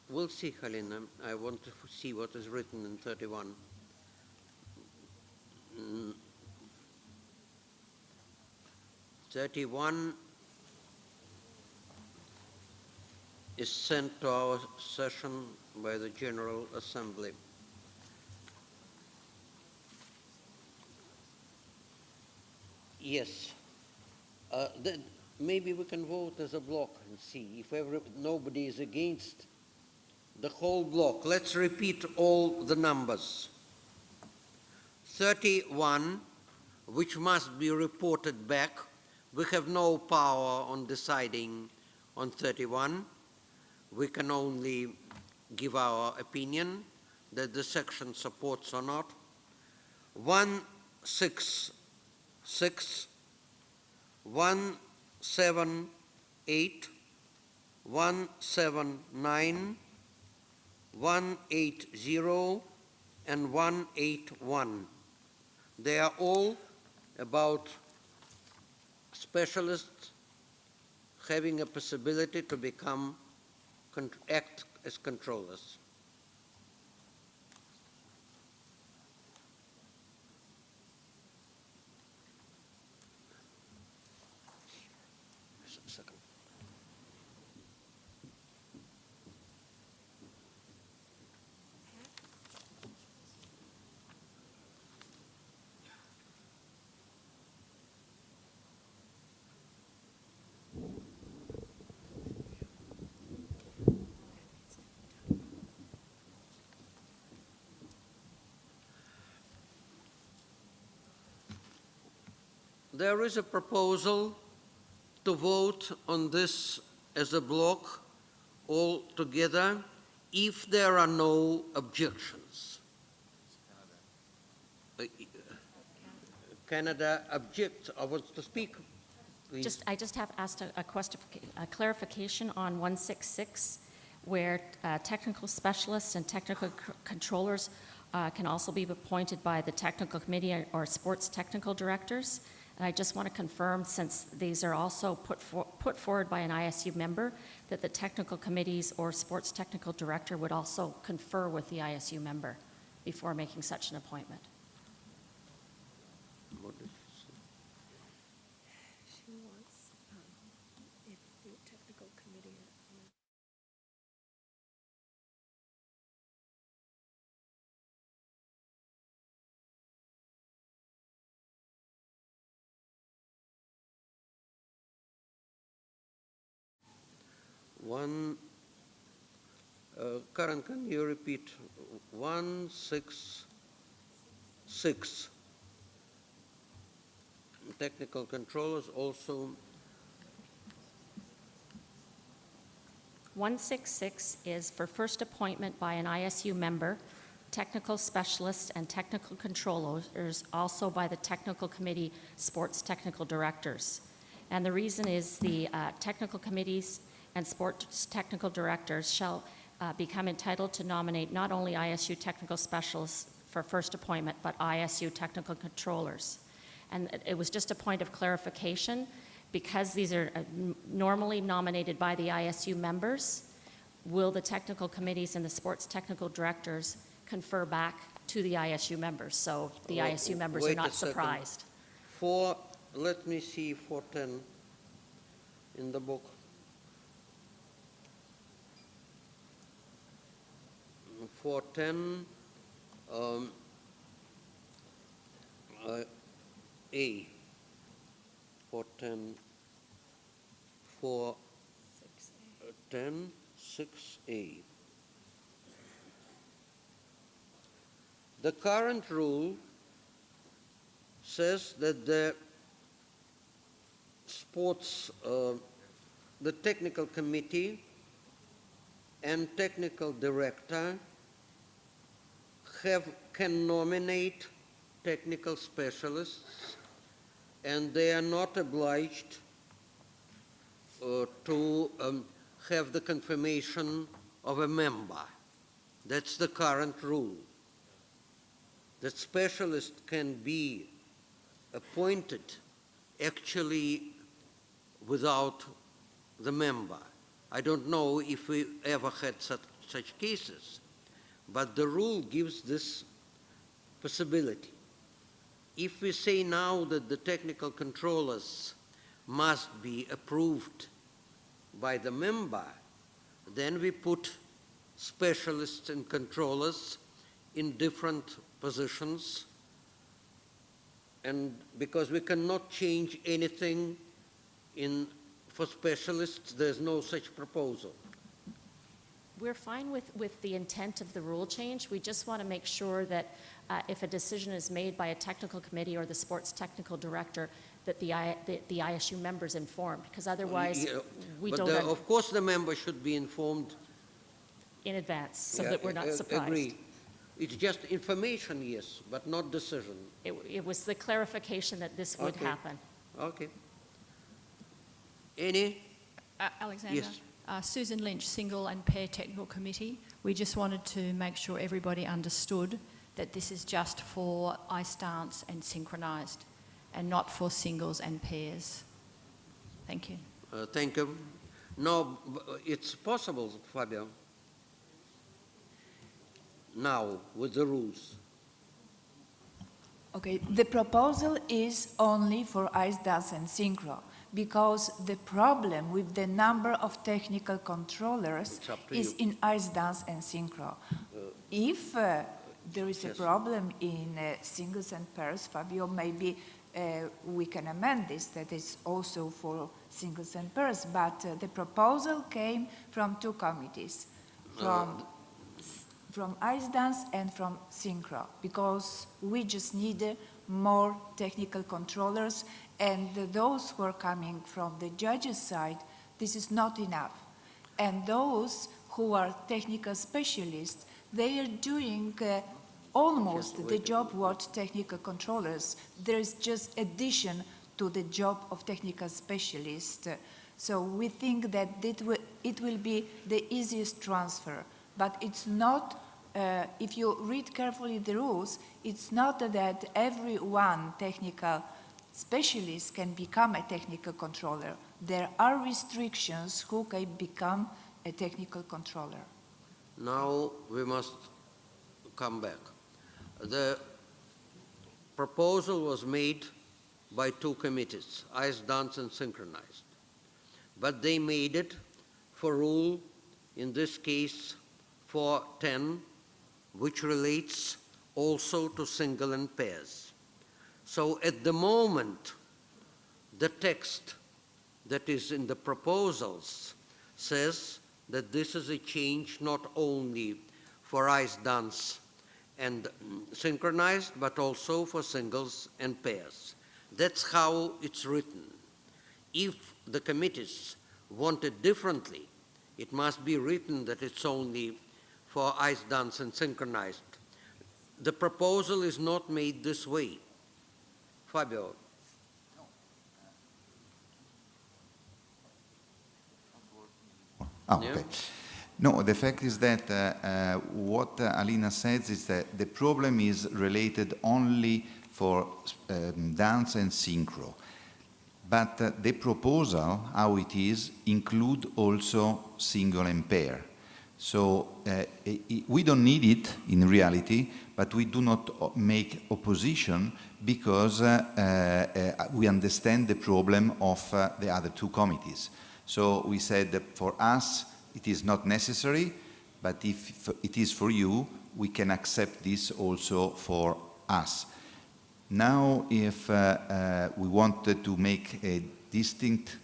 We'll see, Helena. I want to see what is written in 31. 31 is sent to our session by the General Assembly. Yes. Then maybe we can vote as a block and see if nobody is against the whole block. Let's repeat all the numbers. 31, which must be reported back. We have no power on deciding on 31. We can only give our opinion that the section supports or not. 166, 178, 179, 180, and 181. They are all about specialists having a possibility to act as controllers. There is a proposal to vote on this as a block all together if there are no objections. Canada objects. I want to speak. Please. I just have asked a clarification on 166, where technical specialists and technical controllers can also be appointed by the technical committee or sports technical directors. And I just want to confirm, since these are also put forward by an ISU member, that the technical committees or sports technical director would also confer with the ISU member before making such an appointment. She wants, if the technical committee. Karen, can you repeat 166? Technical controllers also. 166 is for first appointment by an ISU member, technical specialists and technical controllers, also by the technical committee, sports technical directors. And the reason is the technical committees and sports technical directors shall become entitled to nominate not only ISU technical specialists for first appointment, but ISU technical controllers. And it was just a point of clarification, because these are normally nominated by the ISU members. Will the technical committees and the sports technical directors confer back to the ISU members, so the ISU members are not surprised? Let me see 410 in the book. 410 A. 410 6A. The current rule says that the sports, the technical committee and technical director can nominate technical specialists, and they are not obliged to have the confirmation of a member. That's the current rule. That specialist can be appointed actually without the member. I don't know if we ever had such cases, but the rule gives this possibility. If we say now that the technical controllers must be approved by the member, then we put specialists and controllers in different positions, and because we cannot change anything for specialists, there's no such proposal. We're fine with the intent of the rule change. We just want to make sure that if a decision is made by a technical committee or the sports technical director, that the ISU members informed, because otherwise we don't. Of course, the member should be informed in advance, so that we're not surprised. Agree. It's just information, yes, but not decision. It was the clarification that this would happen. Okay. Any? Alexander? Yes. Susan Lynch, Single and Pair Technical Committee. We just wanted to make sure everybody understood that this is just for ice dance and synchronized, and not for singles and pairs. Thank you. Thank you. No, it's possible, Fabio, now with the rules. Okay, the proposal is only for ice dance and synchro, because the problem with the number of technical controllers is in ice dance and synchro. If there is a problem in singles and pairs, Fabio, maybe we can amend this, that is also for singles and pairs, but the proposal came from two committees, from ice dance and from synchro, because we just need more technical controllers, and those who are coming from the judges' side, this is not enough. And those who are technical specialists, they are doing almost the job what technical controllers. There is just addition to the job of technical specialist. So we think that it will be the easiest transfer. But it's not, if you read carefully the rules, it's not that every one technical specialist can become a technical controller. There are restrictions who can become a technical controller. Now we must come back. The proposal was made by two committees, Ice Dance and Synchronized. But they made it for rule, in this case, 410, which relates also to single and pairs. So at the moment, the text that is in the proposals says that this is a change not only for ice dance and synchronized, but also for singles and pairs. That's how it's written. If the committees want it differently, it must be written that it's only for ice dance and synchronized. The proposal is not made this way. Fabio. Oh, okay. No, the fact is that what Alina says is that the problem is related only for dance and synchro. But the proposal, how it is, include also single and pair. So we don't need it in reality, but we do not make opposition because we understand the problem of the other two committees. So we said that for us it is not necessary, but if it is for you, we can accept this also for us. Now, if we wanted to make a distinct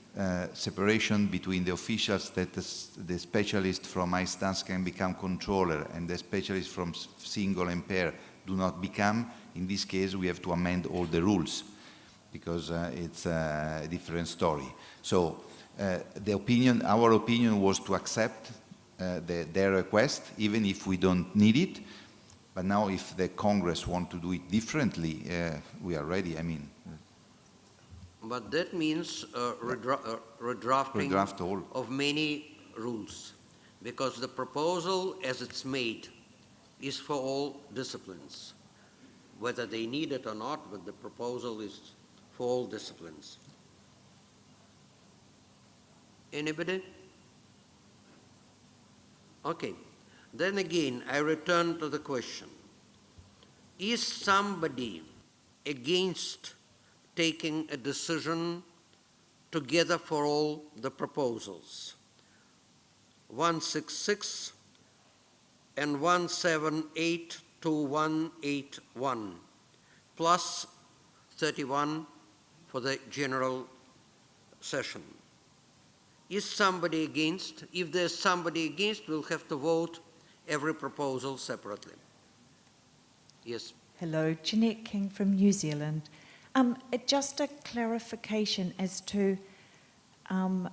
separation between the officials that the specialist from ice dance can become controller and the specialist from single and pair do not become, in this case we have to amend all the rules because it's a different story. So our opinion was to accept their request, even if we don't need it. But now if the Congress want to do it differently, we are ready, I mean. But that means redrafting of many rules, because the proposal as it's made is for all disciplines. Whether they need it or not, but the proposal is for all disciplines. Anybody? Okay. Then again, I return to the question. Is somebody against taking a decision together for all the proposals? 166 and 178 to 181, plus 31 for the general session. Is somebody against? If there's somebody against, we'll have to vote every proposal separately. Yes. Hello, Jeanette King from New Zealand. Just a clarification as to, in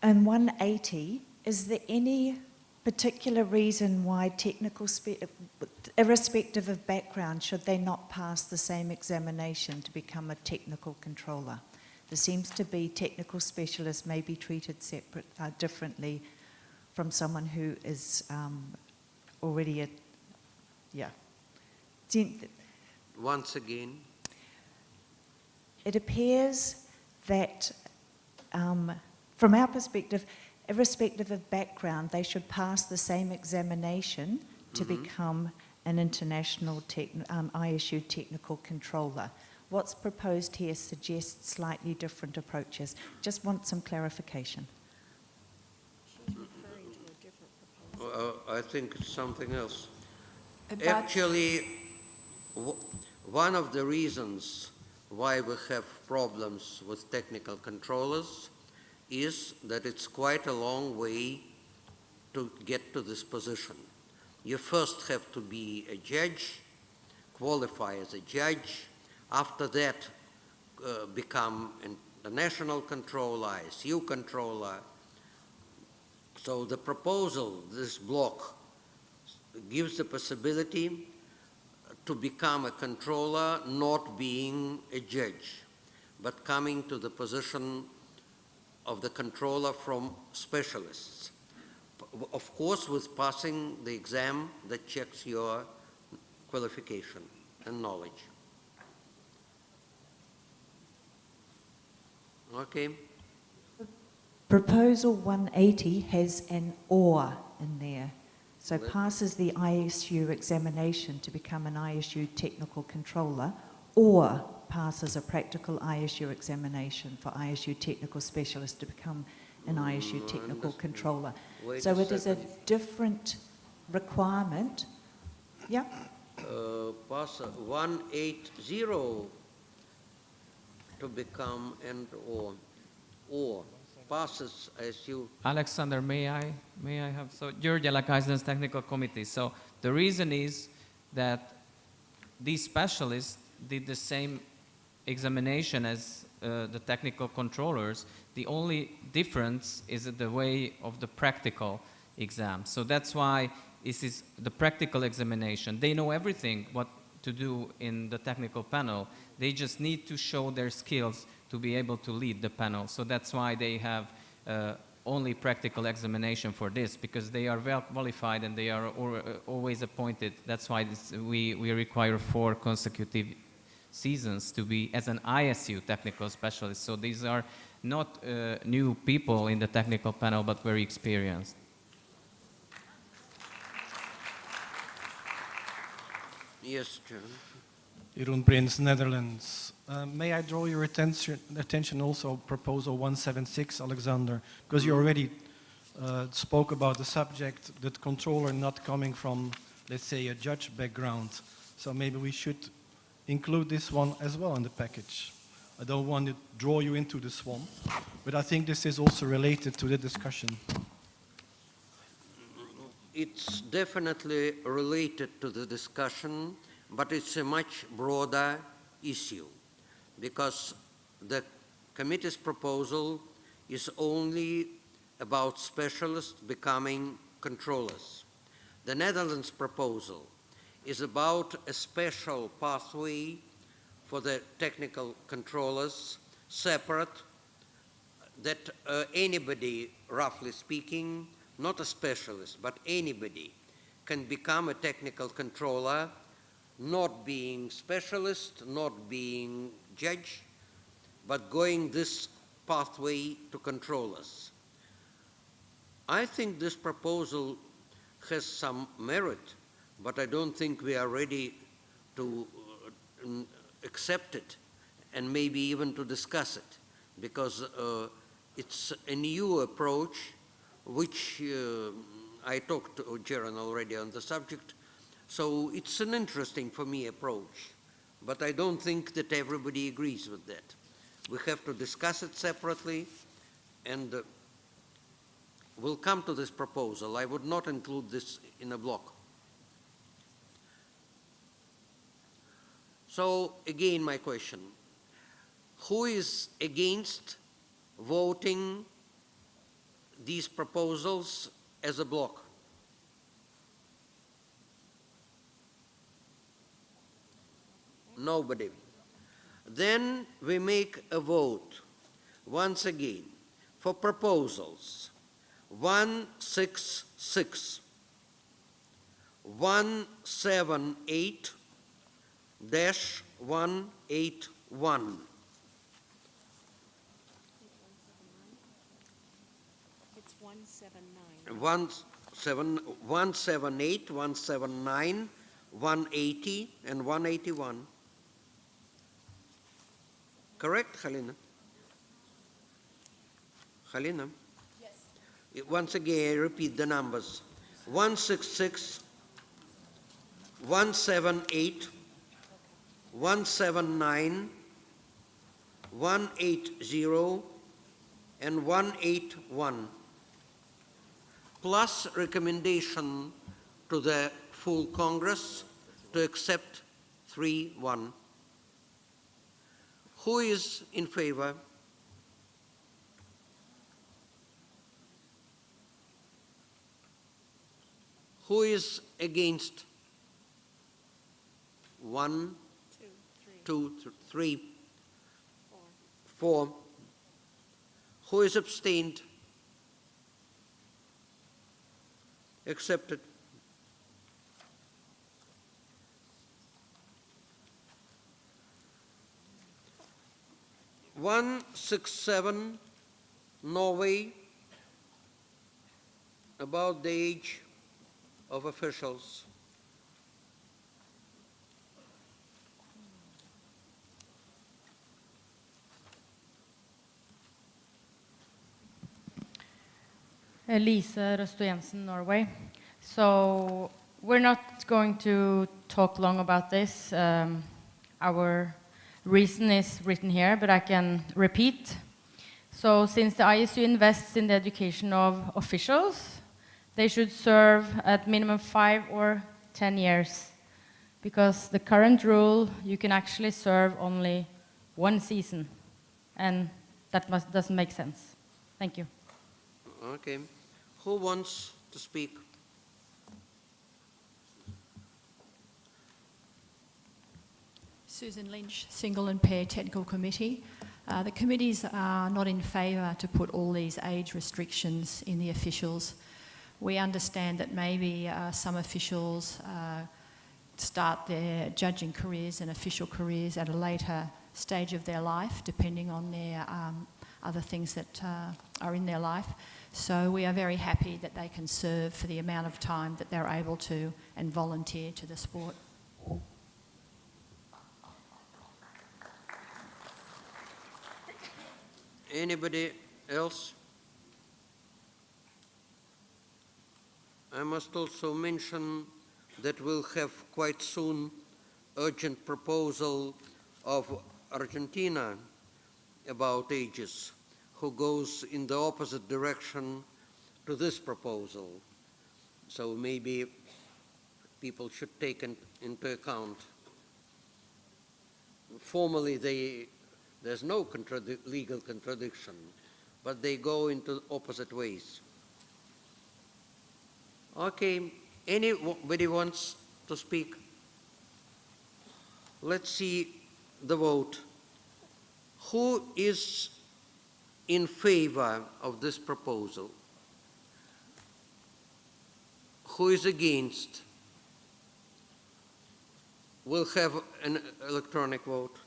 180, is there any particular reason why irrespective of background, should they not pass the same examination to become a technical controller? There seems to be technical specialists may be treated differently from someone who is already a, yeah. Once again. It appears that from our perspective, irrespective of background, they should pass the same examination to become an international ISU technical controller. What's proposed here suggests slightly different approaches. Just want some clarification. I think it's something else. Actually, one of the reasons why we have problems with technical controllers is that it's quite a long way to get to this position. You first have to be a judge, qualify as a judge, After that, become the national controller, ISU controller. So the proposal, this block, gives the possibility to become a controller, not being a judge, but coming to the position of the controller from specialists. Of course, with passing the exam that checks your qualification and knowledge. Okay. Proposal 180 has an or in there. So passes the ISU examination to become an ISU technical controller, or passes a practical ISU examination for ISU technical specialist to become an ISU technical controller. So it is a different requirement. Yeah? Pass 180 to become and or passes ISU. Alexander, may I have, so you're the Islands Technical Committee. So the reason is that these specialists did the same examination as the technical controllers. The only difference is the way of the practical exam. So that's why this is the practical examination. They know everything what to do in the technical panel. They just need to show their skills to be able to lead the panel. So that's why they have only practical examination for this, because they are well qualified and they are always appointed. That's why we require 4 consecutive seasons to be as an ISU technical specialist. So these are not new people in the technical panel, but very experienced. Yes, Chair. Jeroen Prins, Netherlands. May I draw your attention also proposal 176, Alexander, because you already spoke about the subject, that controller not coming from, let's say, a judge background. So maybe we should include this one as well in the package. I don't want to draw you into the swamp, but I think this is also related to the discussion. It's definitely related to the discussion, but it's a much broader issue, because the committee's proposal is only about specialists becoming controllers. The Netherlands proposal is about a special pathway for the technical controllers, separate, that anybody, roughly speaking, not a specialist, but anybody can become a technical controller, not being specialist, not being judge, but going this pathway to controllers. I think this proposal has some merit, but I don't think we are ready to accept it and maybe even to discuss it, because it's a new approach, which I talked to Jaron already on the subject. So it's an interesting, for me, approach, but I don't think that everybody agrees with that. We have to discuss it separately, and we'll come to this proposal. I would not include this in a block. So again, my question, who is against voting these proposals as a block? Nobody. Then we make a vote once again for proposals 166, 178-181. It's 179. 178, 179, 180, and 181. Correct, Halina? Halina? Yes. Once again, I repeat the numbers. 166, 178, 179, 180, and 181. Plus recommendation to the full Congress to accept 3-1. Who is in favor? Who is against? 1, 2, 3, 4. Who is abstained? Accepted. (167) Norway, about the age of officials. Lise Røsto Jensen, Norway. So we're not going to talk long about this. Our reason is written here, but I can repeat. So since the ISU invests in the education of officials, they should serve at minimum 5 or 10 years. Because the current rule, you can actually serve only 1 season. And that doesn't make sense. Thank you. Okay. Who wants to speak? Susan Lynch, Single and Pair Technical Committee. The committees are not in favour to put all these age restrictions in the officials. We understand that maybe some officials start their judging careers and official careers at a later stage of their life, depending on their other things that are in their life. So we are very happy that they can serve for the amount of time that they're able to and volunteer to the sport. Anybody else? I must also mention that we'll have quite soon urgent proposal of Argentina about ages, who goes in the opposite direction to this proposal. So maybe people should take into account. Formally, there's no legal contradiction, but they go into opposite ways. Okay, anybody wants to speak? Let's see the vote. Who is in favor of this proposal? Who is against? We'll have an electronic vote.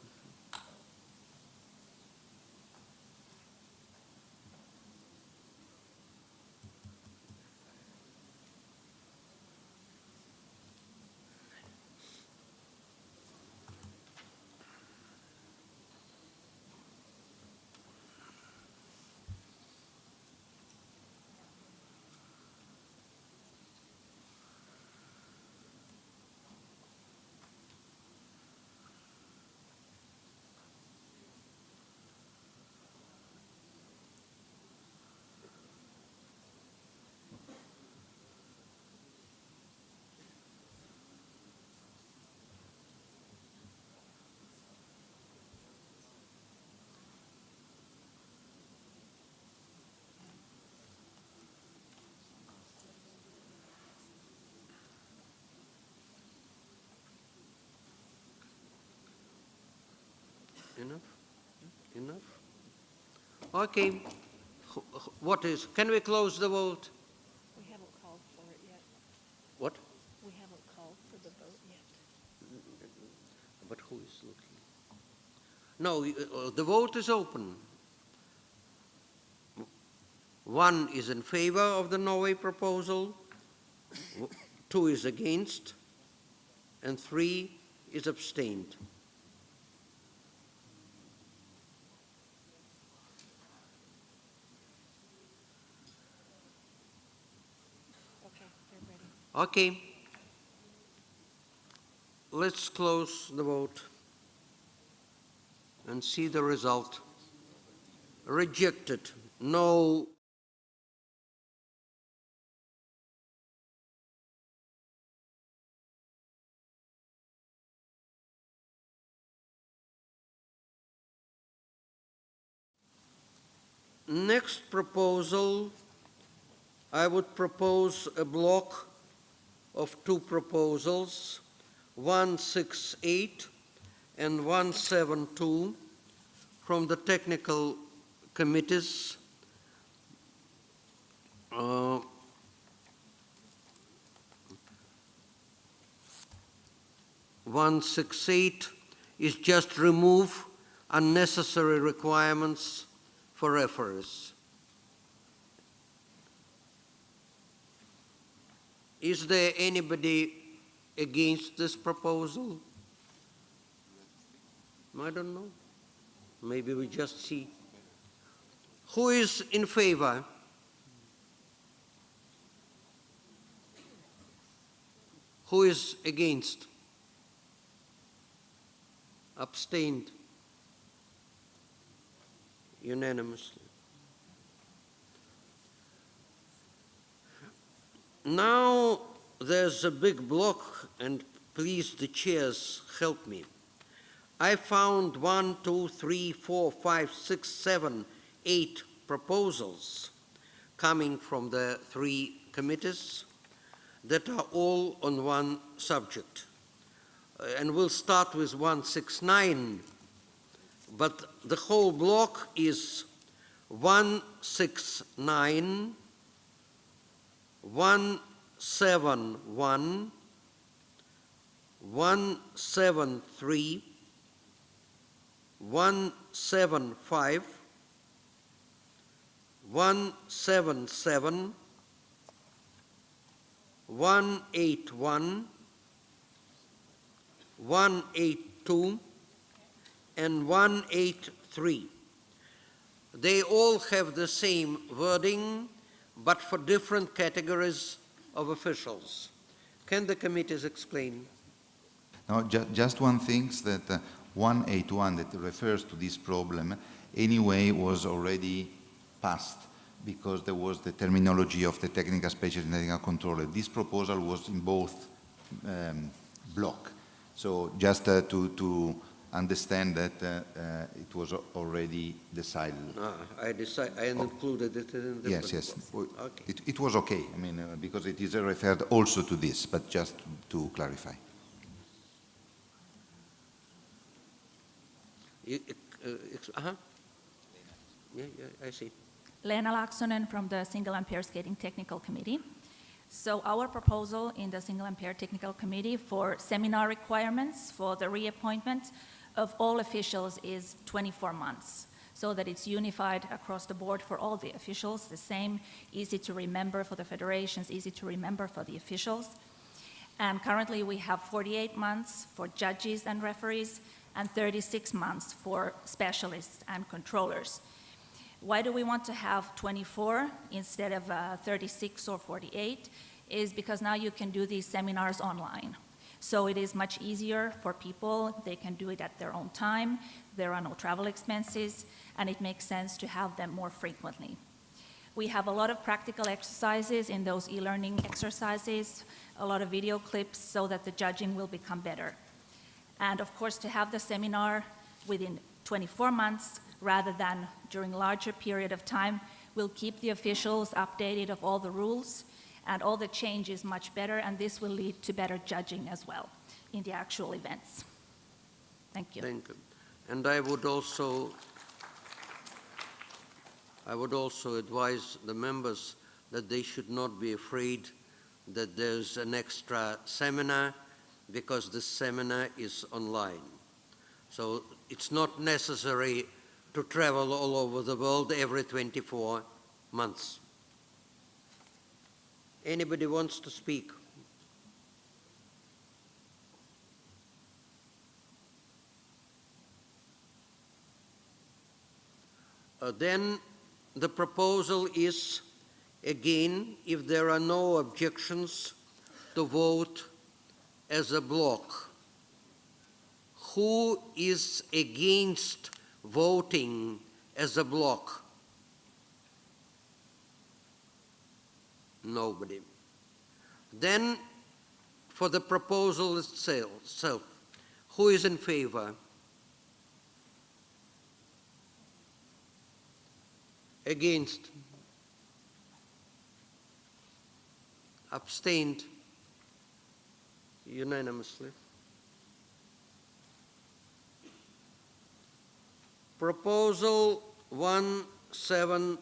Enough? Okay. What is, can we close the vote? We haven't called for it yet. What? We haven't called for the vote yet. But who is looking? No, the vote is open. 1 is in favor of the Norway proposal, 2 is against, and 3 is abstained. Okay, let's close the vote and see the result. Rejected, no. Next proposal, I would propose a block of two proposals, 168 and 172 from the technical committees. 168 is just remove unnecessary requirements for referees. Is there anybody against this proposal? I don't know. Maybe we just see. Who is in favor? Who is against? Abstained? Unanimously. Now there's a big block, and please the chairs help me. I found 1, 2, 3, 4, 5, 6, 7, 8 proposals coming from the three committees that are all on one subject. And we'll start with 169, but the whole block is 169, 171, 173, 175, 177, 181, 182, and 183. They all have the same wording, but for different categories of officials. Can the committees explain? No, just one thing, that 181 that refers to this problem anyway was already passed because there was the terminology of the technical specialist and technical controller. This proposal was in both block. So just to understand that it was already decided. I included it in the Yes. Okay. It was okay, I mean, because it is referred also to this, but just to clarify. Yeah, I see. Lena Laaksonen from the Single and Pair Skating Technical Committee. So our proposal in the Single and Pair Technical Committee for seminar requirements for the reappointment of all officials is 24 months, so that it's unified across the board for all the officials, the same, easy to remember for the federations, easy to remember for the officials. And currently we have 48 months for judges and referees and 36 months for specialists and controllers. Why do we want to have 24 instead of 36 or 48? Is because now you can do these seminars online. So it is much easier for people. They can do it at their own time. There are no travel expenses, and it makes sense to have them more frequently. We have a lot of practical exercises in those e-learning exercises, a lot of video clips so that the judging will become better. And of course, to have the seminar within 24 months rather than during a larger period of time will keep the officials updated of all the rules and all the changes much better, and this will lead to better judging as well in the actual events. Thank you. Thank you. And I would also advise the members that they should not be afraid that there's an extra seminar, because this seminar is online. So it's not necessary to travel all over the world every 24 months. Anybody wants to speak? Then the proposal is, again, if there are no objections, to vote as a block. Who is against voting as a block? Nobody. Then, for the proposal itself, who is in favor? Against? Abstained? Unanimously. Proposal 170.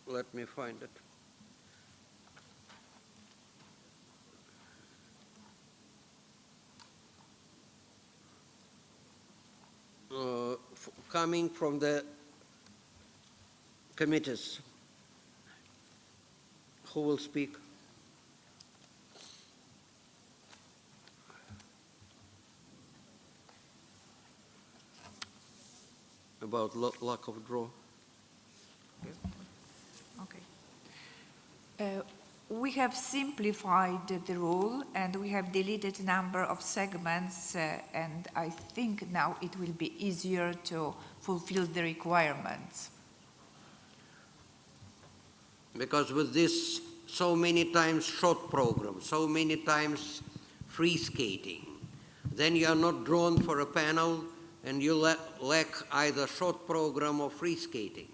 Let me find it. Coming from the committees. Who will speak? About lack of draw. Okay. We have simplified the rule and we have deleted a number of segments and I think now it will be easier to fulfill the requirements. Because with this so many times short program, so many times free skating, then you are not drawn for a panel and you lack either short program or free skating.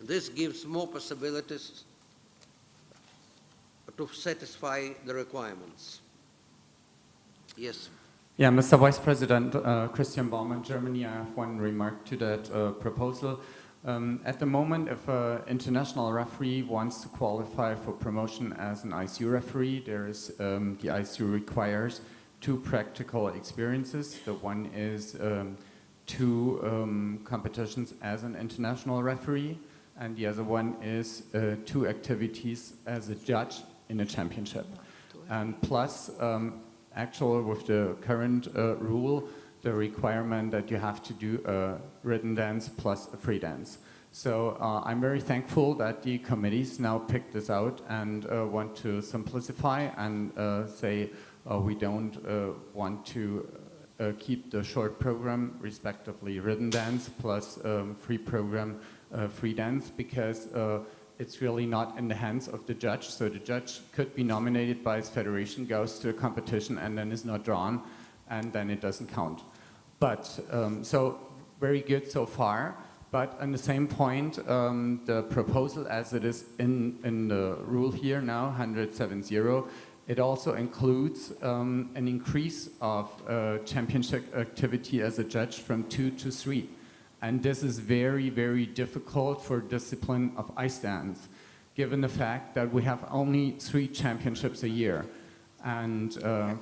This gives more possibilities to satisfy the requirements. Yes. Yeah, Mr. Vice President, Christian Baumann, Germany, I have one remark to that proposal. At the moment, if an international referee wants to qualify for promotion as an ISU referee, there is, the ISU requires 2 practical experiences. The one is 2 competitions as an international referee, and the other one is 2 activities as a judge in a championship. And plus, actually with the current rule, the requirement that you have to do a written dance plus a free dance. So I'm very thankful that the committees now picked this out and want to simplify and say we don't want to keep the short program, respectively written dance plus free program, free dance, because it's really not in the hands of the judge. So the judge could be nominated by his federation, goes to a competition and then is not drawn, and then it doesn't count. But, so very good so far. But on the same point, the proposal as it is in the rule here now, 170, it also includes an increase of championship activity as a judge from 2 to 3. And this is very, very difficult for discipline of ice dance, given the fact that we have only 3 championships a year. And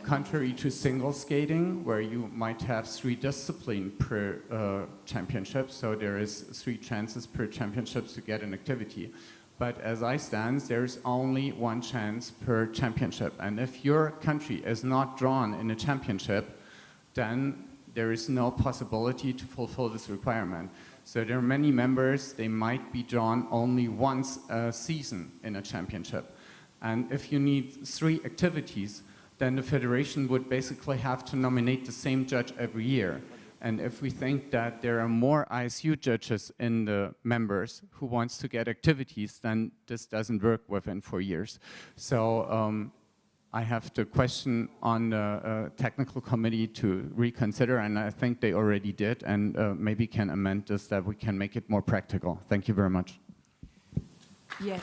contrary to single skating, where you might have 3 disciplines per championship, so there is 3 chances per championship to get an activity. But as ice dance, there's only 1 chance per championship. And if your country is not drawn in a championship, then there is no possibility to fulfill this requirement. So there are many members, they might be drawn only once a season in a championship. And if you need 3 activities, then the federation would basically have to nominate the same judge every year. And if we think that there are more ISU judges in the members who wants to get activities, then this doesn't work within 4 years. So I have to question on the technical committee to reconsider, and I think they already did, and maybe can amend this that we can make it more practical. Thank you very much. Yeah.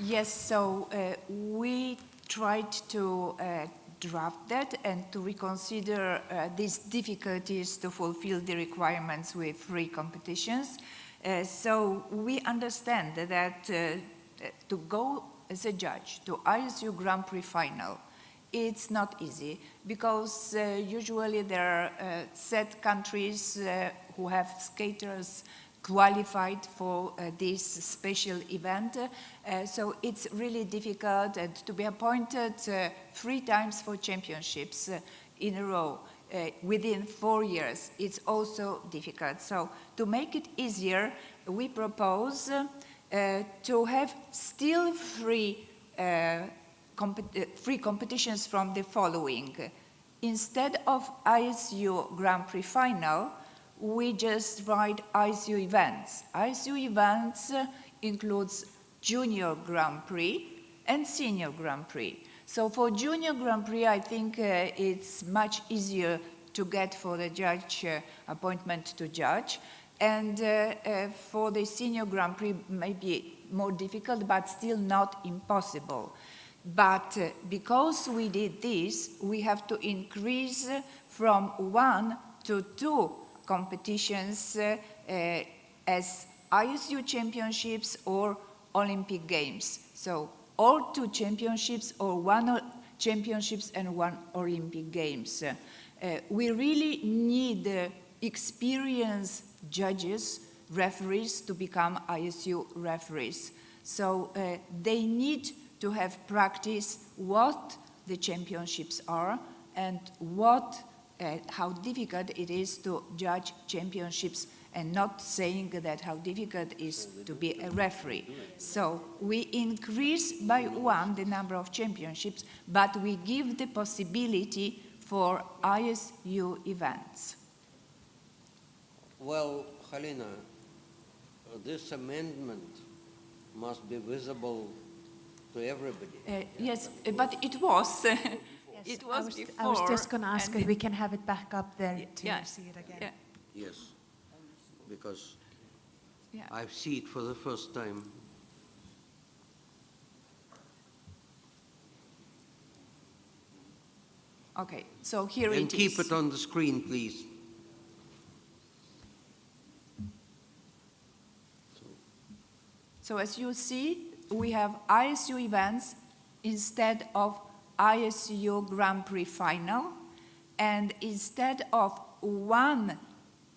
Yes, so we tried to draft that and to reconsider these difficulties to fulfill the requirements with free competitions. So we understand that to go as a judge to ISU Grand Prix final, it's not easy because usually there are set countries who have skaters qualified for this special event. So it's really difficult to be appointed 3 times for championships in a row within 4 years. It's also difficult. So to make it easier, we propose to have still free competitions from the following. Instead of ISU Grand Prix final, we just write ISU events. ISU events includes Junior Grand Prix and Senior Grand Prix. So for Junior Grand Prix, I think it's much easier to get for the judge appointment to judge. And for the senior Grand Prix, maybe more difficult, but still not impossible. But because we did this, we have to increase from 1 to 2 competitions as ISU championships or Olympic Games. So, or 2 championships or 1 championships and 1 Olympic Games. We really need experienced judges, referees to become ISU referees. So they need to have practice what the championships are and what, how difficult it is to judge championships, and not saying that how difficult it is to be a referee. So we increase by 1 the number of championships, but we give the possibility for ISU events. Well, Halina, this amendment must be visible to everybody. Yes, but it was. It was before. I was just going to ask if we can have it back up there to see it again. Yeah. Yes, because I see it for the first time. Okay, so here and it is. And keep it on the screen, please. So as you see, we have ISU events instead of ISU Grand Prix final, and instead of 1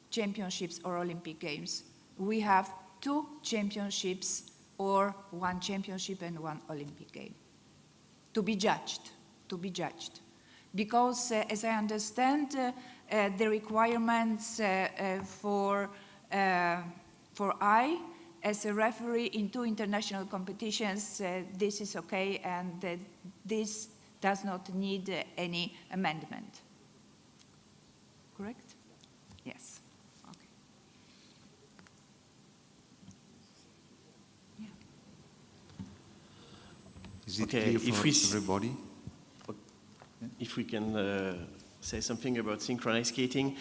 championships or Olympic Games, we have 2 championships or 1 championship and 1 Olympic game to be judged, Because as I understand, the requirements for I, as a referee in 2 international competitions, this is okay, and this does not need any amendment. Correct? Yes. Okay. Yeah. Is it clear for everybody? If we can say something about synchronized skating,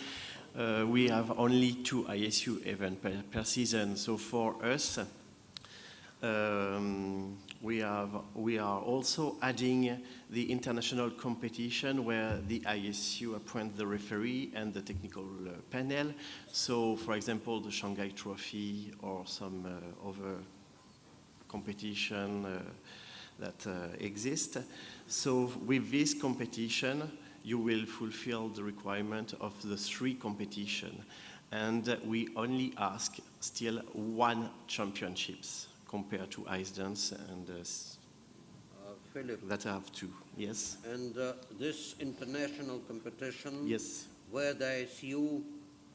we have only 2 ISU events per season. So for us, we are also adding the international competition where the ISU appoints the referee and the technical panel. So, for example, the Shanghai Trophy or some other competition that exist. So with this competition, you will fulfill the requirement of the 3 competitions. And we only ask still 1 championships compared to ice dance and Philip, that have 2, yes. And this international competition, yes, where the ISU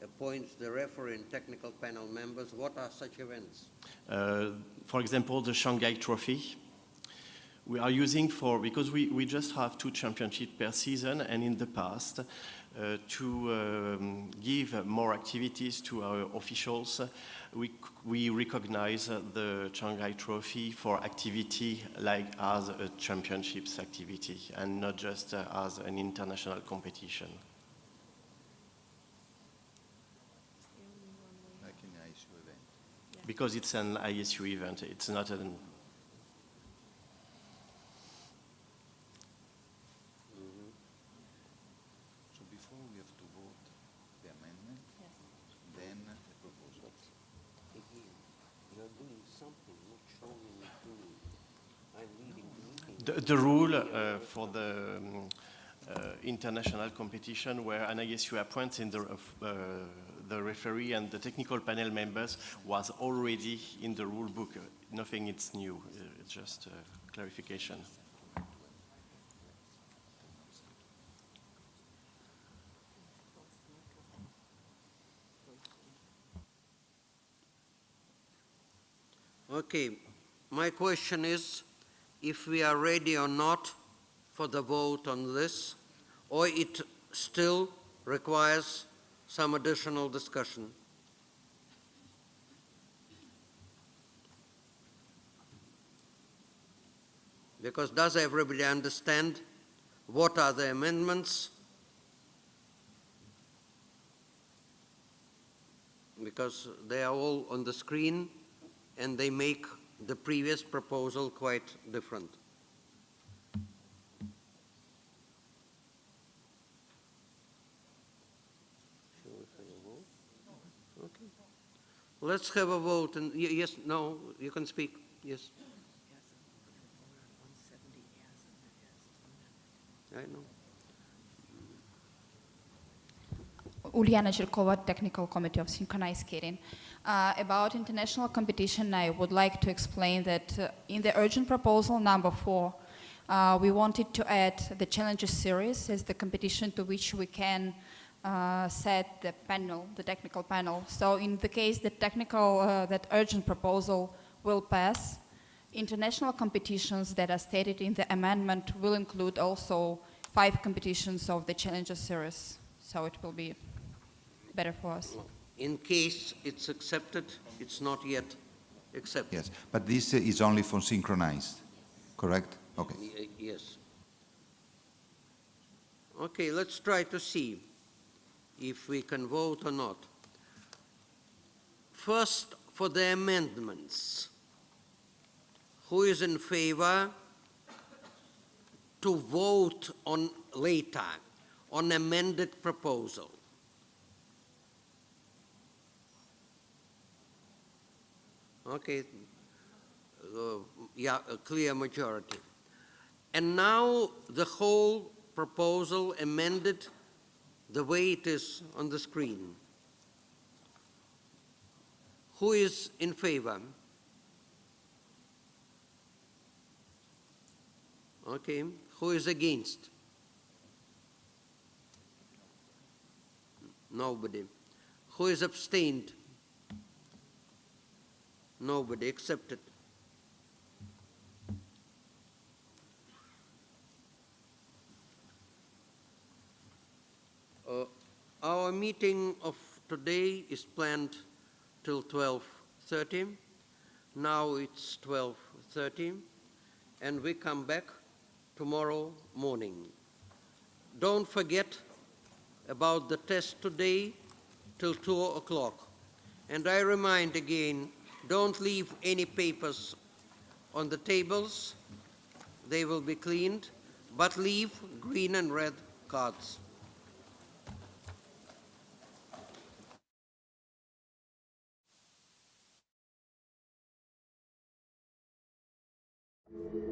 appoints the referee and technical panel members, what are such events? For example, the Shanghai Trophy. We are using because we just have 2 championships per season, and in the past, to give more activities to our officials, we recognize the Shanghai Trophy for activity like as a championships activity and not just as an international competition. Like an ISU event. Because it's an ISU event, it's not an The rule for the international competition where an ISU appoints in the referee and the technical panel members was already in the rule book. Nothing is new, it's just clarification. Okay, my question is, if we are ready or not for the vote on this, or it still requires some additional discussion. Because does everybody understand what are the amendments because they are all on the screen and they make the previous proposal quite different. Okay. Let's have a vote. And yes, no, you can speak. Yes. I know. Uliana Zhirkova, Technical Committee of Synchronized Skating. About international competition, I would like to explain that in the urgent proposal number 4, we wanted to add the Challenges series as the competition to which we can set the panel, the technical panel. So in the case that urgent proposal will pass, international competitions that are stated in the amendment will include also 5 competitions of the Challenges series. So it will be better for us. In case it's accepted, it's not yet accepted. Yes, but this is only for synchronized, correct? Okay. Yes. Okay, let's try to see if we can vote or not. First, for the amendments. Who is in favor to vote on later on amended proposal? Okay, yeah, a clear majority. And now the whole proposal amended the way it is on the screen. Who is in favor? Okay, who is against? Nobody. Who is abstained? Nobody. Accepted. Our meeting of today is planned till 12:30. Now it's 12:30, and we come back tomorrow morning. Don't forget about the test today till 2 o'clock. And I remind again, don't leave any papers on the tables. They will be cleaned, but leave green and red cards. Thank you.